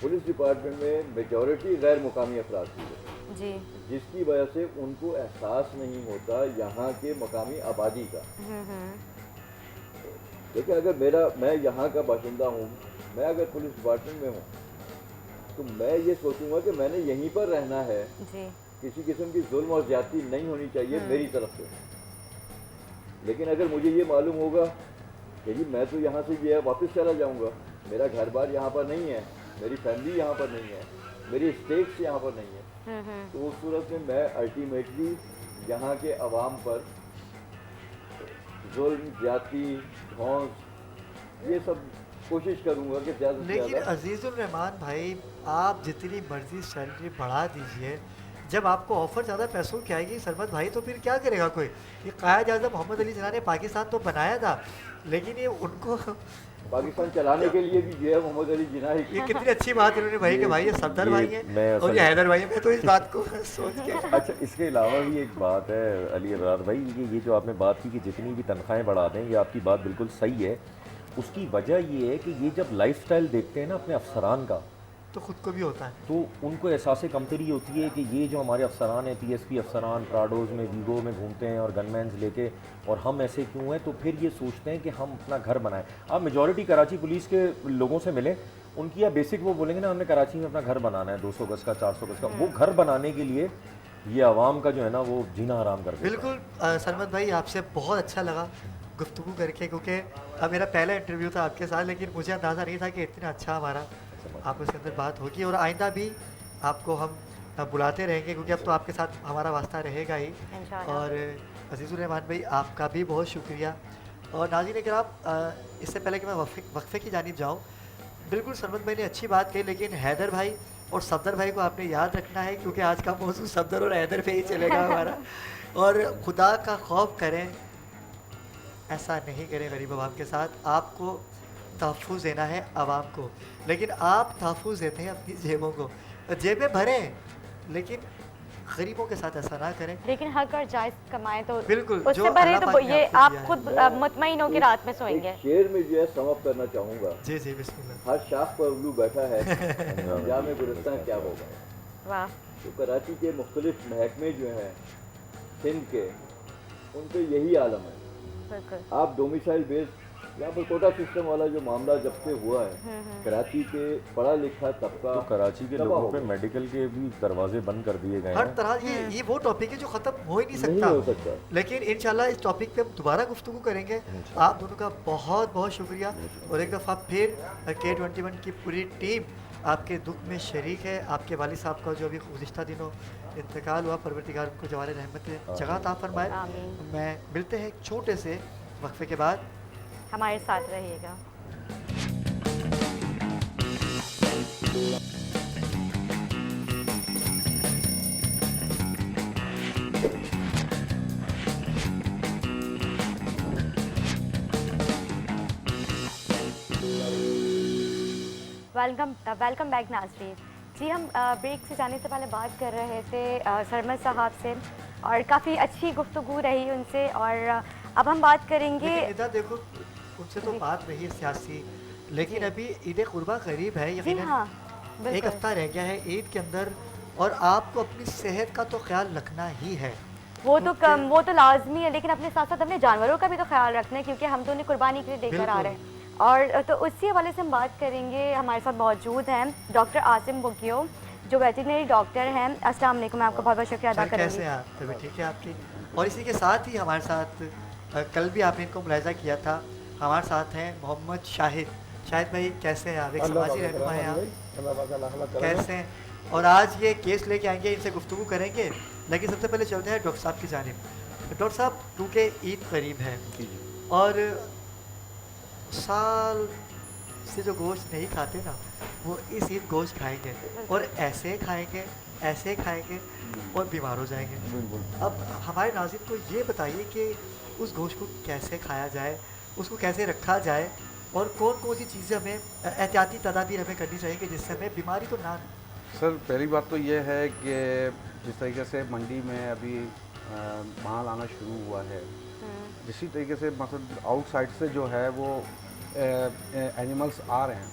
पुलिस डिपार्टमेंट में मेजॉरिटी गैर मुकामी अफराद की है, जी जिसकी वजह से उनको एहसास नहीं होता यहाँ के मकामी आबादी का। देखिए, अगर मैं यहाँ का बाशिंदा हूँ, मैं अगर पुलिस डिपार्टमेंट में हूँ तो मैं ये सोचूंगा कि मैंने यहीं पर रहना है, जी किसी किस्म की जुल्म और ज्यादती नहीं होनी चाहिए मेरी तरफ से। लेकिन अगर मुझे ये मालूम होगा कि जी मैं तो यहाँ से जो है वापस चला जाऊँगा, मेरा घर बार यहाँ पर नहीं है, मेरी फैमिली यहाँ पर नहीं है, मेरी स्टेट्स यहाँ पर नहीं है, तो उस सूरत में मैं अल्टीमेटली यहाँ के अवाम पर जुल्म, ज्यादती, धौंस, ये सब कोशिश करूँगा कि ज़्यादा से लेकिन ज़्यादा। अजीज़ुल रहमान भाई, आप जितनी मर्जी सैलरी बढ़ा दीजिए, जब आपको ऑफर ज़्यादा पैसों की आएगी सरमद भाई, तो फिर क्या करेगा कोई? ये कायद आज़म मोहम्मद अली जिन्ना ने पाकिस्तान तो बनाया था, लेकिन ये उनको पाकिस्तान चलाने के लिए भी जो है मोहम्मद अली जिन्ना ही ये कितनी अच्छी बात है उन्होंने भाई कि भाई ये सफदर भाई मैं हैं और असल- ये हैदर भाई हैं। मैं तो इस बात को सोच के अच्छा, इसके अलावा भी एक बात है अली अबरार भाई, ये जो आपने बात की कि जितनी भी तनख्वाहें बढ़ा दें, ये आपकी बात बिल्कुल सही है। उसकी वजह ये है कि ये जब लाइफस्टाइल देखते हैं ना अपने अफसरान का, तो खुद को भी होता है। तो उनको एहसास कमतरी होती है कि ये जो हमारे अफसरान हैं, पीएसपी अफसरान प्राडोज़ में, वीगो में घूमते हैं और गनमैन्स लेके, और हम ऐसे क्यों हैं? तो फिर ये सोचते हैं कि हम अपना घर बनाएं। आप मेजॉरिटी कराची पुलिस के लोगों से मिलें, उनकी या बेसिक वो बोलेंगे ना, हमने कराची में अपना घर बनाना है 200 गज़ का, 400 गज़ का। वो घर बनाने के लिए ये आवाम का जो है ना वो जीना हराम कर देता है। बिल्कुल सरमद भाई, आपसे बहुत अच्छा लगा गुफ्तगू करके, क्योंकि अब मेरा पहला इंटरव्यू था आपके साथ, लेकिन मुझे अंदाज़ा नहीं था कि इतना अच्छा हमारा आपस के अंदर बात होगी, और आइंदा भी आपको हम बुलाते रहेंगे, क्योंकि अब तो आपके साथ हमारा वास्ता रहेगा ही। इंशाल्लाह। और अजीज़ुर रहमान भाई, आपका भी बहुत शुक्रिया। और नाज़रीन किराम, इससे पहले कि मैं वक्फे की जानिब जाऊँ, बिल्कुल सरमद भाई ने अच्छी बात कही, लेकिन हैदर भाई और सफदर भाई को आपने याद रखना है, क्योंकि आज का मौजूद सफदर और हैदर पे ही चलेगा हमारा। और खुदा का खौफ करें, ऐसा नहीं करें गरीब आवाम के साथ। आपको तहफ़्फ़ुज़ देना है आवाम को, लेकिन आप तहफ़्फ़ुज़ देते हैं अपनी जेबों को। जेबें भरें, लेकिन गरीबों के साथ ऐसा ना करें। लेकिन हक और जायज़ कमाएं तो बिल्कुल, जो उससे भरे अल्लाह तो पाक ने ये आपको आप दिया है। खुद मुतमईन हो कि रात में सोएंगे। एक शेर में जो है समअप करना चाहूँगा। जी जी बिस्मिल्लाह। हर शाख पर उल्लू बैठा है, अंजाम गुलिस्तान क्या होगा। वाह, तो कराची के मुख्तलिफ महकमे जो हैं सिंध के, उन पे यही आलम है। बिल्कुल। आप डोमिसाइल बेस्ड, यहाँ पर कोटा सिस्टम वाला जो मामला जब से हुआ है, कराची के पढ़ा लिखा तबका, तो कराची के तबाह लोगों हो पे गया। मेडिकल के भी दरवाजे बंद कर दिए गए हर हैं। तरह ये वो टॉपिक है जो ख़त्म हो ही नहीं नहीं सकता, हो सकता। लेकिन इंशाल्लाह इस टॉपिक पे हम दोबारा गुफ्तगू करेंगे। आप दोनों का बहुत बहुत शुक्रिया, और एक दफ़ा फिर K21 की पूरी टीम आपके दुख में शरीक है। आपके वालिद साहब का जो अभी गुज़िश्ता दिनों इंतकाल हुआ, परवरदिगार उनको जवान रहमत जगह अता फरमाए। आमीन। मैं मिलते हैं एक छोटे से वक्फे के बाद। हमारे साथ रहिएगा। वेलकम बैक नाज़रीन। जी, हम ब्रेक से जाने से पहले बात कर रहे थे सरमद साहब से, और काफ़ी अच्छी गुफ्तगू रही उनसे, और अब हम बात करेंगे। लेकिन इधर देखो, उनसे तो बात रही सियासी, लेकिन अभी ईद कुर्बा करीब है, जी यकीनन हाँ, एक बिल्कुल। हफ्ता रह गया है ईद के अंदर, और आपको अपनी सेहत का तो ख्याल रखना ही है। वो तो लाजमी है, लेकिन अपने साथ साथ अपने जानवरों का भी तो ख्याल रखना है, क्योंकि हम तो उन्हें कुर्बानी के लिए देकर आ रहे हैं। और तो उसी हवाले से हम बात करेंगे। हमारे साथ मौजूद हैं डॉक्टर आसिम बुगियो, जो वेटरनरी डॉक्टर हैं। अस्सलाम वालेकुम, मैं आपका बहुत बहुत शुक्रिया अदा सर, कैसे करूँगी। हैं आप? तबीयत ठीक है आपकी? और इसी के साथ ही हमारे साथ कल भी आपने इनको मुलाहिजा किया था, हमारे साथ हैं मोहम्मद शाहिद, शाहिद भाई कैसे हैं आप, एक अल्लाह समाजी पाक का रहनुमा हैं करम है आप, भाई, अल्लाह पाक का लाख लाख करम है। कैसे हैं? और आज ये केस लेके आएंगे, इनसे गुफ्तगू करेंगे, लेकिन सबसे पहले चलते हैं डॉक्टर साहब की जानिब। डॉक्टर साहब, क्योंकि ईद करीब है जी जी और साल से जो गोश्त नहीं खाते ना, वो इस ईद गोश्त खाएंगे और ऐसे खाएंगे, ऐसे खाएंगे और बीमार हो जाएंगे। बिल्कुल। अब हमारे नाज़रीन को ये बताइए कि उस गोश्त को कैसे खाया जाए, उसको कैसे रखा जाए और कौन कौन सी चीज़ें हमें एहतियाती तदाबीर हमें करनी चाहिए कि जिससे हमें बीमारी तो ना। सर पहली बात तो ये है कि जिस तरीके से मंडी में अभी माल आना शुरू हुआ है, जिसी तरीके से मतलब आउटसाइड से जो है वो एनिमल्स आ रहे हैं,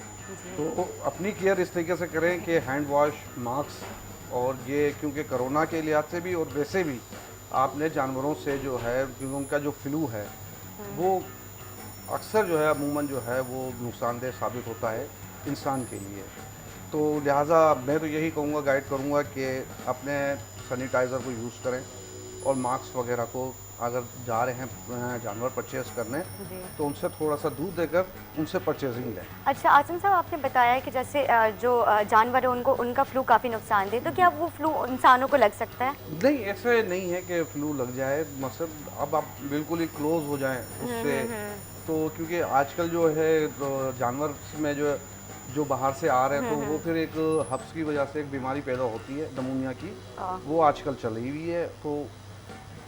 तो अपनी केयर इस तरीके से करें कि हैंड वॉश, मास्क, और ये क्योंकि कोरोना के लिहाज से भी और वैसे भी आपने जानवरों से जो है, क्योंकि उनका जो फ्लू है वो अक्सर जो है अमूमन जो है वो नुकसानदेह साबित होता है इंसान के लिए। तो लिहाजा मैं तो यही कहूँगा, गाइड करूँगा कि अपने सैनिटाइज़र को यूज़ करें और मास्क वगैरह को, अगर जा रहे हैं जानवर परचेज़ करने तो उनसे थोड़ा सा दूर देकर उनसे परचेजिंग लें। अच्छा आसिम साहब, आपने बताया कि जैसे जो जानवर है उनको उनका फ्लू काफ़ी नुकसान दे, तो क्या वो फ्लू इंसानों को लग सकता है? नहीं, ऐसे नहीं है कि फ्लू लग जाए, मतलब अब आप बिल्कुल ही क्लोज हो जाएं उससे, तो क्योंकि आजकल जो है तो जानवर में जो बाहर से आ रहे हैं तो वो फिर एक हब्स की वजह से एक बीमारी पैदा होती है नमूनिया की, वो आजकल चली हुई है। तो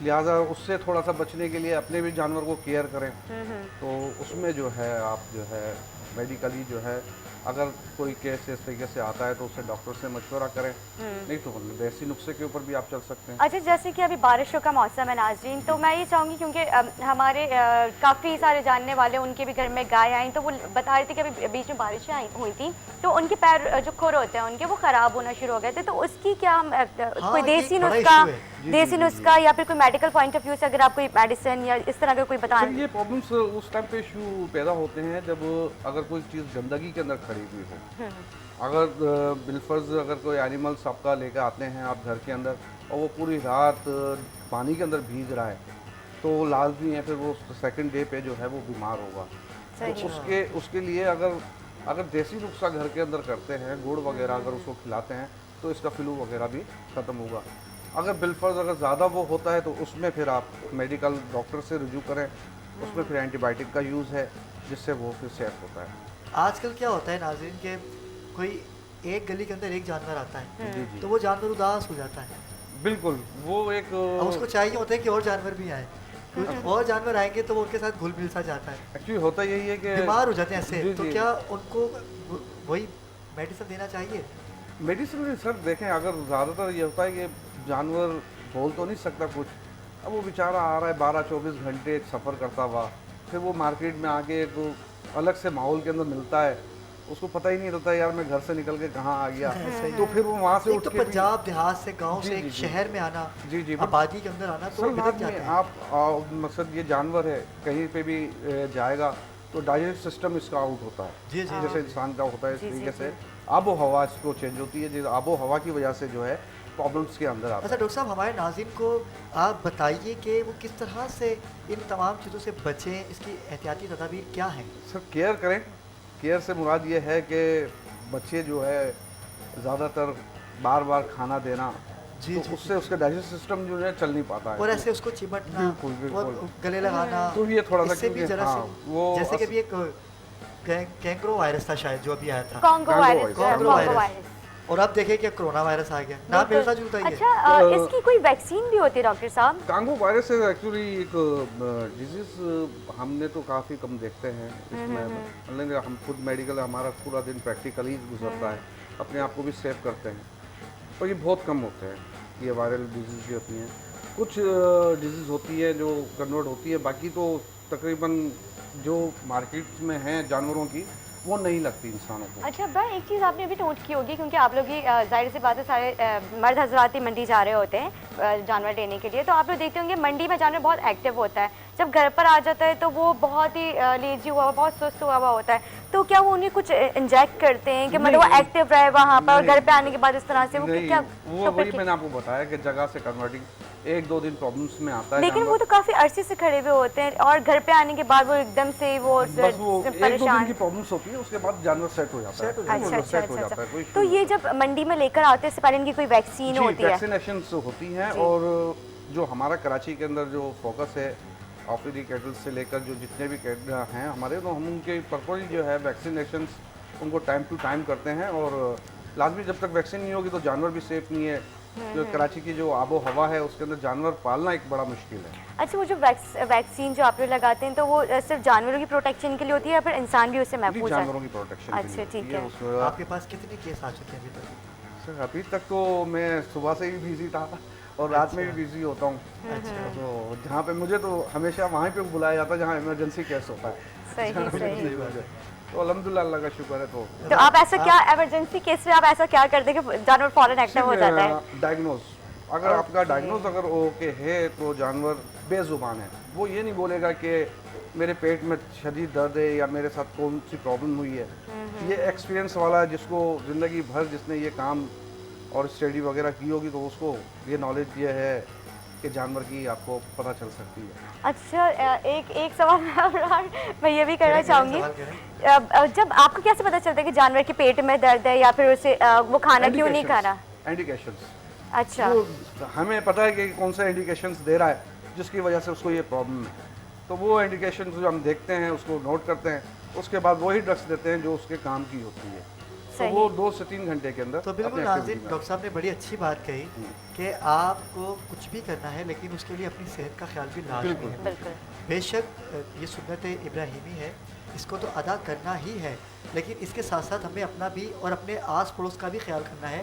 लिहाजा उससे थोड़ा सा बचने के लिए अपने भी जानवर को केयर करें। तो उसमें जो है आप जो है मेडिकली जो है, अगर कोई केस इस तरीके से आता है तो उससे डॉक्टर से मशवरा करें, नहीं तो देसी नुस्खे के ऊपर भी आप चल सकते हैं। अच्छा, जैसे कि अभी बारिशों का मौसम है नाज़रीन, तो मैं ये चाहूँगी क्योंकि हमारे काफ़ी सारे जानने वाले, उनके भी घर में गाय आई, तो वो बता रहे थे कि अभी बीच में बारिशें आई हुई थी तो उनके पैर जो खुर होते हैं उनके वो ख़राब होना शुरू हो गए थे, तो उसकी क्या हम कोई ये देसी बड़ा नुस्खा, issue है। देसी नुस्खा या फिर कोई मेडिकल पॉइंट ऑफ व्यू से अगर आप कोई मेडिसिन या इस तरह का कोई बता। सर ये प्रॉब्लम्स उस टाइम पे इशू पैदा होते हैं जब अगर कोई चीज़ गंदगी के अंदर खड़ी हुई हो। अगर बिलफर्ज अगर कोई एनिमल्स आपका लेकर आते हैं आप घर के अंदर और वो पूरी रात पानी के अंदर भीग रहा है, तो लाजमी है फिर वो सेकंड डे पे जो है वो बीमार होगा। तो उसके लिए अगर देसी नुस्खा घर के अंदर करते हैं, गुड़ वगैरह अगर उसको खिलाते हैं तो इसका फ्लू वगैरह भी ख़त्म होगा। अगर बिलफर्ज अगर ज़्यादा वो होता है तो उसमें फिर आप मेडिकल डॉक्टर से रुजू करें, उसमें फिर एंटीबायोटिक का यूज़ है जिससे वो फिर सेफ होता है। आजकल क्या होता है नाज़रीन के कोई एक गली के अंदर एक जानवर आता है जी जी तो वो जानवर उदास हो जाता है, बिल्कुल, वो एक अब उसको चाहिए होता है कि और जानवर भी आए, क्योंकि और जानवर आएंगे तो वो उनके साथ घुल मिल सा जाता है, एक्चुअली होता यही है कि बीमार हो जाते हैं ऐसे। जी, तो जी। क्या उनको वही मेडिसिन देना चाहिए? मेडिसिन में सर देखें, अगर ज़्यादातर ये होता है कि जानवर बोल तो नहीं सकता कुछ, अब वो बेचारा आ रहा है 12-24 घंटे सफ़र करता हुआ, फिर वो मार्केट में आके एक अलग से माहौल के अंदर मिलता है, उसको पता ही नहीं रहता यार मैं घर से निकल के कहाँ आ गया। तो फिर वो वहाँ से एक उठ तो के भी- पंजाब देहात से गांव जी, से जी, एक जी। शहर में आना, जी जी आबादी के अंदर आना, तो सर वो बाद बिगड़ में जाते हैं। आप मकसद ये जानवर है कहीं पे भी जाएगा तो डाइजेस्ट सिस्टम इसका आउट होता है, जी, जी, जैसे इंसान का होता है इस जी, जी, तरीके से आबो हवा इसको चेंज होती है, जिस आबो हवा की वजह से जो है प्रॉब्लम्स के अंदर आता अच्छा है। डॉक्टर साहब, हमारे नाज़रीन को आप बताइए कि वो किस तरह से इन तमाम चीज़ों से बचें, इसकी एहतियाती तदाबीर क्या हैं? सर केयर करें, केयर से मुराद ये है कि बच्चे जो है ज़्यादातर बार बार खाना देना, जी, तो जी, उससे उसका डाइजेस्ट सिस्टम जो है चल नहीं पाता है। और ऐसे उसको चिमटना बिल्कुल, और बिल्कुल। गले लगाना, तो ये थोड़ा सा इससे भी क्योंकि जरा हाँ, से वो जैसे कि अभी एक कैंक्रो वायरस था शायद जो अभी आया था, Congo virus, Congo Congo virus. Virus. और अब देखें कि कोरोना वायरस आ गया, नाम मेरे साथ जुड़ता ही है। अच्छा, इसकी कोई वैक्सीन भी होती है डॉक्टर साहब? कांगो वायरस है एक्चुअली एक डिजीज़, हमने तो काफ़ी कम देखते हैं इसमें, मतलब हम खुद मेडिकल हमारा पूरा दिन प्रैक्टिकल ही गुजरता है, अपने आप को भी सेव करते हैं, तो ये बहुत कम होते हैं ये वायरल डिजीज़ जो होती हैं। कुछ डिजीज़ होती है जो कन्वर्ट होती है, बाकी तो तकरीबन जो मार्केट में हैं जानवरों की वो नहीं लगती इंसानों को। अच्छा भाई, एक चीज़ आपने अभी नोट की होगी, क्योंकि आप लोग ही जाहिर सी बात है सारे मर्द हजरात ही मंडी जा रहे होते हैं जानवर लेने के लिए, तो आप लोग देखते होंगे मंडी में जानवर बहुत एक्टिव होता है, जब घर पर आ जाता है तो वो बहुत ही लेजी हुआ, बहुत सुस्त हुआ होता है, तो क्या वो उन्हें कुछ इंजेक्ट करते हैं कि मतलब वो एक्टिव रहे वहाँ पर, और घर पे आने के बाद इस तरह से वो नहीं, क्या? वो वही मैंने आपको बताया कि जगह से कन्वर्टिंग 1-2 दिन प्रॉब्लम्स में आता है लेकिन वो जानवर। तो काफी अरसे से खड़े हुए होते हैं और घर पे आने के बाद वो एकदम से वो बस वो 1-2 दिन परेशान। की प्रॉब्लम्स होती है, उसके बाद जानवर सेट हो जाता है। अच्छा अच्छा सेट हो अच्छा जाता है, कोई अच्छा। तो ये जब मंडी में लेकर आते हैं इससे पहले इनकी कोई वैक्सीन होती है? वैक्सीनेशन होती हैं। और जो हमारा कराची के अंदर जो फोकस है ऑफिडी कैटल से लेकर जो जितने भी कैटल हैं हमारे, तो हम उनके पर्पज जो है वैक्सीनेशन उनको टाइम टू टाइम करते हैं। और लाजमी जब तक वैक्सीन नहीं होगी तो जानवर भी सेफ नहीं है। जो कराची की जो आबो हवा है उसके अंदर जानवर पालना एक बड़ा मुश्किल है। अच्छा, वो जो वैक्सीन जो आप लोग लगाते हैं तो वो सिर्फ जानवरों की प्रोटेक्शन के लिए होती है या फिर इंसान भी उससे महफूज है? जानवरों की प्रोटेक्शन के लिए अच्छा, होती ठीक है। है। उसमें आपके पास कितने केस आ चुके हैं अभी तक? सर अभी तक तो मैं सुबह से ही बिजी था और रात में भी बिजी होता हूँ। अच्छा। तो जहाँ पे मुझे तो हमेशा वहीं पे बुलाया जाता है जहाँ इमरजेंसी केस होता है। सही सही। तो अल्हम्दुलिल्लाह अल्लाह का शुक्र है। तो आप ऐसा क्या इमरजेंसी केस में आप ऐसा क्या करते हैं कि जानवर फौरन एक्टिव हो जाता है? डायग्नोज अगर आपका डायग्नोज अगर ओके है तो जानवर बेजुबान है। वो ये नहीं बोलेगा कि मेरे पेट में शदीद दर्द है या मेरे साथ कौन सी प्रॉब्लम हुई है। ये एक्सपीरियंस वाला है जिसको ज़िंदगी भर जिसने ये काम और स्टडी वगैरह की होगी तो उसको ये नॉलेज ये है कि जानवर की आपको पता चल सकती है। अच्छा, एक सवाल मैं ये भी करना चाहूँगी। सवाल करें। जब आपको कैसे पता चलता है कि जानवर के पेट में दर्द है या फिर उसे वो खाना क्यों नहीं खा रहा? इंडिकेशंस। अच्छा। तो हमें पता है कि कौन सा इंडिकेशंस दे रहा है जिसकी वजह से उसको ये प्रॉब्लम है। तो वो इंडिकेशन जो हम देखते हैं उसको नोट करते हैं, उसके बाद वही ड्रग्स देते हैं जो उसके काम की होती है। तो सही। वो 2 से 3 घंटे के अंदर तो बिल्कुल अपनी नाज़रीन, activity में डॉक्टर साहब ने बड़ी अच्छी बात कही कि आपको कुछ भी करना है लेकिन उसके लिए अपनी सेहत का ख्याल भी लाजमी है। बिल्कुल। बेशक ये सुन्नत इब्राहिमी है, इसको तो अदा करना ही है, लेकिन इसके साथ साथ हमें अपना भी और अपने आस पड़ोस का भी ख्याल करना है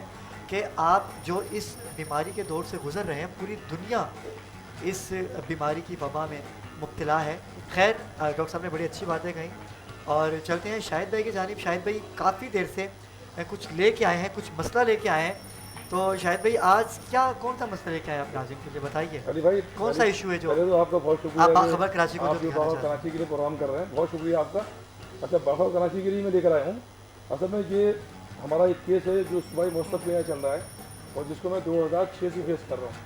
कि आप जो इस बीमारी के दौर से गुज़र रहे हैं, पूरी दुनिया इस बीमारी की वबा में मुब्तला है। खैर, डॉक्टर साहब ने बड़ी अच्छी बातें कही और चलते हैं शाहिद भाई की जानिब। शाहिद भाई काफ़ी देर से कुछ लेके आए हैं, कुछ मसला लेके आए हैं। तो शाहिद भाई आज क्या कौन सा मसला लेके आए आप नाज़रीन के लिए बताइए? अली भाई, कौन सा इशू है जो पहले तो आपका बहुत शुक्रिया आप कि बाखबर कराची को जो आप जो दिखाना बाखबर चाहते हैं। कराची के लिए प्रोग्राम कर रहे हैं, बहुत शुक्रिया आपका। अच्छा, बाखबर कराची के लिए मैं लेकर आया हूँ। असल में ये हमारा एक केस है जो सुबह मौसम में चल रहा है और जिसको मैं 2006 से फेस कर रहा हूँ।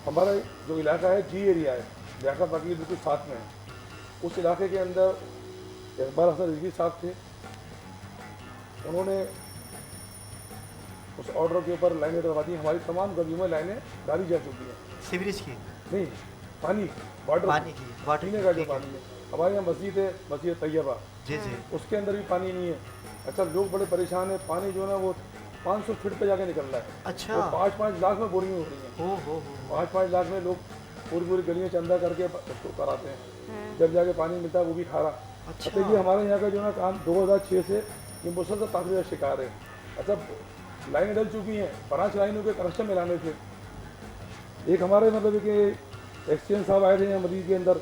हमारा जो इलाका है जी एरिया है, लियाकत बाकी बिल्कुल साथ में है। उस इलाके के अंदर इकबाल हसन रिजवी साहब थे, उन्होंने उस ऑर्डर के ऊपर लाइनें डलवा दी। हमारी तमाम गलियों में लाइनें डाली जा चुकी हैं। सीवरेज की, नहीं, पानी, वाटर, पानी की, वाटर पीने का जो ठीक है। पानी है। हमारे यहाँ मस्जिद है, मस्जिद तैयबा, जी जी। उसके अंदर भी पानी नहीं है। अच्छा, लोग बड़े परेशान हैं। पानी जो है ना वो 500 फीट पे जाके निकल रहा है। अच्छा। तो 5-5 लाख में बोरिंग हो रही है। हो 5-5 लाख में लोग पूरी गलियाँ चंदा करके उसको कराते हैं। जब जाके पानी मिलता है वो भी खारा। अच्छा। अच्छा, ये हमारे यहाँ का जो है ना काम 2006 से ये मुसलसल काफ़ी ज़्यादा शिकार है। अच्छा, लाइनें डल चुकी हैं, 5 लाइनों के कनेक्शन मिलाने थे। एक हमारे मतलब कि एक्सचेंज साहब आए थे यहाँ मदीद के अंदर,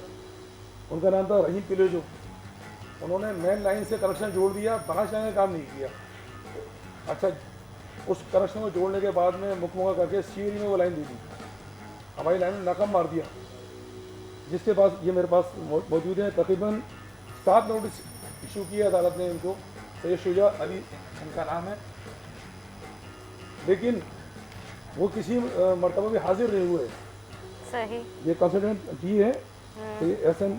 उनका नाम था रहीम पिलेजो। उन्होंने मेन लाइन से कनेक्शन जोड़ दिया, 5 लाइन का काम नहीं किया। अच्छा, उस कनेक्शन को जोड़ने के बाद में मुकम्मल करके सीरी में वो लाइन दी थी, हमारी लाइन में नाकाम मार दिया। जिसके पास ये मेरे पास मौजूद है, तकरीबन 7 नोटिस इशू किया अदालत ने इनको। सैयद शुजा अली उनका नाम है, लेकिन वो किसी मरतबा भी हाजिर नहीं हुए। सही। ये कंसल्टेंट जी है, एहसन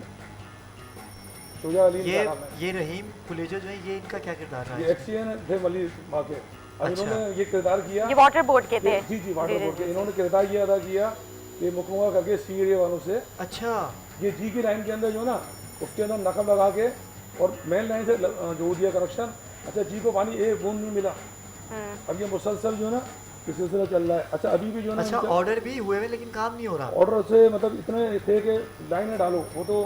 शुजा अली इनका नाम है। ये रहीम पुलेजो जो है, ये इनका क्या किरदार रहा ये है? एक्सीएन थे मली माँ के। अब अच्छा। इन्होंने ये किरदार किया, ये वाटर बोर्ड के थे? जी वाटर बोर्ड के। इन्होंने किरदार ये अदा किया कि मुकम्मल करके सी एरिया वालों से अच्छा। ये जी की लाइन के अंदर जो ना उसके अंदर नकब लगा के और मेन लाइन से जोड़ दिया कनेक्शन। अच्छा, जी को पानी एक बूंद नहीं मिला। अब ये मुसलसल जो है ना ये सिलसिला चल रहा है। अच्छा, अभी भी जो है अच्छा, ना ऑर्डर भी हुए हैं लेकिन काम नहीं हो रहा। ऑर्डर से मतलब इतने थे कि लाइनें डालो, वो तो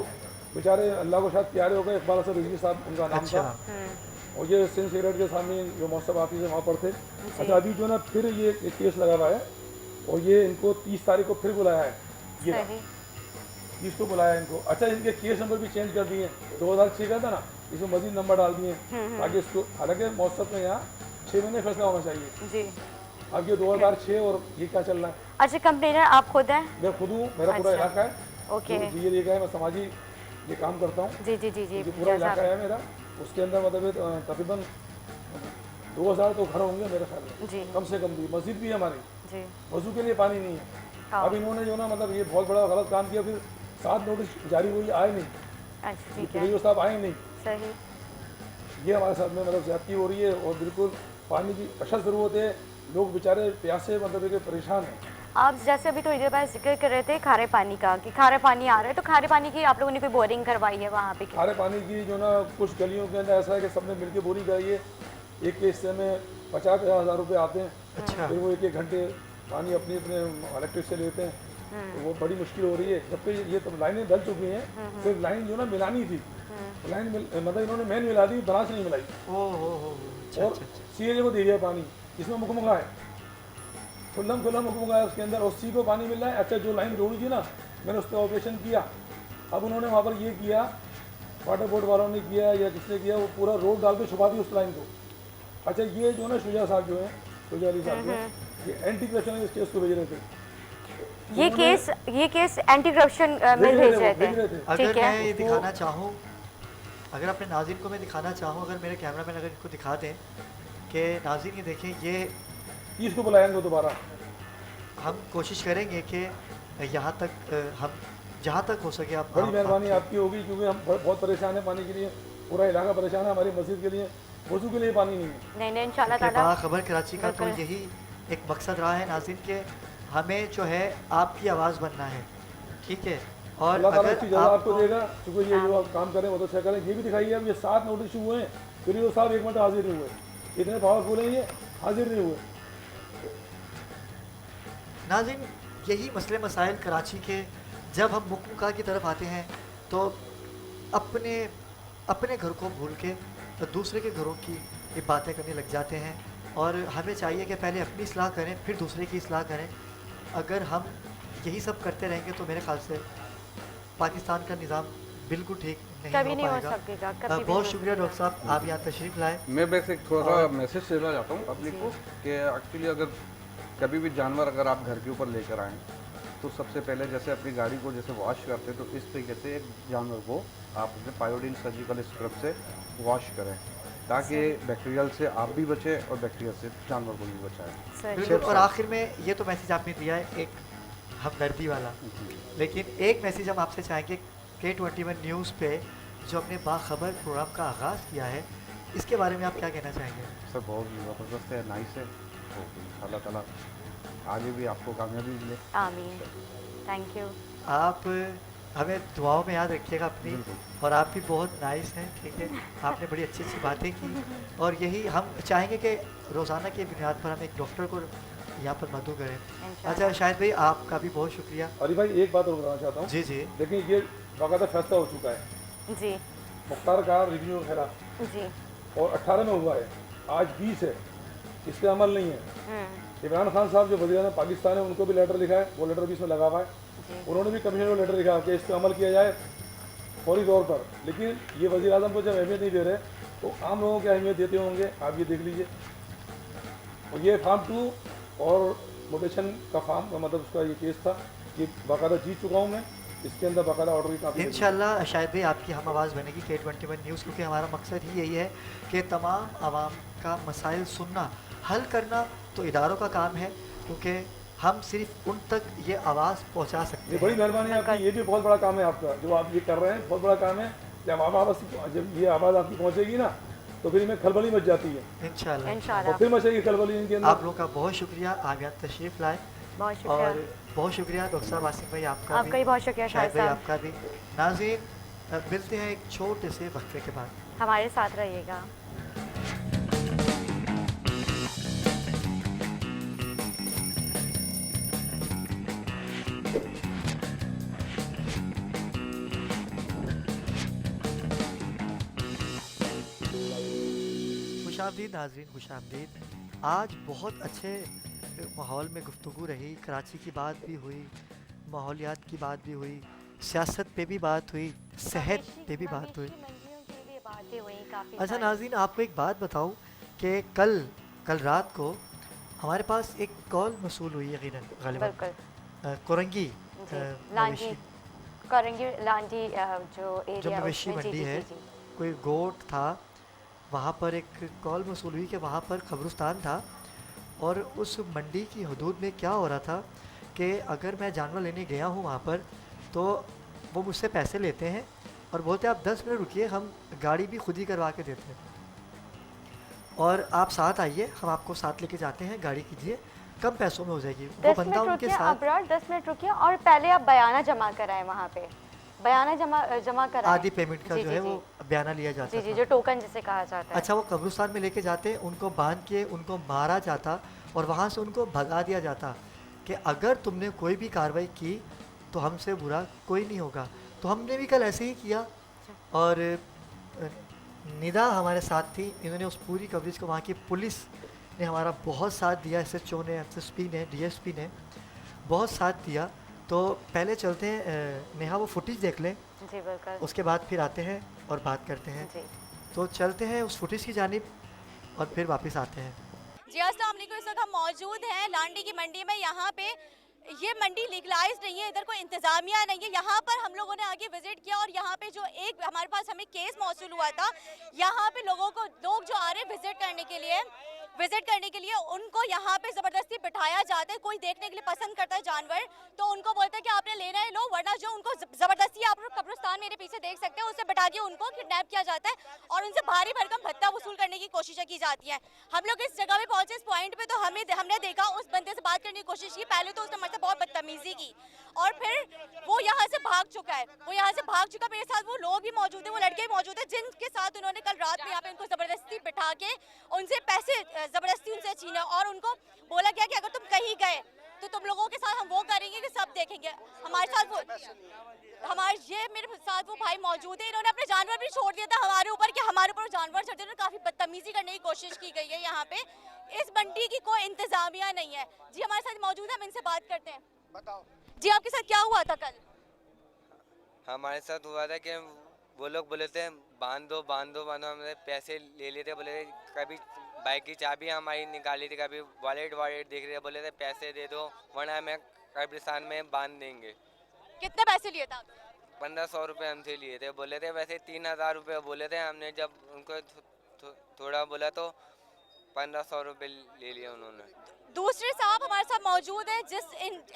बेचारे अल्लाह को शायद प्यारे हो गए। इकबाल हसन रिजवी साहब उनका नाम अच्छा। था और ये सिंध सिगरेट के सामने जो मौसम ऑफिस है वहाँ पर थे। अच्छा, अभी जो ना फिर ये एक केस लगा हुआ है और ये इनको 30 तारीख को फिर बुलाया है। ये सही। 30 को बुलाया है इनको। अच्छा, इनके केस नंबर भी चेंज कर दिए। 2006 का था ना, इसमें मजीद नंबर डाल दिए ताकि इसको, हालांकि मौसम में यहाँ 6 महीने फैसला होना चाहिए। जी। अब ये 2006 और ये क्या चल रहा है? अच्छा, कंप्लेनर आप खुद हैं? मैं खुद हूँ, मेरा पूरा अच्छा। इलाका है। ओके। जी ये लेकर है, मैं समाजी ये काम करता हूँ। जी जी जी जी। ये पूरा इलाका है मेरा, उसके अंदर मतलब तकरीबन 2000 तो घर होंगे मेरे ख्याल में, जी कम से कम भी। मस्जिद भी है हमारी, जी। वजू के लिए पानी नहीं है। हाँ। अब इन्होंने जो ना मतलब ये बहुत बड़ा गलत काम किया, फिर 7 नोटिस जारी हुई, आए नहीं, अच्छा ठीक है, पीडीओ साहब आए नहीं, सही। ये हमारे साथ में मतलब ज्यादती हो रही है और बिल्कुल पानी की अशद ज़रूरत है, लोग बेचारे प्यासे मतलब कि परेशान हैं। आप जैसे अभी थोड़ी देर बाद जिक्र कर रहे थे खारे पानी का कि खारे पानी आ रहा है, तो खारे पानी की आप लोगों ने कोई बोरिंग करवाई है वहाँ पे? खारे पानी की जो ना कुछ गलियों के अंदर ऐसा है कि सबने मिलके बोरिंग कराई है, एक के हिस्से में 50-50 हज़ार रुपये आते हैं, अच्छा। फिर वो 1-1 घंटे पानी अपने अपने इलेक्ट्रिक से लेते हैं, तो वो बड़ी मुश्किल हो रही है। जबकि ये तो लाइनें डल चुकी हैं, सिर्फ लाइन जो ना मिलानी थी, मतलब इन्होंने मेन मिला दी, ब्रांच नहीं मिलाई, ओ अच्छा और अच्छा अच्छा। सीएजे को दे दिया पानी, इसमें मुकमुगा है, खुल्लम मुकमुगा है उसके अंदर, और सी को पानी मिल रहा है। अच्छा जो लाइन जोड़ी थी ना, मैंने उस पर ऑपरेशन किया, अब उन्होंने वहाँ पर ये किया, वाटर बोर्ड वालों ने किया या किसने किया, वो पूरा रोड डाल के छुपा दी उस लाइन को। अच्छा ये जो ना शुजा साहब जो है, शुजा अली साहब जो है, ये एंटी करप्शन इस केस को भेज रहे थे, ये केस एंटी करप्शन में भेज रहे थे, अगर ठीक मैं है। ये दिखाना चाहूँ, अगर अपने नाज़रीन को मैं दिखाना चाहूँ, अगर मेरे कैमरामैन अगर इनको दिखा दें कि नाज़रीन ये देखें, ये इसको बुलाएंगे दोबारा। हम कोशिश करेंगे कि यहाँ तक हम जहाँ तक हो सके आप बड़ी मेहरबानी आपकी होगी, क्योंकि हम बहुत परेशान हैं पानी के लिए, पूरा इलाका परेशान है, हमारी मस्जिद के लिए वजू के लिए पानी नहीं है। नहीं इंशाल्लाह के ताला। बाखबर कराची का तो बिल्कुल। यही एक मकसद रहा है नाज़रीन के हमें जो है आपकी आवाज़ बनना है, ठीक है। और अल्लाह ताला अच्छी अगर जगह आपको आपको देगा, क्योंकि ये जो आप काम करें वो तो अच्छा करें। ये भी दिखाइए, अब ये 7 नोटिस हुए हैं, पीडीओ साहब 1 मिनट हाजिर नहीं हुए, इतने पावरफुल हैं ये, हाजिर नहीं हुए। नाज़रीन यही मसले मसाइल कराची के, जब हम मुकमुका की तरफ आते हैं तो अपने अपने घर को भूल के तो दूसरे के घरों की ये बातें करने लग जाते हैं, और हमें चाहिए कि पहले अपनी इस्लाह करें फिर दूसरे की इस्लाह करें। अगर हम यही सब करते रहेंगे तो मेरे ख्याल से पाकिस्तान का निज़ाम बिल्कुल ठीक कभी नहीं हो पाएगा। सकेगा, कभी भी बहुत नहीं हो शुक्रिया सकेगा। डॉक्टर साहब, आप यहाँ तशरीफ़ लाए। मैं बस एक थोड़ा सा मैसेज देना चाहता हूँ पब्लिक को कि एक्चुअली अगर कभी भी जानवर अगर आप घर के ऊपर लेकर आएँ तो सबसे पहले जैसे अपनी गाड़ी को जैसे वॉश करते हैं तो इस तरीके से एक जानवर को आप अपने पायोडीन सर्जिकल स्क्रब से वॉश करें, ताकि बैक्टीरियल से आप भी बचें और बैक्टीरिया से जानवर को भी बचाएं। सही। बिल्कुल। और आखिर में ये तो मैसेज आपने दिया है एक हमदर्दी वाला, लेकिन एक मैसेज हम आपसे चाहेंगे K21 न्यूज़ पे जो अपने बाखबर प्रोग्राम का आगाज़ किया है, इसके बारे में आप क्या कहना चाहेंगे? सर बहुत ज़बरदस्त है, नाइस है, तो अल्लाह ताला आगे भी आपको कामयाबी मिले। आमीन, थैंक यू। आप हमें दुआओं में याद रखिएगा अपनी, और आप भी बहुत नाइस हैं, ठीक है। आपने बड़ी अच्छी अच्छी बातें की, और यही हम चाहेंगे कि रोज़ाना की बुनियाद पर हम एक डॉक्टर को यहाँ पर मदू करें। अच्छा शाहिद भाई, आपका भी बहुत शुक्रिया। अली भाई एक बात और बताना चाहता हूँ, जी जी देखिए ये बाकायदा फैसला हो चुका है, जी मुख्तार का रिव्यू के खिलाफ, जी। और 18 में हुआ है, आज 20 है, इस पर अमल नहीं है। इमरान खान साहब जो वज़ीर-ए-आज़म पाकिस्तान है, उनको भी लेटर लिखा है, वो लेटर भी इसमें लगा हुआ है, उन्होंने भी कमिश्नर को लेटर लिखा कि इस पर अमल किया जाए फौरी तौर पर। लेकिन ये वज़ीर-ए-आज़म को जब अहमियत नहीं दे रहे तो आम लोगों की अहमियत देते होंगे, आप ये देख लीजिए। और ये फार्म 2 और मोटेशन का फार्म मतलब उसका ये केस था, ये बाकायदा जीत चुका हूँ मैं, इसके अंदर बाकायदा ऑर्डर की काफ़ी इंशाल्लाह शायद भाई आपकी हम आवाज़ बनेगी K21 न्यूज़, क्योंकि हमारा मकसद ही यही है कि तमाम आवाम का मसाइल सुनना, हल करना तो इदारों का काम है, क्योंकि हम सिर्फ उन तक ये आवाज़ पहुंचा सकते ये बड़ी हैं। मेहरबानी आपकी, ये भी बहुत बड़ा काम है आपका जो आप ये कर रहे हैं, बहुत बड़ा काम है। जब ये आवाज़ आपकी पहुँचेगी ना तो फिर इनमें खलबली मच जाती है, इंशाल्लाह इंशाल्लाह। और फिर मचेगी खलबली इनके अंदर। आप लोगों का बहुत शुक्रिया, आप यहाँ तशरीफ़ लाए, बहुत शुक्रिया। और बहुत शुक्रिया डॉक्टर साहब आसिफ भाई आपका आपका भी बहुत शुक्रिया शाहिद शाहिद भाई साहब, आपका भी। नाज़रीन मिलते हैं एक छोटे से वक्फे के बाद। हमारे साथ रहिएगा। खुशामदीद नाज़रीन, खुशामदीद। आज बहुत अच्छे माहौल में गुफ्तगू रही, कराची की बात भी हुई, माहौलियात की बात भी हुई, सियासत पे भी बात हुई, सेहत पे भी बात हुई। अच्छा नाज़रीन, आपको एक बात बताऊं कि कल रात को हमारे पास एक कॉल मसूल हुई यकीनन गालिबन बिल्कुल कोरंगी जी, लांजी करेंगे, लांजी जो जो एरिया मवेशी उसमें, जी, मंडी जी, है, जी, जी। कोई गोट था, वहाँ पर एक कॉल मसूल हुई कि वहाँ पर कब्रिस्तान था, और उस मंडी की हदूद में क्या हो रहा था कि अगर मैं जानवर लेने गया हूँ वहाँ पर तो वो मुझसे पैसे लेते हैं और बोलते हैं आप 10 मिनट रुकिए, हम गाड़ी भी खुद ही करवा के देते हैं और आप साथ आइए, हम आपको साथ लेके जाते हैं, गाड़ी कीजिए, कम पैसों में हो जाएगी। वो 10 बंदा मिनट उनके रुकिए साथ अब्रार, 10 मिनट रुकिए और पहले आप बयाना जमा कराएं वहाँ पे, बयाना जमा कराएं। आधी पेमेंट का जी, जो जी, है जी। वो बयाना लिया जाता जी जी, था। जो टोकन जिसे कहा जाता है। अच्छा, वो कब्रिस्तान में लेके जाते, उनको बांध के उनको मारा जाता और वहाँ से उनको भगा दिया जाता कि अगर तुमने कोई भी कार्रवाई की तो हमसे बुरा कोई नहीं होगा। तो हमने भी कल ऐसे ही किया और निदा हमारे साथ थी, इन्होंने उस पूरी कवरेज को, वहाँ की पुलिस ने हमारा बहुत साथ दिया, SHO ने, SSP ने, DSP ने बहुत साथ दिया। तो पहले चलते हैं नेहा, वो फुटेज देख लें, जी बिल्कुल। उसके बाद फिर आते हैं और बात करते हैं। जी तो चलते हैं उस फुटेज की जानिब और फिर वापस आते हैं। जी अस्सलाम वालेकुम। इस वक्त हम मौजूद हैं लांडी की मंडी में। यहाँ पे ये मंडी लीगलाइज नहीं है, इधर कोई इंतजामिया नहीं है। यहाँ पर हम लोगों ने आगे विजिट किया और यहाँ पे जो एक हमारे पास हमें केस मौसूल हुआ था, यहाँ पे लोग जो आ रहे हैं विजिट करने के लिए उनको यहाँ पे ज़बरदस्ती बिठाया जाता है। कोई देखने के लिए पसंद करता है जानवर तो उनको बोलता है कि आपने लेना है लो, वरना जो उनको ज़बरदस्ती, आप लोग कब्रिस्तान मेरे पीछे देख सकते हैं, उससे बिठा के उनको किडनैप किया जाता है और उनसे भारी भरकम भत्ता वसूल करने की कोशिशें की जाती हैं। हम लोग इस जगह पे पहुंचे, इस पॉइंट पे, तो हमने देखा उस बंदे से बात करने की कोशिश की। पहले तो उसने हमारे साथ बहुत बदतमीजी की और फिर वो यहाँ से भाग चुका है। मेरे साथ वो लोग भी मौजूद है, वो लड़के भी मौजूद है जिनके साथ उन्होंने कल रात में यहाँ पे उनको ज़बरदस्ती बिठा के उनसे पैसे ज़बरदस्ती उनसे छीना और उनको बोला गया कि अगर तुम कहीं गए तो तुम लोगों के साथ हम वो करेंगे कि सब देखेंगे। मेरे साथ वो भाई मौजूद है, इन्होंने अपने जानवर भी छोड़ दिया था हमारे ऊपर कि हमारे ऊपर जानवर चढ़ते, उन्होंने काफ़ी बदतमीजी करने की कोशिश की गई है। यहाँ पे इस मंडी की कोई इंतजामिया नहीं है। जी हमारे साथ मौजूद है, हम इनसे बात करते हैं। बताओ जी, आपके साथ क्या हुआ था कल? हमारे साथ हुआ था कि वो लोग बोले थे बांध दो, हमने पैसे ले लिए थे, बोले कभी बाइक की चाबी हमारी निकाली थी, कभी वॉलेट देख रहे थे, बोले थे पैसे दे दो वरना हमें कब्रिस्तान में बांध देंगे। कितने पैसे लिए था? 1500 रुपये हमसे लिए थे, बोले थे वैसे 3000 रुपये बोले थे। हमने जब उनको थोड़ा बोला तो 1500 रुपये ले लिए उन्होंने। दूसरे साहब हमारे साथ मौजूद है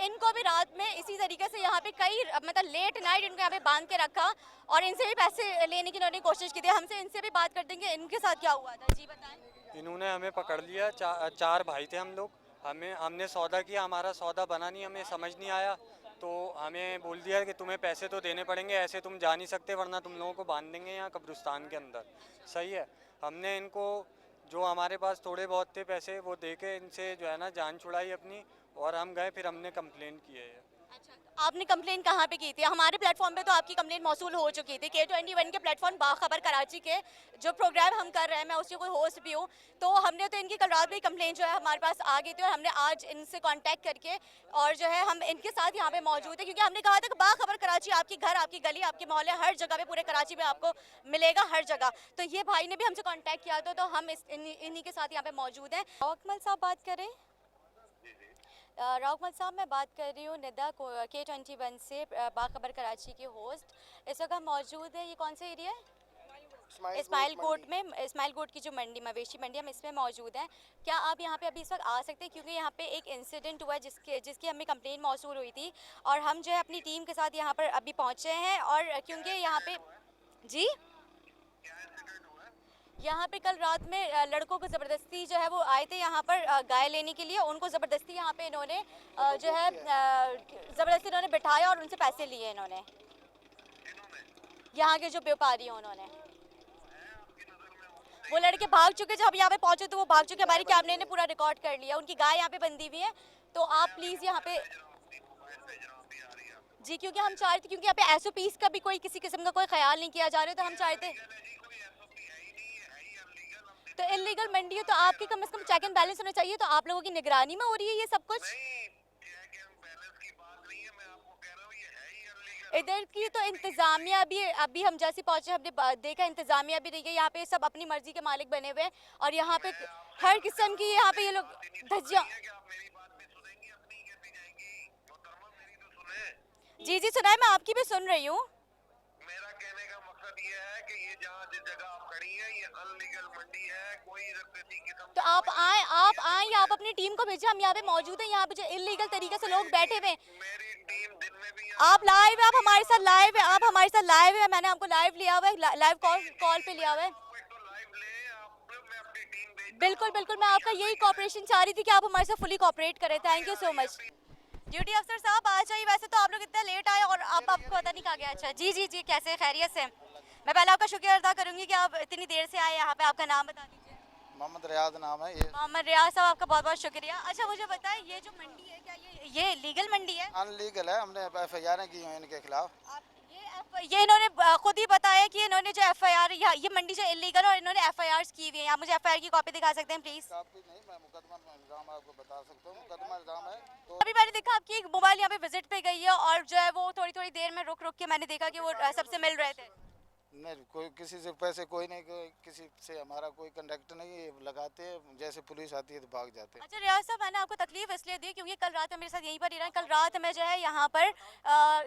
इनको भी रात में इसी तरीके से यहाँ पे मतलब लेट नाइट इनको यहाँ पे बांध के रखा और इनसे भी पैसे लेने की इन्होंने कोशिश की थी। हमसे इनसे भी बात कर देंगे, इनके साथ क्या हुआ था। जी बताएं। इन्होंने हमें पकड़ लिया, चार भाई थे हम लोग। हमने सौदा किया, हमारा सौदा बना नहीं, हमें समझ नहीं आया तो हमें बोल दिया कि तुम्हें पैसे तो देने पड़ेंगे, ऐसे तुम जा नहीं सकते वरना तुम लोगों को बांध देंगे यहाँ कब्रिस्तान के अंदर। सही है, हमने इनको जो हमारे पास थोड़े बहुत थे पैसे वो दे के इनसे जो है ना जान छुड़ाई अपनी और हम गए, फिर हमने कंप्लेंट की है। अच्छा, आपने कंप्लेन कहाँ पे की थी? हमारे प्लेटफॉर्म पे तो आपकी कंप्लेन मौसूल हो चुकी थी। K21 के प्लेटफॉर्म बाखबर कराची के जो प्रोग्राम हम कर रहे हैं, मैं उसकी कोई होस्ट भी हूँ, तो हमने तो इनकी कल रात में कंप्लेन जो है हमारे पास आ गई थी और हमने आज इनसे कांटेक्ट करके और जो है हम इनके साथ यहाँ पे मौजूद है क्योंकि हमने कहा था कि बाखबर कराची आपकी घर, आपकी गली, आपके मोहल्ले, हर जगह पे पूरे कराची में आपको मिलेगा, हर जगह। तो ये भाई ने भी हमसे कॉन्टैक्ट किया था, तो हम इन्हीं के साथ यहाँ पे मौजूद हैं। अकमल साहब बात करें। राउकमल साहब, मैं बात कर रही हूँ निदा K21 से, बाखबर कराची की होस्ट। इस वक्त हम मौजूद है, ये कौन सा एरिया है? इस्माइल कोट में, इस्माइल कोट की जो मंडी, मवेशी मंडी, हम इसमें मौजूद हैं। क्या आप यहाँ पे अभी इस वक्त आ सकते हैं क्योंकि यहाँ पे एक इंसिडेंट हुआ है जिसकी हमें कंप्लेन मौसूल हुई थी और हम जो है अपनी टीम के साथ यहाँ पर अभी पहुँचे हैं और क्योंकि यहाँ पे जी यहाँ पे कल रात में लड़कों को ज़बरदस्ती जो है वो आए थे यहाँ पर गाय लेने के लिए, उनको ज़बरदस्ती यहाँ पे इन्होंने जो है ज़बरदस्ती इन्होंने बिठाया और उनसे पैसे लिए इन्होंने, यहाँ के जो व्यापारी हैं उन्होंने। वो लड़के भाग चुके, जब हम यहाँ पे पहुँचे तो वो भाग चुके, हमारे कैमरे ने पूरा रिकॉर्ड कर लिया। उनकी गाय यहाँ पे बंधी हुई है, तो आप प्लीज़ यहाँ पे जी, क्योंकि हम चाह रहे थे, क्योंकि यहाँ पे SOPs का भी कोई किसी किस्म का कोई ख्याल नहीं किया जा रहा है, तो हम चाहते तो इलीगल मंडी है तो आपके कम से कम चेक एंड बैलेंस होना चाहिए, तो आप लोगों की निगरानी में हो रही है ये सब कुछ। इधर की तो इंतजामिया भी, अभी हम जैसे पहुंचे हमने देखा इंतजामिया भी रही है यहाँ पे, सब अपनी मर्जी के मालिक बने हुए हैं और यहाँ पे हर किस्म की यहाँ पे ये लोग धज्जियां। जी सुनाए, मैं आपकी भी सुन रही हूँ। मेरा कहने का मकसद ये ये है कि ये जहाँ जिस जगह आप खड़ी हैं ये अनलीगल मंडी है, कोई किसी किस्म तो आप आए या आप अपनी टीम को भेजिए, हम यहाँ पे मौजूद हैं। यहाँ पे जो इलीगल तरीके से लोग बैठे हुए हैं, मेरी टीम दिन में भी आप लाइव है, आप हमारे साथ लाइव है, आप हमारे साथ लाइव है। मैंने आपको लाइव लिया हुआ है, लाइव कॉल पे लिया हुआ है। लाइव ले आप, मैं अपनी टीम भेज बिल्कुल बिल्कुल, मैं आपका यही कॉपरेशन चाह रही थी कि आप हमारे साथ फुली कॉपरेट करें। Thank you so much. Duty अफसर साहब आ जाइए। वैसे तो आप लोग इतना लेट आए और आपको पता नहीं कहा गया। अच्छा जी जी जी, कैसे खैरियत से? मैं पहले आपका शुक्रिया अदा करूंगी कि आप इतनी देर से आए यहाँ पे। आपका नाम बता दीजिए। मोहम्मद रियाज नाम है ये। मोहम्मद रियाज साहब, आपका बहुत बहुत शुक्रिया। अच्छा मुझे बताएं, ये जो मंडी है क्या ये लीगल मंडी है? अनलीगल है, हमने FIR की हैं इनके खिलाफ। ये इन्होंने खुद ही बताया कि इन्होंने जो FIR, ये मंडी जो इलीगल और इन्होंने FIRs की हुई है। आप मुझे FIR की कॉपी दिखा सकते हैं प्लीज? कॉपी नहीं, मैं मुकदमा में इल्जाम आपको बता सकता हूँ, मुकदमा इल्जाम है। तो अभी मैंने देखा आपकी एक मोबाइल यहाँ पे विजिट पे गई है और जो है वो थोड़ी थोड़ी देर में रुक रुक के मैंने देखा कि वो सबसे मिल रहे थे। नहीं, कोई किसी से पैसे कोई नहीं, किसी से हमारा कोई कंटेक्ट नहीं, लगाते हैं जैसे पुलिस आती है तो भाग जाते हैं। अच्छा रियाज साहब, मैंने आपको तकलीफ इसलिए दी क्योंकि कल रात में मेरे साथ यहीं पर ही रहा। कल रात में जो है यहाँ पर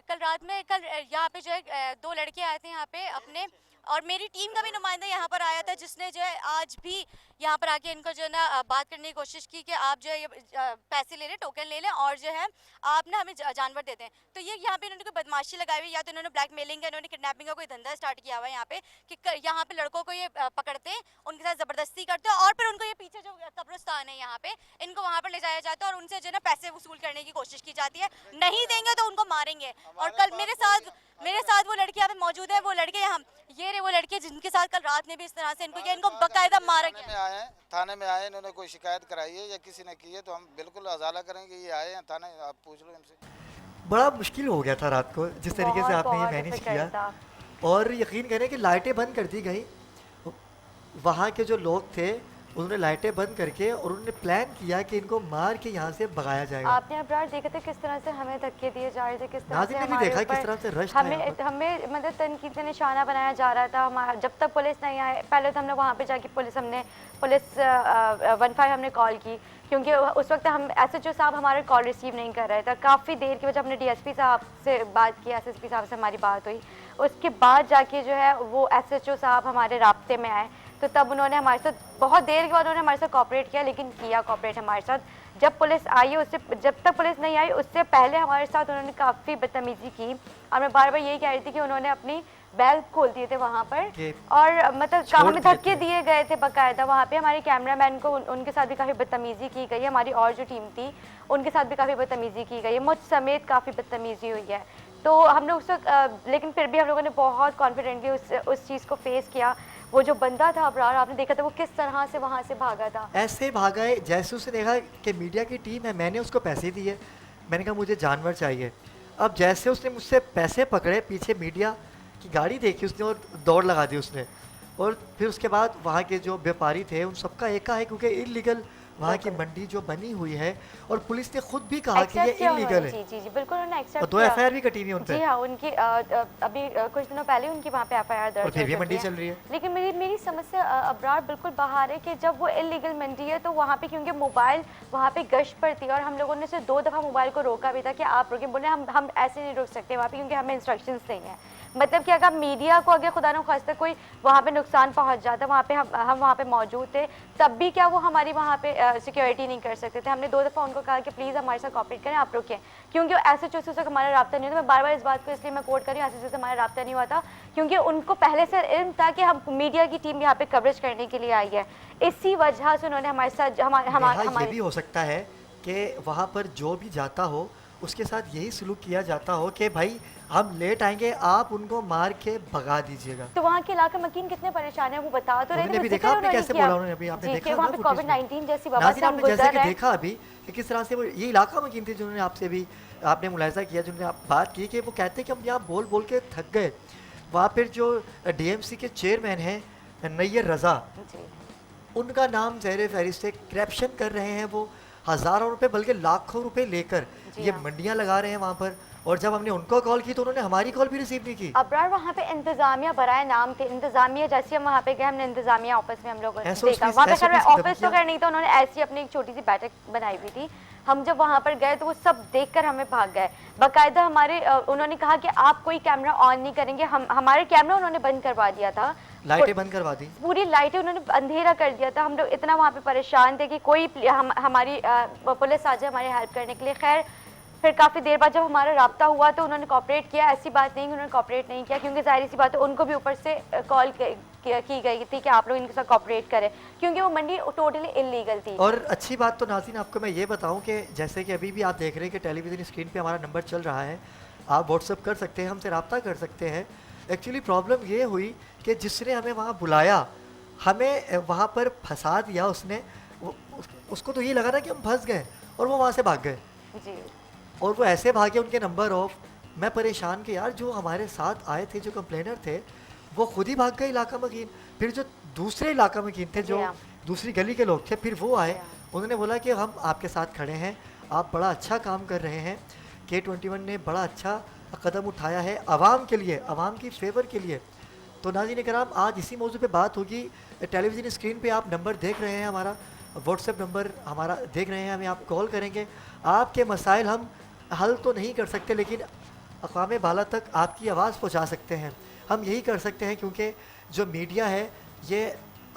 कल यहाँ पे जो है 2 लड़के आए थे यहाँ पे अपने, और मेरी टीम का भी नुमाइंदा यहाँ पर आया था जिसने जो है आज भी यहाँ पर आके इनको जो है ना बात करने की कोशिश की कि आप जो है ये पैसे ले लें, टोकन ले लें और जो है आप ना हमें जानवर दे दें। तो ये यहाँ पे इन्होंने कोई बदमाशी लगाई हुई, या तो इन्होंने ब्लैकमेलिंग का, इन्होंने किडनैपिंग का कोई धंधा स्टार्ट किया हुआ है यहाँ पे कि यहाँ पे लड़कों को ये पकड़ते हैं, उनके साथ ज़बरदस्ती करते हैं और फिर उनको ये पीछे जो कब्रिस्तान है यहाँ पे इनको वहाँ पर ले जाया जाता है और उनसे जो है ना पैसे वसूल करने की कोशिश की जाती है। नहीं देंगे तो उनको मारेंगे। और कल मेरे साथ वो लड़के यहाँ पे मौजूद है, वो लड़के यहाँ ये रहे वो लड़के जिनके साथ कल रात में भी इस तरह से इनको किया, इनको बाकायदा मारा गया। थाने में आए, इन्होंने कोई शिकायत कराई है या किसी ने की है तो हम बिल्कुल अजाला करेंगे। ये आए हैं थाने, आप पूछ लो इनसे। बड़ा मुश्किल हो गया था रात को जिस तरीके से आपने ये मैनेज किया, और यकीन करें कि लाइटें बंद कर दी गई। वहाँ के जो लोग थे उन्होंने लाइटें बंद करके और उन्होंने प्लान किया कि इनको मार के यहाँ से भगाया जाएगा। आपने अब्रार देखे थे किस तरह से हमें धक्के दिए जा रहे थे, किस तरह से हमारे देखा किस तरह से रश था हमें मतलब तनकीद का निशाना बनाया जा रहा था। हमारा जब तक पुलिस नहीं आए, पहले तो हमने वहाँ पे जाके पुलिस 15 हमने कॉल की क्योंकि उस वक्त हम SHO साहब हमारे कॉल रिसीव नहीं कर रहे थे। काफ़ी देर की वजह हमने DSP साहब से बात की, SSP साहब से हमारी बात हुई। उसके बाद जाके जो है वो SHO साहब हमारे राब्ते में आए, तो तब उन्होंने हमारे साथ बहुत देर के बाद उन्होंने हमारे साथ कॉपरेट किया, लेकिन किया कॉपरेट हमारे साथ। जब पुलिस आई उससे, जब तक पुलिस नहीं आई उससे पहले हमारे साथ उन्होंने काफ़ी बदतमीज़ी की और मैं बार बार यही कह रही थी कि उन्होंने अपनी बैग खोल दिए थे वहाँ पर और मतलब हमें धक्के दिए गए थे बाकायदा। वहाँ पे हमारे कैमरामैन को उनके साथ भी काफ़ी बदतमीज़ी की गई है, हमारी और जो टीम थी उनके साथ भी काफ़ी बदतमीज़ी की गई है, मुझ समेत काफ़ी बदतमीज़ी हुई है। तो हम लोग उस वक्त लेकिन फिर भी हम लोगों ने बहुत कॉन्फिडेंटली उस चीज़ को फेस किया। वो जो बंदा था अब्रार, आपने देखा था वो किस तरह से वहाँ से भागा था। ऐसे भागा है जैसे उसने देखा कि मीडिया की टीम है, मैंने उसको पैसे दिए, मैंने कहा मुझे जानवर चाहिए। अब जैसे उसने मुझसे पैसे पकड़े, पीछे मीडिया की गाड़ी देखी उसने और दौड़ लगा दी उसने। और फिर उसके बाद वहाँ के जो व्यापारी थे उन सबका एका है क्योंकि इलीगल वहाँ की मंडी जो बनी हुई है और पुलिस ने खुद भी कहा कि ये इलीगल है। जी जी जी बिल्कुल, उन्होंने एक्सेप्ट और 2 FIR भी कटी हुई उन पे। जी हाँ, उनकी अभी कुछ दिनों पहले उनकी वहाँ पे FIR दर्ज और फिर भी मंडी चल रही है। लेकिन मेरी समस्या अब्रार बिल्कुल बाहर है कि जब वो इलीगल मंडी है तो वहाँ पे क्योंकि मोबाइल वहाँ पे गश्त पर थी और हम लोगों ने सिर्फ 2 दफ़ा मोबाइल को रोका भी था कि आप रोकें, बोले हम ऐसे नहीं रोक सकते वहाँ पे क्योंकि हमें इंस्ट्रक्शंस नहीं है। मतलब कि अगर मीडिया को अगर खुदा न खास्ता कोई वहाँ पे नुकसान पहुँच जाता, वहाँ पे हम वहाँ पे मौजूद थे, तब भी क्या वो हमारी वहाँ पे सिक्योरिटी नहीं कर सकते थे। हमने 2 दफ़ा उनको कहा कि प्लीज़ हमारे साथ कॉपरेट करें, आप रुकें, क्योंकि SHO से हमारा राब्ता नहीं हुआ। मैं बार बार इस बात को इसलिए मैं कोट कर रही हूँ, SHO से हमारा राब्ता नहीं हुआ था क्योंकि उनको पहले से इल्म था कि हम मीडिया की टीम यहाँ पे कवरेज करने के लिए आई है। इसी वजह से उन्होंने हमारे साथ ये भी हो सकता है कि वहाँ पर जो भी जाता हो उसके साथ यही सलूक किया जाता हो कि भाई हम लेट आएंगे, आप उनको मार के भगा दीजिएगा। तो वहाँ के इलाका मकीन कितने परेशान है वो बता तो रहे थे। भी देखा आपने कैसे बोला उन्होंने, अभी आपने देखा वहाँ पे COVID-19 जैसी वबा से हम गुजर रहे हैं। जैसे कि देखा अभी कि किस तरह से वो ये इलाका मकीन थे जिन्होंने आपसे भी आपने मुलाहिजा किया, जिन्होंने आप बात की कि वो कहते हैं कि हम यहाँ बोल बोल के थक गए। वहाँ पर जो DMC के चेयरमैन हैं नैयर रज़ा, उनका नाम ज़ेर फहरिस्त से करप्शन कर रहे हैं वो, हज़ारों रुपए बल्कि लाखों रुपए लेकर ये मंडियाँ लगा रहे हैं वहाँ पर और जब हमने उनको कॉल की तो उन्होंने हमारी कॉल भी रिसीव नहीं की। अबरार वहाँ पे इंतजामिया बराए नाम थे, इंतजामिया जैसे हम वहाँ पे गए हमने इंतजामिया ऑफिस में हम लोग देखा, वहाँ पे खैर ऑफिस तो खैर नहीं था, उन्होंने ऐसी अपनी एक छोटी सी बैठक बनाई हुई थी। हम जब वहाँ पर गए तो वो सब देखकर हमें भाग गए। बाकायदा हमारे उन्होंने कहा कि आप कोई कैमरा ऑन नहीं करेंगे, हमारे कैमरा उन्होंने बंद करवा दिया था, लाइटें बंद करवा दी, पूरी लाइटें उन्होंने अंधेरा कर दिया था। हम लोग इतना वहाँ पे परेशान थे कि कोई हमारी पुलिस आ जाए हमारी हेल्प करने के लिए। खैर फिर काफ़ी देर बाद जब हमारा राब्ता हुआ तो उन्होंने कॉपरेट किया, ऐसी बात नहीं उन्होंने कॉपरेट नहीं किया, क्योंकि जाहिर सी बात है उनको भी ऊपर से कॉल की गई थी कि आप लोग इनके साथ कॉपरेट करें, क्योंकि वो मंडी टोटली इलीगल थी। और अच्छी बात तो नाज़रीन आपको मैं ये बताऊं कि जैसे कि अभी भी आप देख रहे हैं कि टेलीविज़न स्क्रीन पे हमारा नंबर चल रहा है, आप व्हाट्सअप कर सकते हैं, हमसे रब्ता कर सकते हैं। एक्चुअली प्रॉब्लम ये हुई कि जिसने हमें वहाँ बुलाया, हमें वहाँ पर फंसा दिया उसने, उसको तो ये लगा ना कि हम फंस गए और वो वहाँ से भाग गए जी। और वो ऐसे भागे उनके नंबर ऑफ। मैं परेशान कि यार जो हमारे साथ आए थे, जो कंप्लेनर थे, वो खुद ही भाग गए इलाका मकीन। फिर जो दूसरे इलाका मकीन थे, जो दूसरी गली के लोग थे, फिर वो आए, उन्होंने बोला कि हम आपके साथ खड़े हैं, आप बड़ा अच्छा काम कर रहे हैं, K21 ने बड़ा अच्छा कदम उठाया है आवाम के लिए, आवाम की फेवर के लिए। तो नाज़रीन कराम, आज इसी मौजू पे बात होगी। टेलीविज़न स्क्रीन पे आप नंबर देख रहे हैं, हमारा व्हाट्सएप नंबर हमारा देख रहे हैं, हमें आप कॉल करेंगे। आपके मसाइल हम हल तो नहीं कर सकते, लेकिन अक़वाम बाला तक आपकी आवाज़ पहुंचा सकते हैं। हम यही कर सकते हैं, क्योंकि जो मीडिया है ये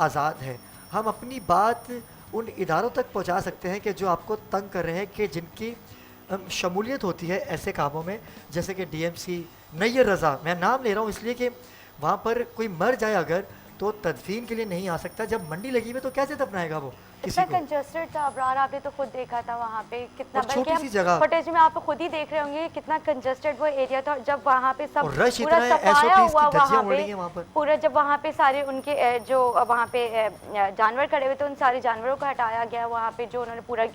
आज़ाद है। हम अपनी बात उन इदारों तक पहुंचा सकते हैं कि जो आपको तंग कर रहे हैं, कि जिनकी शमूलियत होती है ऐसे कामों में, जैसे कि DMC नैयर रज़ा, मैं नाम ले रहा हूँ इसलिए कि वहाँ पर कोई मर जाए अगर तो तदफीन के लिए नहीं आ सकता। जब मंडी लगी हुई तो कैसे दफनाएगा वो किसी को? कंजस्टेड था अबरार, आपने तो खुद देखा था वहाँ पे कितना, छोटी सी जगह, फुटेज में आप खुद ही देख रहे होंगे कितना कंजस्टेड वो एरिया था। जब वहाँ पे सब रश पूरा इतना है, सफाया हुआ वहाँ पे पूरा, जब वहाँ पे सारे उनके जो वहाँ पे जानवर खड़े हुए थे, उन सारे जानवरों को हटाया गया। वहाँ पे जो उन्होंने पूरा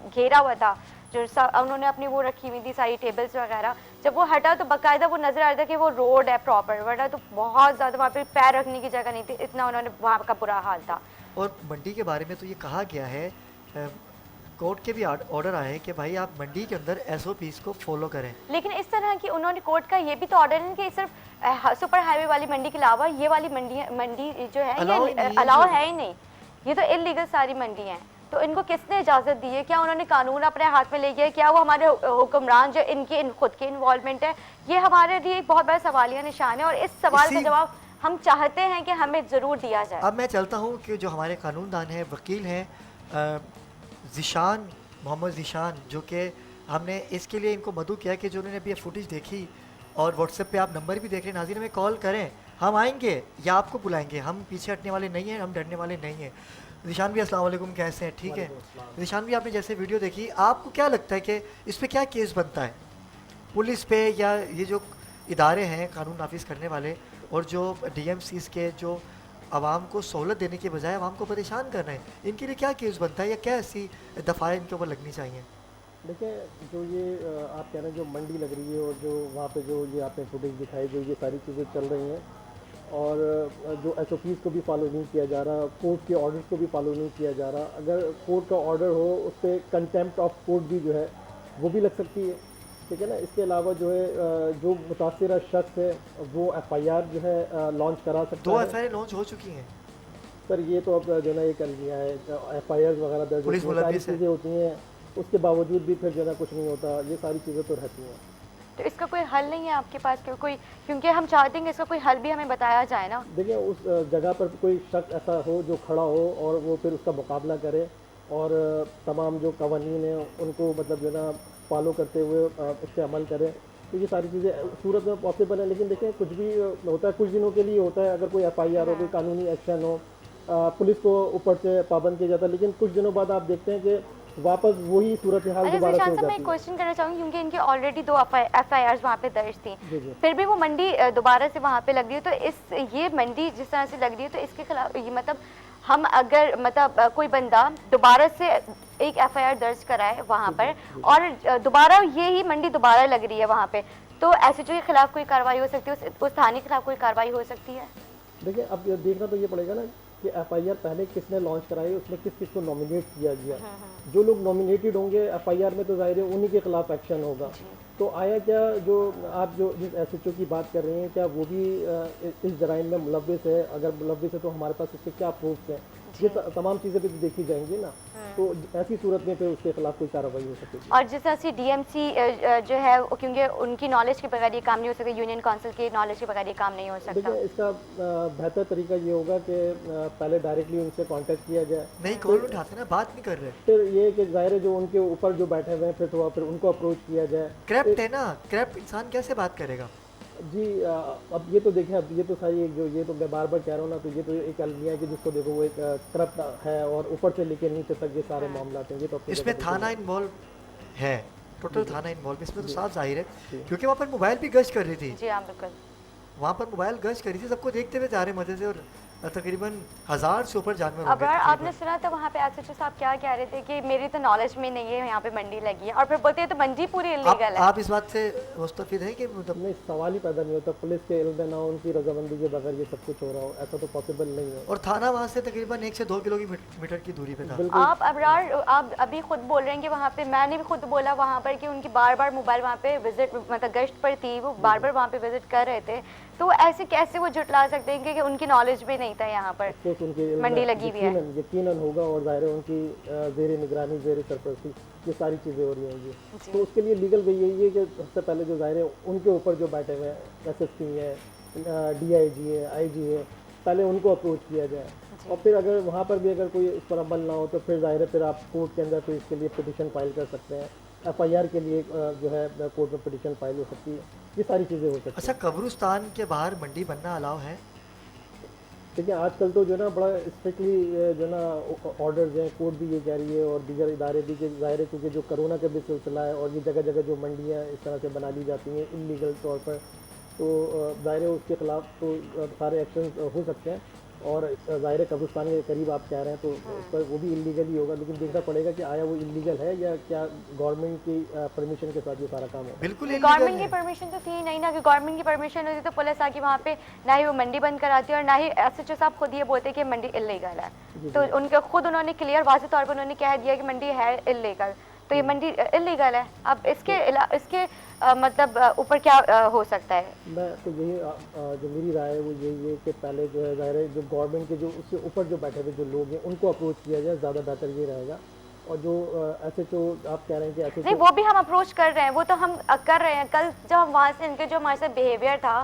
घेरा हुआ था, जो उन्होंने अपनी वो रखी हुई थी सारी टेबल्स वगैरह, जब वो हटा तो बाकायदा वो नज़र आ रहा था कि वो रोड है प्रॉपर, वरना तो बहुत ज़्यादा वहाँ पे पैर रखने की जगह नहीं थी, इतना उन्होंने वहाँ का बुरा हाल था। और मंडी के बारे में तो ये कहा गया है, कोर्ट के भी ऑर्डर आए हैं कि भाई आप मंडी के अंदर SOPs को फॉलो करें। लेकिन इस तरह की उन्होंने कोर्ट का ये भी तो ऑर्डर है कि सिर्फ सुपर हाईवे वाली मंडी के अलावा ये वाली मंडी जो है ये अलाउ है ही नहीं, ये तो इलीगल सारी मंडी हैं। तो इनको किसने इजाज़त दी है? क्या उन्होंने कानून अपने हाथ में ले गया? क्या वो हमारे हुक्मरान जो इनके खुद के इन्वॉल्वमेंट है? ये हमारे लिए एक बहुत बड़ा सवालिया निशान है और इस सवाल का जवाब हम चाहते हैं कि हमें ज़रूर दिया जाए। अब मैं चलता हूँ कि जो हमारे कानूनदान हैं, वकील हैं ज़ीशान, मोहम्मद ज़ीशान, जो कि हमने इसके लिए इनको मदऊ किया कि जो उन्होंने अभी फुटेज देखी और व्हाट्सएप पे आप नंबर भी देख रहे हैं, नाज़रीन हमें कॉल करें, हम आएंगे या आपको बुलाएंगे, हम पीछे हटने वाले नहीं हैं, हम डरने वाले नहीं हैं। ज़ीशान भी अस्सलाम वालेकुम, कैसे हैं? ठीक है ज़ीशान भी, आपने जैसे वीडियो देखी, आपको क्या लगता है कि इस पर क्या केस बनता है पुलिस पे, या ये जो इदारे हैं कानून नाफिज करने वाले और जो DMCs के जो आवाम को सहूलत देने के बजाय आवाम को परेशान कर रहे हैं, इनके लिए क्या केस बनता है या क्या ऐसी दफ़ाएँ इनके ऊपर लगनी चाहिए? देखिए, जो ये आप कह रहे हैं जो मंडी लग रही है और जो वहाँ पे जो ये आपने फुटेज दिखाई, जो ये सारी चीज़ें चल रही हैं और जो SOPs को भी फॉलो नहीं किया जा रहा, कोर्ट के ऑर्डर्स को भी फॉलो नहीं किया जा रहा, अगर कोर्ट का ऑर्डर हो उस पर कंटेम्प्ट ऑफ कोर्ट भी जो है वो भी लग सकती है, ठीक है ना। इसके अलावा जो है जो मुतासिरा शख्स है वो FIR जो है लॉन्च करा सकता है। 2 FIR लॉन्च हो चुकी हैं सर, ये तो अब जो है ये कर लिया है, FIR वगैरह दर्ज होती हैं, सारी चीज़ें होती हैं, उसके बावजूद भी फिर जो है कुछ नहीं होता, ये सारी चीज़ें तो रहती हैं। तो इसका कोई हल नहीं है आपके पास कोई? क्योंकि हम चाहते हैं कि इसका कोई हल भी हमें बताया जाए ना। देखिए, उस जगह पर कोई शख्स ऐसा हो जो खड़ा हो और वो फिर उसका मुकाबला करे और तमाम जो कवानीन हैं उनको मतलब जो ना फॉलो करते हुए उस पर अमल करें, तो ये सारी चीज़ें सूरत में पॉसिबल है। लेकिन देखिए, कुछ भी होता है, कुछ दिनों के लिए होता है, अगर कोई FIR हो, कोई कानूनी एक्शन हो, पुलिस को ऊपर से पाबंद किया जाता है, लेकिन कुछ दिनों बाद आप देखते हैं कि वापस वही सूरत हाल दोबारा से हो जाती है। मैं क्वेश्चन करना चाहूँगी, क्योंकि इनकी ऑलरेडी 2 FIRs वहाँ पे दर्ज थी, फिर भी वो मंडी दोबारा से वहाँ पे लग रही है, तो ये मंडी जिस तरह से लग रही है, तो इसके खिलाफ ये मतलब हम अगर मतलब कोई बंदा दोबारा से एक FIR दर्ज कराए वहाँ पर और दोबारा ये ही मंडी दोबारा लग रही है वहाँ पे, तो SHO के खिलाफ कोई कार्रवाई हो सकती है, उस थाने के खिलाफ कोई कार्रवाई हो सकती है? देखिए, अब देखना तो ये पड़ेगा ना कि एफआईआर पहले किसने लॉन्च कराई, उसमें किस किस को नॉमिनेट किया गया। जो लोग नॉमिनेटेड होंगे एफआईआर में तो जाहिर है उन्हीं के खिलाफ एक्शन होगा। तो आया क्या जो आप जो जिस एसएचओ की बात कर रहे हैं, क्या वो भी इस जराइम में मुलव्विस है? अगर मुलव्विस है तो हमारे पास इसके क्या प्रूफ हैं? ये तमाम चीज़ें भी तो देखी जाएंगी ना। तो ऐसी सूरत में फिर उसके खिलाफ कोई कार्रवाई हो सकेगी। और जिस तरह से डीएमसी जो है क्योंकि उनकी नॉलेज के बगैर ये काम नहीं हो सकता, यूनियन काउंसिल की नॉलेज के बगैर ये काम नहीं हो सकता। देखिए इसका बेहतर तरीका ये होगा कि पहले डायरेक्टली उनसे कांटेक्ट किया जाए। नहीं, कॉल उठाते ना, बात नहीं कर रहे। फिर ये कि जाहिर है जो उनके ऊपर जो बैठे हुए हैं फिर उनको अप्रोच किया जाए। क्रैप्ट है ना, क्रैप्ट इंसान कैसे बात करेगा? जी अब ये तो देखें, अब ये तो सारी एक जो ये तो मैं बार बार कह रहा हूँ ना, तो ये तो एक अलमिया है कि जिसको देखो वो एक करप्ट है और ऊपर से लेकर नीचे तक ये सारे मामला हैं। ये तो इसमें थाना इन्वॉल्व है, टोटल थाना इन्वॉल्व इसमें तो साफ जाहिर है, क्योंकि वहाँ पर मोबाइल भी गश्त कर रही थी। जी हाँ बिल्कुल, वहाँ पर मोबाइल गश्त करी थी, सबको देखते हुए जा रहे मजे से, और तकरीबन 1000 से ऊपर जानवर अब आपने सुना था वहाँ पे एसएचओ साहब क्या कह रहे थे कि मेरी तो नॉलेज में नहीं है यहाँ पे मंडी लगी है, और फिर बोलते हैं तो मंडी पूरी इलीगल है। आप इस बात से मुस्तफिद हैं कि मतलब नहीं, सवाल ही पैदा नहीं होता। पुलिस के इल्म में ना हो, उनकी रजामंदी के बगैर ये सब कुछ हो रहा हो, ऐसा तो पॉसिबल नहीं है। और थाना वहाँ से तकरीबन 1 से 2 किलोमीटर की दूरी पे था। आप अबरार आप अभी खुद बोल रहे हैं कि वहाँ पे, मैंने भी खुद बोला वहाँ पर कि उनकी बार बार मोबाइल वहाँ पे विजिट मतलब गश्त पर थी, वो बार बार वहाँ पे विजिट कर रहे थे, तो ऐसे कैसे वो जुटला सकते हैं कि उनकी नॉलेज भी नहीं था यहाँ पर मंडी लगी हुई है? यकीनन होगा, और जाहिर है उनकी ज़ेर निगरानी ज़ेर सरपरस्ती ये सारी चीज़ें हो रही होंगी। तो उसके लिए लीगल वे यही है कि सबसे पहले जो जाहिर है उनके ऊपर जो बैठे हुए हैं एसएसपी है, डीआईजी है, आईजी है, पहले उनको अप्रोच किया जाए। और फिर अगर वहाँ पर भी अगर कोई इस पर अमल ना हो तो फिर जाहिर है फिर आप कोर्ट के अंदर फिर इसके लिए पिटिशन फाइल कर सकते हैं। एफआईआर के लिए जो है कोर्ट में पिटिशन फाइल हो सकती है, ये सारी चीज़ें हो सकती हैं। अच्छा, कब्रिस्तान के बाहर मंडी बनना अलाउ है? देखिए आजकल तो जो ना बड़ा स्ट्रिक्टली जो ना ऑर्डर्स हैं, कोर्ट भी ये कह रही है और दीगर इदारे भी कि जाहिर है क्योंकि जो कोरोना का भी सिलसिला है और ये जगह जगह जो मंडियाँ इस तरह से बना ली जाती हैं इलीगल तौर पर, तो जाहिर है उसके ख़िलाफ़ तो सारे एक्शन हो सकते हैं। और ज़ाहिर कब्रिस्तान के करीब आप कह रहे हैं तो उस पर वो भी इलीगल ही होगा, लेकिन देखना पड़ेगा कि आया वो इलीगल है या क्या गवर्नमेंट की परमिशन के साथ ये सारा काम है। बिल्कुल गवर्नमेंट की परमिशन तो थी नहीं ना, कि गवर्नमेंट की परमिशन होती तो पुलिस आके वहाँ पे ना ही वो मंडी बंद कराती और ना ही एसएचओ साहब खुद ये बोलते कि मंडी इलीगल है। तो उनके खुद उन्होंने क्लियर वाज़ेह तौर पर उन्होंने कह दिया कि मंडी है इलीगल, तो ये मंडी इलीगल है। अब इसके मतलब ऊपर क्या हो सकता है? मैं तो यही जो मेरी राय है वो यही है कि पहले जो है ज़ाहिर है जो गवर्नमेंट के जो उससे ऊपर जो बैठे हुए जो लोग हैं उनको अप्रोच किया जाए, ज़्यादा बेहतर ये रहेगा। और जो एसएचओ आप कह रहे हैं कि एसएचओ नहीं, वो भी हम अप्रोच कर रहे हैं, वो तो हम कर रहे हैं। कल जब हम वहाँ से इनके जो हमारे साथ बिहेवियर था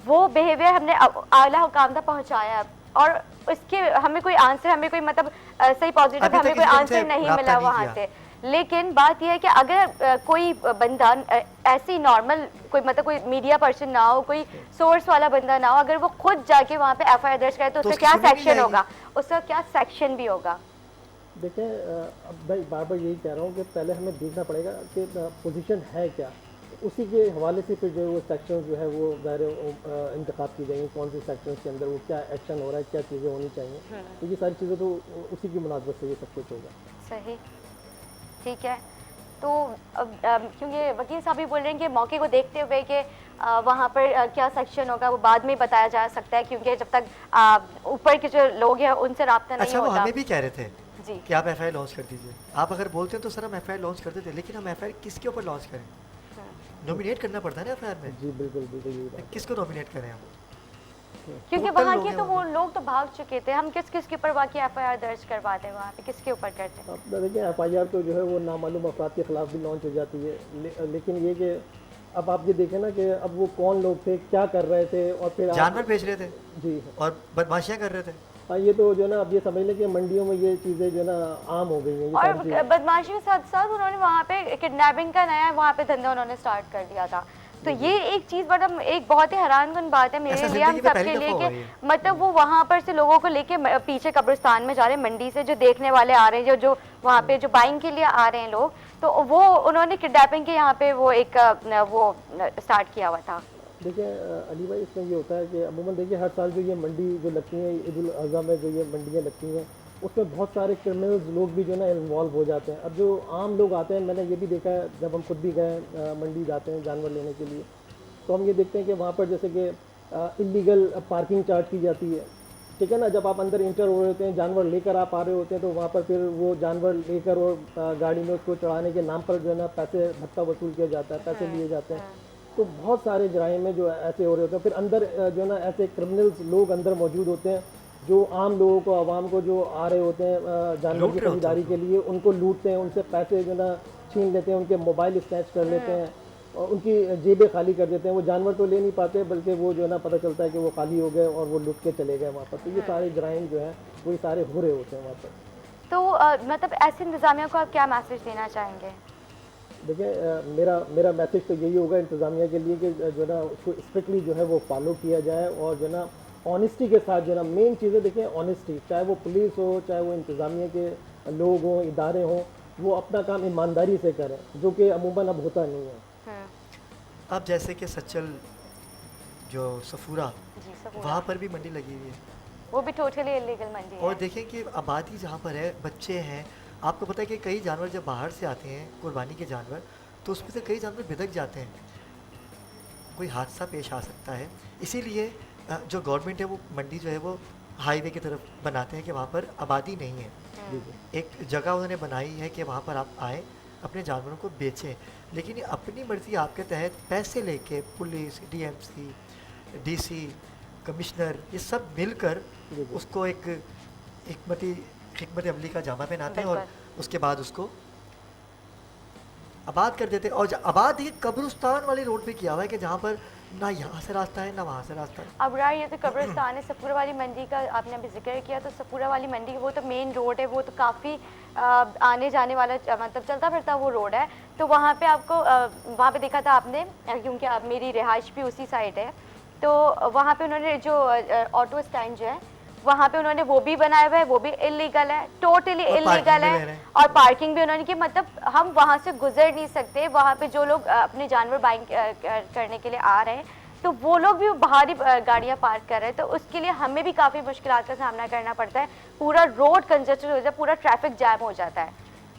वो बिहेवियर हमने आला हुकाम तक पहुँचाया, और इसके हमें कोई आंसर, हमें कोई मतलब सही पॉजिटिव हमें कोई आंसर नहीं मिला वहाँ से। लेकिन बात यह है कि अगर कोई बंदा ऐसी नॉर्मल कोई मतलब कोई मीडिया पर्सन ना हो, कोई सोर्स वाला बंदा ना हो, अगर वो खुद जाके वहाँ पे एफआईआर दर्ज करे तो उसका क्या सेक्शन होगा, उसका क्या सेक्शन भी होगा? देखें अब भाई बार बार यही कह रहा हूँ कि पहले हमें देखना पड़ेगा कि पोजीशन है क्या, उसी के हवाले से फिर जो वो सेक्शन जो है वो ज़ाहिर इंतखाब की जाएंगी, कौन से सेक्शन के अंदर वो क्या एक्शन हो रहा है, क्या चीज़ें होनी चाहिए। तो ये सारी चीज़ें तो उसी की मुनासबत से ये सब कुछ होगा। सही, ठीक है। तो अब क्योंकि वकील साहब भी बोल रहे हैं कि मौके को देखते हुए कि वहाँ पर क्या सेक्शन होगा वो बाद में बताया जा सकता है, क्योंकि जब तक ऊपर के जो लोग हैं उनसे राब्ता नहीं होता। अच्छा, वो हमें भी कह रहे थे जी कि आप एफआईआर लॉन्च कर दीजिए। आप अगर बोलते हैं तो सर हम एफआईआर लॉन्च कर देते, लेकिन हम एफआईआर किसके ऊपर लॉन्च करें? नॉमिनेट करना पड़ता है ना एफआईआर में। जी बिल्कुल बिल्कुल, किसको नॉमिनेट करें हम? क्योंकि वहाँ के तो वो लोग तो भाग चुके थे, हम किस के ऊपर बाकी एफआईआर दर्ज करवाते हैं, वहाँ पे किसके ऊपर करते हैं? अब देखिए एफआईआर तो जो है वो नामालूम अफराद के खिलाफ भी लॉन्च हो जाती है, लेकिन ये कि अब आप ये देखें ना कि अब वो कौन लोग थे, क्या कर रहे थे, और फिर जानवर बेच रहे थे जी और बदमाशियाँ कर रहे थे। हाँ, ये तो जो ना अब ये समझ लें कि मंडियों में ये चीज़ें जो ना आम हो गई हैं। और बदमाशी के साथ साथ उन्होंने वहाँ पे किडनैपिंग का नया वहाँ पे धंधा उन्होंने स्टार्ट कर दिया था। तो ये एक चीज़ मतलब एक बहुत ही हैरानकुन बात है मेरे लिए, हम सबके लिए कि मतलब वो वहाँ पर से लोगों को लेके पीछे कब्रिस्तान में जा रहे हैं, मंडी से जो देखने वाले आ रहे हैं, जो वहाँ पे जो बाइंग के लिए आ रहे हैं लोग, तो वो उन्होंने किडनैपिंग के यहाँ पे वो एक वो स्टार्ट किया हुआ था। देखिए अली भाई, इसमें ये होता है कि अमूमन देखिए हर साल जो ये मंडी जो लगती है ईद उल अज़हा में जो ये मंडियाँ लगती हैं उसमें बहुत सारे क्रिमिनल्स लोग भी जो ना इन्वॉल्व हो जाते हैं। अब जो आम लोग आते हैं, मैंने ये भी देखा है जब हम खुद भी गए मंडी जाते हैं जानवर लेने के लिए, तो हम ये देखते हैं कि वहाँ पर जैसे कि इलीगल पार्किंग चार्ज की जाती है, ठीक है ना, जब आप अंदर इंटर हो रहे होते हैं, जानवर लेकर आप आ रहे होते हैं, तो वहाँ पर फिर वो जानवर लेकर और गाड़ी में उसको चढ़ाने के नाम पर जो है ना पैसे भत्ता वसूल किया जाता है, पैसे लिए जाते हैं। तो बहुत सारे जराइम में जो ऐसे हो रहे होते हैं। फिर अंदर जो है ना ऐसे क्रिमिनल्स लोग अंदर मौजूद होते हैं जो आम लोगों को, आवाम को जो आ रहे होते हैं जानवर की खरीदारी के लिए, उनको लूटते हैं, उनसे पैसे जो है ना छीन लेते हैं, उनके मोबाइल स्नैच कर लेते हैं और उनकी जेबें खाली कर देते हैं। वो जानवर तो ले नहीं पाते, बल्कि वो जो है ना पता चलता है कि वो खाली हो गए और वो लूट के चले गए वहाँ पर। तो ये सारे जराइम जो है वो ये सारे हो रहे होते हैं वहाँ पर। तो मतलब ऐसे इंतज़ामिया को आप क्या मैसेज देना चाहेंगे? देखिए मेरा मैसेज तो यही होगा इंतज़ामिया के लिए कि जो है ना उसको स्ट्रिक्टली जो है वो फॉलो किया जाए और जो है ना ऑनेस्टी के साथ जो है ना मेन चीज़ें देखें, ऑनेस्टी, चाहे वो पुलिस हो, चाहे वो इंतज़ामिया के लोग हों, इदारे हों, वो अपना काम ईमानदारी से करें, जो कि अमूमन अब होता नहीं है। अब जैसे कि सच्चल जो सफूरा, वहाँ पर भी मंडी लगी हुई है, वो भी टोटली इलीगल मंडी है। और देखें कि आबादी जहाँ पर है, बच्चे हैं। आपको पता है कि कई जानवर जब बाहर से आते हैं, कुर्बानी के जानवर, तो उसमें से कई जानवर बिदक जाते हैं, कोई हादसा पेश आ सकता है। इसीलिए जो गवर्नमेंट है वो मंडी जो है वो हाईवे की तरफ बनाते हैं कि वहाँ पर आबादी नहीं है। एक जगह उन्होंने बनाई है कि वहाँ पर आप आएँ, अपने जानवरों को बेचें, लेकिन ये अपनी मर्ज़ी आपके तहत पैसे लेके पुलिस, डीएमसी, डीसी, कमिश्नर, ये सब मिलकर उसको एक हिकमत अमली का जामा पहनाते हैं और उसके बाद उसको आबाद कर देते हैं। और आबाद ये कब्रिस्तान वाली रोड पे किया हुआ है कि जहाँ पर ना यहाँ से रास्ता है ना वहाँ से रास्ता है। अब यार ये तो कब्रिस्तान है। सपूरा वाली मंडी का आपने अभी जिक्र किया, तो सपूरा वाली मंडी वो तो मेन रोड है, वो तो काफ़ी आने जाने वाला मतलब चलता फिरता वो रोड है। तो वहाँ पे आपको वहाँ पे देखा था आपने, क्योंकि अब मेरी रिहाइश भी उसी साइड है, तो वहाँ पे उन्होंने जो ऑटो स्टैंड जो है वहाँ पे उन्होंने वो भी बनाया हुआ है, वो भी इलीगल है, टोटली इलीगल है। और पार्किंग भी उन्होंने की, मतलब हम वहाँ से गुजर नहीं सकते। वहाँ पे जो लोग अपने जानवर बाइंग करने के लिए आ रहे हैं, तो वो लोग भी बाहर ही गाड़ियाँ पार्क कर रहे हैं, तो उसके लिए हमें भी काफ़ी मुश्किलात का सामना करना पड़ता है। पूरा रोड कंजेस्टेड हो जाता है, पूरा ट्रैफिक जैम हो जाता है।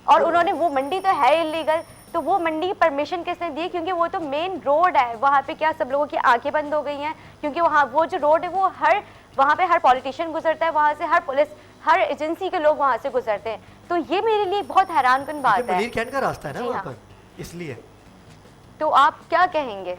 और उन्होंने वो मंडी तो है इलीगल, तो वो मंडी की परमिशन किसने दी? क्योंकि वो तो मेन रोड है। वहाँ पे क्या सब लोगों की आंखें बंद हो गई हैं? क्योंकि वहाँ वो जो रोड है वो वहाँ पे हर पॉलिटिशियन गुजरता है, वहाँ से हर पुलिस, हर एजेंसी के लोग वहाँ से गुजरते हैं। तो ये मेरे लिए बहुत हैरानकुन बात है। मलीर कैंट का रास्ता है ना वहाँ पर, इसलिए। तो आप क्या कहेंगे?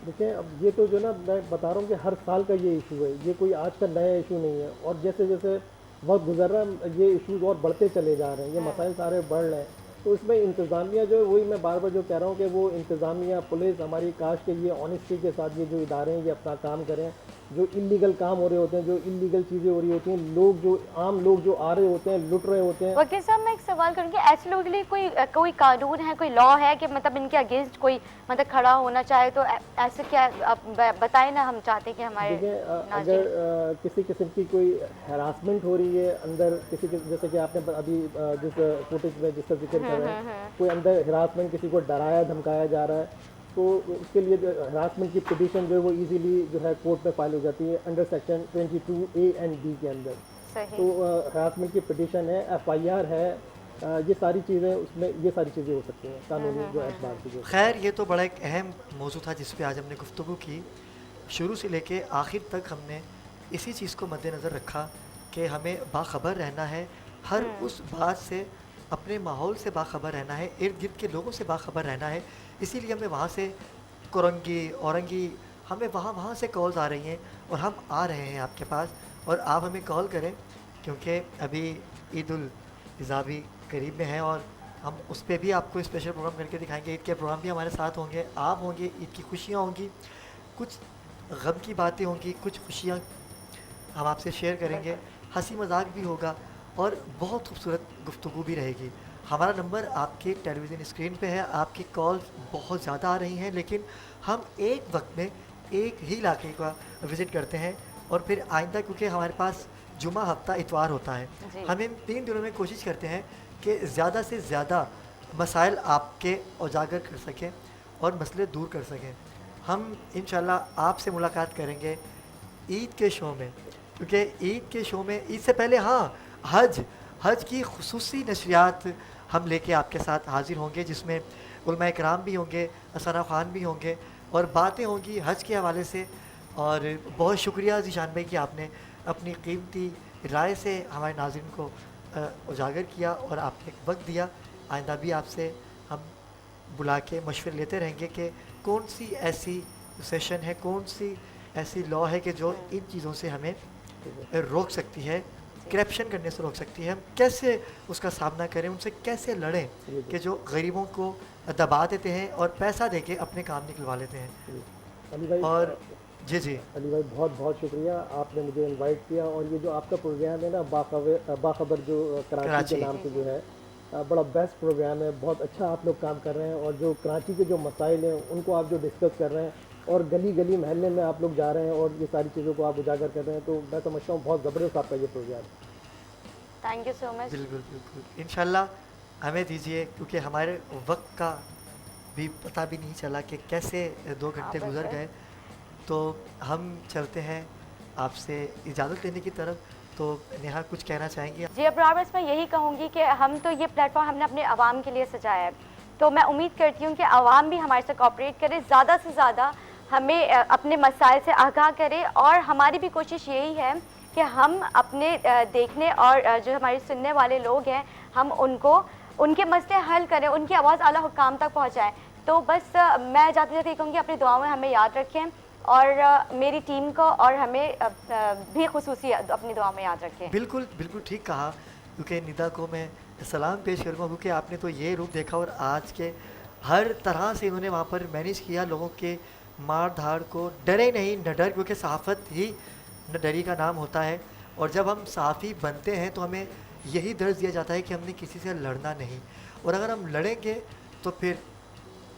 देखिए अब ये तो जो ना मैं बता रहा हूँ कि हर साल का ये इशू है, ये कोई आज का नया इशू नहीं है। और जैसे जैसे वक्त गुजर रहा है ये इशूज़ और बढ़ते चले जा रहे हैं, ये मसाइल सारे बढ़ रहे हैं। तो इसमें इंतज़ामिया जो है, वही मैं बार बार जो कह रहा हूँ कि वो इंतज़ामिया, पुलिस, हमारी काश के ये ऑनेस्टी के साथ ये जो इदारे हैं ये अपना काम करें। जो इलीगल काम हो रहे होते हैं, जो इलीगल चीज़ें हो रही होती हैं, लोग जो आम लोग जो आ रहे होते हैं, लुट रहे होते हैं। वकील साहब मैं एक सवाल करूँगी, ऐसे लोगों के लिए कोई कानून है, कोई लॉ है कि मतलब इनके अगेंस्ट कोई मतलब खड़ा होना चाहे? तो ऐसे क्या आप बताएं ना, हम चाहते हैं कि हमारे अगर किसी किस्म की कोई हरासमेंट हो रही है अंदर, किसी के, जैसे कि आपने अभी जिस फुटेज में जिसका जिक्र कर रहे हैं, कोई अंदर हरासमेंट, किसी को डराया धमकाया जा रहा है, तो उसके लिए हरासमेंट की पिटीशन जो है वो इजीली जो है कोर्ट में फाइल हो जाती है under section 22A and B के अंदर। तो हरासमेंट की पिटीशन है, FIR है, ये सारी चीज़ें उसमें, ये सारी चीज़ें हो सकती हैं कानूनी जो एतबार से। खैर ये तो बड़ा एक अहम मौजू था जिस पे आज हमने गुफ्तगू की। शुरू से लेके आखिर तक हमने इसी चीज़ को मद्देनज़र रखा कि हमें बाखबर रहना है, हर उस बात से, अपने माहौल से बाखबर रहना है, इर्द गिर्द के लोगों से बाखबर रहना है। इसीलिए हमें वहाँ से कुरंगी, औरंगी, हमें वहाँ से कॉल्स आ रही हैं और हम आ रहे हैं आपके पास, और आप हमें कॉल करें क्योंकि अभी ईद उल अज़हा भी करीब में है और हम उस पर भी आपको स्पेशल प्रोग्राम करके दिखाएंगे। ईद के प्रोग्राम भी हमारे साथ होंगे, आप होंगे, ईद की खुशियाँ होंगी, कुछ गम की बातें होंगी, कुछ खुशियाँ हम आपसे शेयर करेंगे, हंसी मजाक भी होगा और बहुत खूबसूरत गुफ्तगू भी रहेगी। हमारा नंबर आपके टेलीविज़न स्क्रीन पे है, आपकी कॉल्स बहुत ज़्यादा आ रही हैं, लेकिन हम एक वक्त में एक ही इलाके का विज़िट करते हैं और फिर आइंदा, क्योंकि हमारे पास जुमा, हफ्ता, इतवार होता है, हम इन 3 दिनों में कोशिश करते हैं कि ज़्यादा से ज़्यादा मसाइल आपके उजागर कर सकें और मसले दूर कर सकें। हम इंशाल्लाह आपसे मुलाकात करेंगे ईद के शो में, क्योंकि ईद के शो में, ईद से पहले हज की खुसूसी नशरियात हम लेके आपके साथ हाजिर होंगे, जिसमें उलमा इकराम भी होंगे, असना ख़ान भी होंगे और बातें होंगी हज के हवाले से। और बहुत शुक्रिया ज़ीशान भाई कि आपने अपनी कीमती राय से हमारे नाज़रीन को उजागर किया और आपने वक्त दिया। आइंदा भी आपसे हम बुला के मशवरे लेते रहेंगे कि कौन सी ऐसी सेशन है, कौन सी ऐसी लॉ है कि जो इन चीज़ों से हमें रोक सकती है, करप्शन करने से रोक सकती है। हम कैसे उसका सामना करें, उनसे कैसे लड़ें कि जो गरीबों को दबा देते हैं और पैसा देके अपने काम निकलवा लेते हैं। अली भाई, और जी अली भाई बहुत बहुत शुक्रिया, आपने मुझे इनवाइट किया। और ये जो आपका प्रोग्राम है ना, बाखबर जो कराची के नाम से जो है, बड़ा बेस्ट प्रोग्राम है, बहुत अच्छा आप लोग काम कर रहे हैं। और जो कराची के जो मसाइल हैं उनको आप जो डिस्कस कर रहे हैं और गली गली महल्ले में आप लोग जा रहे हैं और ये सारी चीज़ों को आप उजागर कर रहे हैं, तो मैं समझता हूँ बहुत ज़बरदस्त आपका ये programme. Thank you so much. बिल्कुल बिल्कुल, इंशाल्लाह हमें दीजिए, क्योंकि हमारे वक्त का भी पता भी नहीं चला कि कैसे 2 घंटे हाँ, गुजर बिल्कुल। गए। तो हम चलते हैं आपसे इजाज़त लेने की तरफ। तो नेहा कुछ कहना चाहेंगी? जी अब्रार, बस मैं यही कहूँगी कि हम तो ये प्लेटफॉर्म हमने अपने आवाम के लिए सजाया है, तो मैं उम्मीद करती हूँ कि आवाम भी हमारे साथ कोऑपरेट करे, ज़्यादा से ज़्यादा हमें अपने मसाइल से आगाह करे। और हमारी भी कोशिश यही है कि हम अपने देखने और जो हमारे सुनने वाले लोग हैं, हम उनके मसले हल करें, उनकी आवाज़ आला हुक्काम तक पहुँचाएँ। तो बस मैं जाते जाते कहूँगी अपनी दुआओं में हमें याद रखें और मेरी टीम को और हमें भी खुसूसी अपनी दुआ में याद रखें। बिल्कुल बिल्कुल ठीक कहा, क्योंकि निदा को मैं सलाम पेश करूँगा, क्योंकि आपने तो ये रूप देखा और आज के हर तरह से इन्होंने वहाँ पर मैनेज किया लोगों के मार धाड़ को, डरे नहीं न डर, क्योंकि सहाफ़त ही न डरी का नाम होता है। और जब हम सहाफ़ी बनते हैं तो हमें यही दर्ज दिया जाता है कि हमने किसी से लड़ना नहीं, और अगर हम लड़ेंगे तो फिर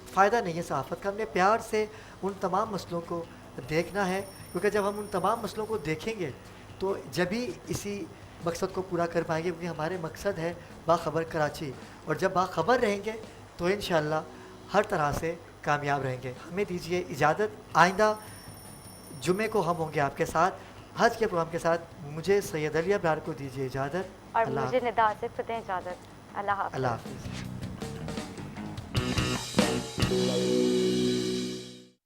फ़ायदा नहीं है सहाफ़त का। हमने प्यार से उन तमाम मसलों को देखना है, क्योंकि जब हम उन तमाम मसलों को देखेंगे तो जब ही इसी मकसद को पूरा कर पाएंगे, क्योंकि हमारे मकसद है बाखबर कराची। और जब बाखबर रहेंगे तो इंशाअल्लाह हर तरह से कामयाब रहेंगे। हमें दीजिए इजाज़त, आइंदा जुमे को हम होंगे आपके साथ हज के प्रोग्राम के साथ। मुझे सैयद अली अब्रार को दीजिए इजाज़त। और मुझे निदा आसिफ को दें इजाज़त। अल्लाह हाफ़िज़। अल्लाह हाफ़िज़।